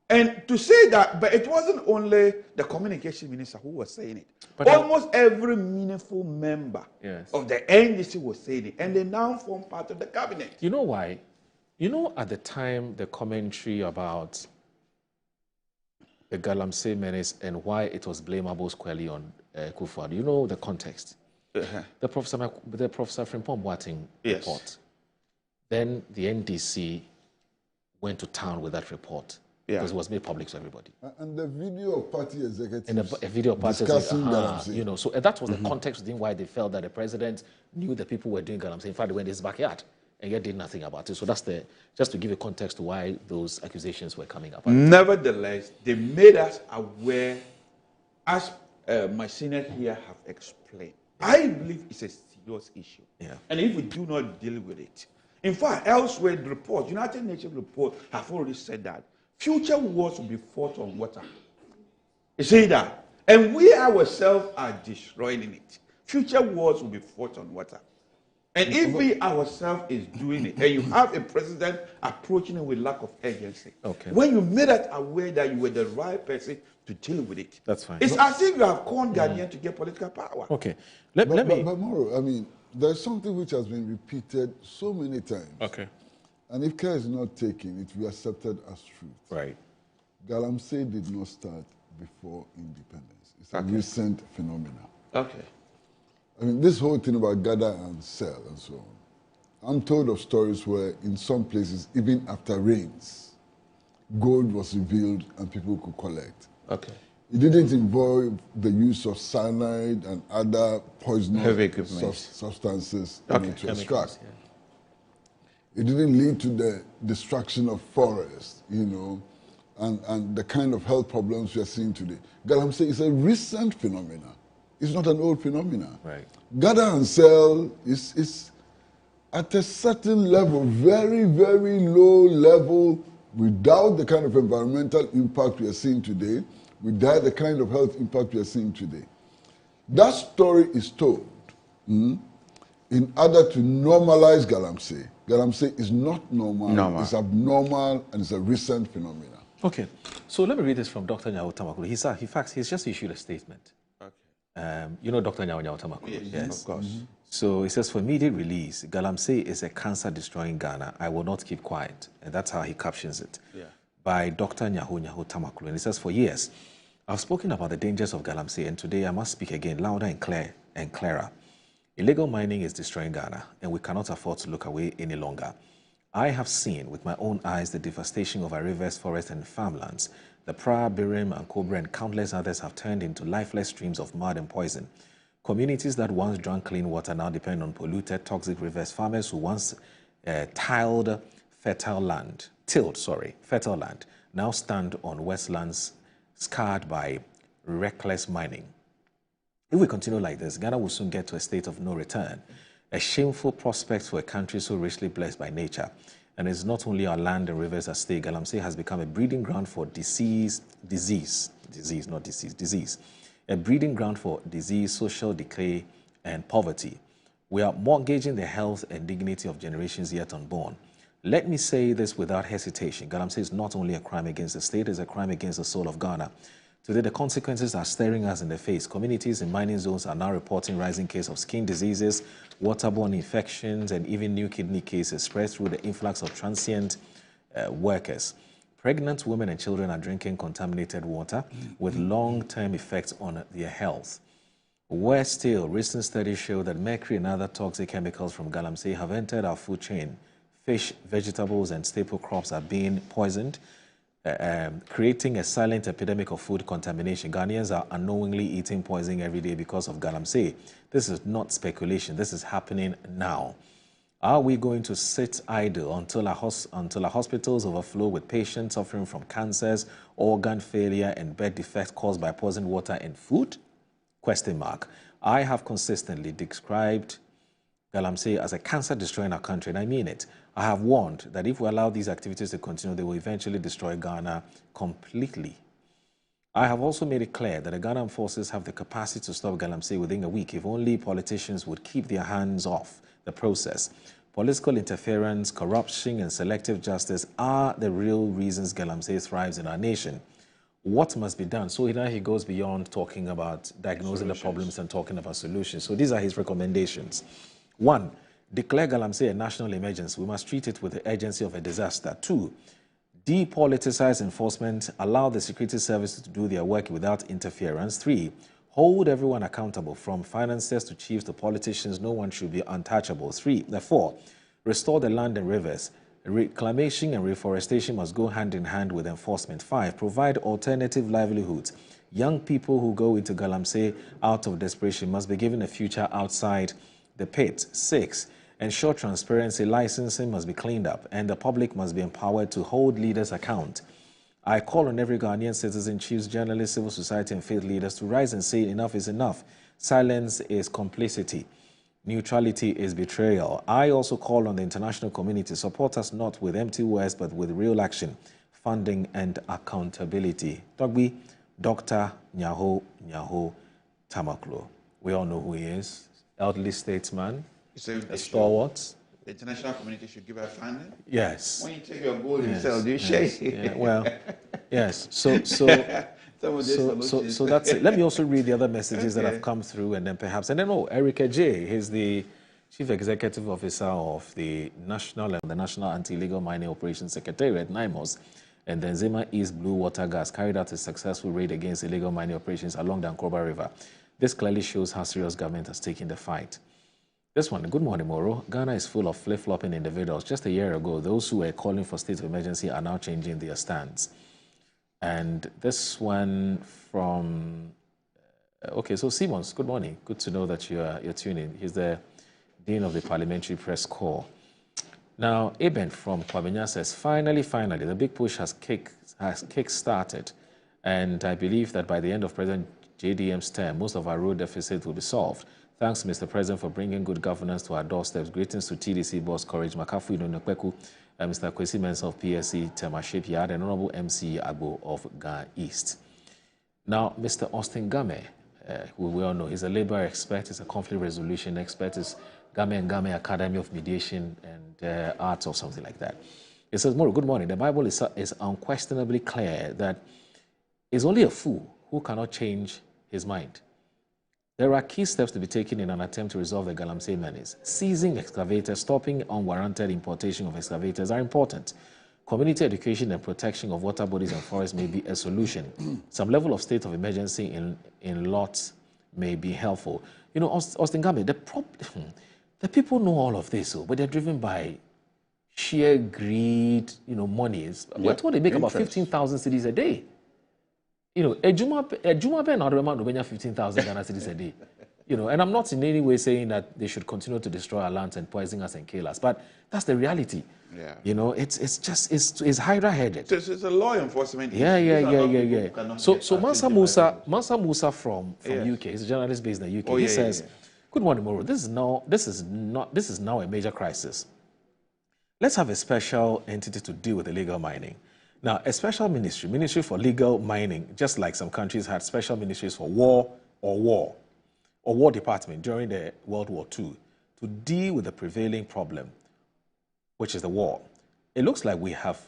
And to say that, but it wasn't only the communication minister who was saying it. But almost every meaningful member of the NDC was saying it, and they now form part of the cabinet. You know why? You know, at the time, the commentary about the Galamsey menace and why it was blamable squarely on Kufuor, you know the context. The Professor Frimpong Boateng report. Then the NDC went to town with that report. Because it was made public to everybody. And the video of party executives and a video of party discussing Galamsey. You know, so that was the context within why they felt that the president knew the people were doing Galamsey. In fact, they went in his backyard and yet did nothing about it. So that's just to give a context to why those accusations were coming up. Nevertheless, they made us aware, as my senior here have explained. I believe it's a serious issue. And if we do not deal with it, in fact, elsewhere, the report, United Nations report, have already said that future wars will be fought on water. You see that? And we ourselves are destroying it. Future wars will be fought on water. And if we ourselves is doing it, and you have a president approaching it with lack of urgency, when you made us aware that you were the right person to deal with it, that's fine. It's as if you have called Ghanaian to get political power. Okay. But Moro, I mean, there's something which has been repeated so many times. Okay. And if care is not taken, it will be accepted as truth. Right. Galamsey did not start before independence. It's a recent phenomenon. Okay. I mean, this whole thing about gather and sell and so on. I'm told of stories where in some places, even after rains, gold was revealed and people could collect. Okay. It didn't involve the use of cyanide and other poisonous substances to extract. It didn't lead to the destruction of forests, and the kind of health problems we are seeing today. Galamsey is a recent phenomenon. It's not an old phenomenon. Right. Gather and sell is at a certain level, very, very low level, without the kind of environmental impact we are seeing today, without the kind of health impact we are seeing today. That story is told in order to normalize Galamsey. Galamsey is not normal, it's abnormal, and it's a recent phenomenon. Okay, so let me read this from Dr. Nyao Tamakulu. He's just issued a statement. You know Dr. Nyao Tamakulu? Yes, of course. So he says, for immediate release, Galamsey is a cancer destroying Ghana. I will not keep quiet. And that's how he captions it. Yeah. By Dr. Nyao Tamakulu. And he says, for years, I've spoken about the dangers of Galamsey, and today I must speak again louder and clearer. Illegal mining is destroying Ghana, and we cannot afford to look away any longer. I have seen with my own eyes the devastation of our rivers, forests, and farmlands. The Pra, Birim, and Cobra, and countless others have turned into lifeless streams of mud and poison. Communities that once drank clean water now depend on polluted, toxic rivers. Farmers who once tilled fertile land, now stand on wastelands scarred by reckless mining. If we continue like this, Ghana will soon get to a state of no return, a shameful prospect for a country so richly blessed by nature. And it's not only our land and rivers at stake. Galamsey has become a breeding ground for disease, a breeding ground for disease, social decay, and poverty. We are mortgaging the health and dignity of generations yet unborn. Let me say this without hesitation. Galamsey is not only a crime against the state, it's a crime against the soul of Ghana. Today, the consequences are staring us in the face. Communities in mining zones are now reporting rising cases of skin diseases, waterborne infections, and even new kidney cases spread through the influx of transient workers. Pregnant women and children are drinking contaminated water with long-term effects on their health. Worse still, recent studies show that mercury and other toxic chemicals from Galamsey have entered our food chain. Fish, vegetables, and staple crops are being poisoned, creating a silent epidemic of food contamination. Ghanaians are unknowingly eating poison every day because of Galamsey. This is not speculation. This is happening now. Are we going to sit idle until our hospitals overflow with patients suffering from cancers, organ failure, and bed defects caused by poisoned water and food? ? I have consistently described Galamsey as a cancer destroying our country, and I mean it. I have warned that if we allow these activities to continue, they will eventually destroy Ghana completely. I have also made it clear that the Ghanaian forces have the capacity to stop Galamsey within a week if only politicians would keep their hands off the process. Political interference, corruption, and selective justice are the real reasons Galamsey thrives in our nation. What must be done? So now he goes beyond talking about diagnosing the problems and talking about solutions. So these are his recommendations. 1, declare Galamsey a national emergency. We must treat it with the urgency of a disaster. 2, depoliticize enforcement, allow the security services to do their work without interference. 3, hold everyone accountable, from financiers to chiefs to politicians. No one should be untouchable. 4, restore the land and rivers. Reclamation and reforestation must go hand in hand with enforcement. 5, provide alternative livelihoods. Young people who go into Galamsey out of desperation must be given a future outside the pit. 6, ensure transparency. Licensing must be cleaned up, and the public must be empowered to hold leaders account. I call on every Ghanaian citizen, chiefs, journalists, civil society, and faith leaders to rise and say enough is enough. Silence is complicity. Neutrality is betrayal. I also call on the international community to support us not with empty words, but with real action, funding, and accountability. Dogby, Dr. Nyaho Tamaklo. We all know who he is. Elderly statesman, a stalwart. The international community should give her funding. Yes. When you take your gold and sell, do you share? Yeah, well, yes. So that's it. Let me also read the other messages that have come through, and then Erica J. He's the Chief Executive Officer of the National Anti-Illegal Mining Operations Secretariat, NIMOS, and then Zema East Blue Water Gas carried out a successful raid against illegal mining operations along the Ankoba River. This clearly shows how serious government has taken the fight. This one, good morning, Moro. Ghana is full of flip-flopping individuals. Just a year ago, those who were calling for state of emergency are now changing their stance. And this one from, okay, so Simons, good morning. Good to know that you're tuning. He's the Dean of the Parliamentary Press Corps. Now, Eben from Kwabenya says, finally, the big push has kick-started. And I believe that by the end of President JDM's term, most of our road deficit will be solved. Thanks, Mr. President, for bringing good governance to our doorsteps. Greetings to TDC boss Courage Makafu Inonekweku, Mr. Kwesi Mensah of PSC Temaship Yard, and Honorable MC Agbo of Ga East. Now, Mr. Austin Game, who we all know, he's a labor expert, he's a conflict resolution expert, he's Game and Game Academy of Mediation and Arts or something like that. He says, Moro, good morning. The Bible is unquestionably clear that it's only a fool who cannot change his mind. There are key steps to be taken in an attempt to resolve the Galamsey menace. Seizing excavators, stopping unwarranted importation of excavators are important. Community education and protection of water bodies and forests may be a solution. Some level of state of emergency in lots may be helpful. You know, Austin Game, the people know all of this, but they're driven by sheer greed, monies. We're told they make about 15,000 cedis a day. You know, a Juma Ben or Remando 15,000 Ghana cedis a day. And I'm not in any way saying that they should continue to destroy our lands and poison us and kill us, but that's the reality. Yeah. It's Hydra-headed. It's a law enforcement issue. Yeah. So Mansa Musa from UK, he's a journalist based in the UK. He says, "Good morning, Moro. This is now a major crisis. Let's have a special entity to deal with illegal mining. Now, a special ministry for legal mining, just like some countries had special ministries for war department during the World War II, to deal with the prevailing problem, which is the war. It looks like we have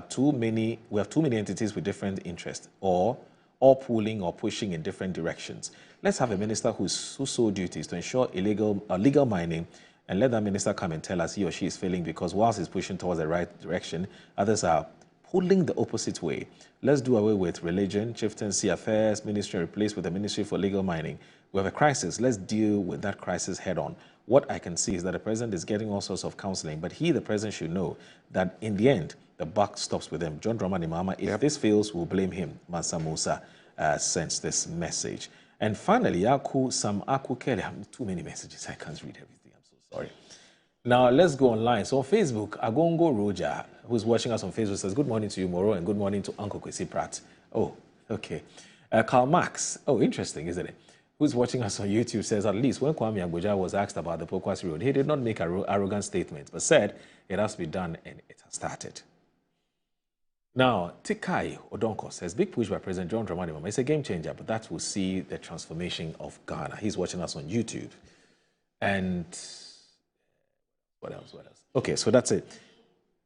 too many entities with different interests, or all pulling or pushing in different directions. Let's have a minister whose sole duty is to ensure legal mining, and let that minister come and tell us he or she is failing because whilst he's pushing towards the right direction, others are pulling the opposite way. Let's do away with religion, chieftaincy affairs, ministry replaced with the Ministry for Legal Mining. We have a crisis. Let's deal with that crisis head on. What I can see is that the president is getting all sorts of counseling, but the president should know that in the end, the buck stops with him. John Dramani Mahama, if this fails, we'll blame him. Mansa Musa sends this message. And finally, Aku Kelly, too many messages. I can't read everything. Sorry. Now, let's go online. So on Facebook, Agongo Roja, who's watching us on Facebook, says, good morning to you, Moro, and good morning to Uncle Kwesi Pratt. Oh, okay. Karl Marx, interesting, isn't it? Who's watching us on YouTube says, at least when Kwame Agboja was asked about the Pokwasi Road, he did not make an arrogant statement, but said it has to be done and it has started. Now, Tikai Odonko says, big push by President John Dramani Mahama. It's a game changer, but that will see the transformation of Ghana. He's watching us on YouTube. And what else? Okay, so that's it.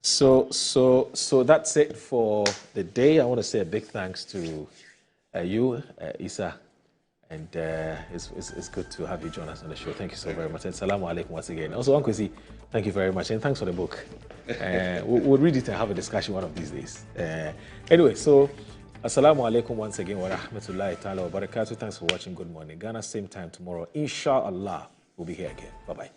So that's it for the day. I want to say a big thanks to you, Isa, and it's good to have you join us on the show. Thank you so very much. And Salamu Alaikum once again. Also, Unkwesi, thank you very much, and thanks for the book. We'll read it and have a discussion one of these days. Anyway, so Assalamu Alaikum once again wa rahmatullahi ta'ala wa barakatuh. Thanks for watching Good Morning Ghana. Same time tomorrow, inshallah, we'll be here again. Bye-bye.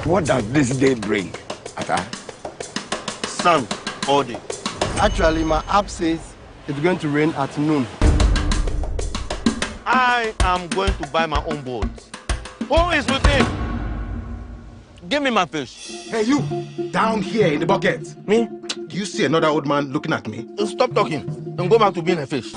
What does this day bring, Ata? Sun all day. Actually, my app says it's going to rain at noon. I am going to buy my own boat. Who is with him? Give me my fish. Hey, you! Down here in the bucket. Me? Do you see another old man looking at me? Stop talking and go back to being a fish.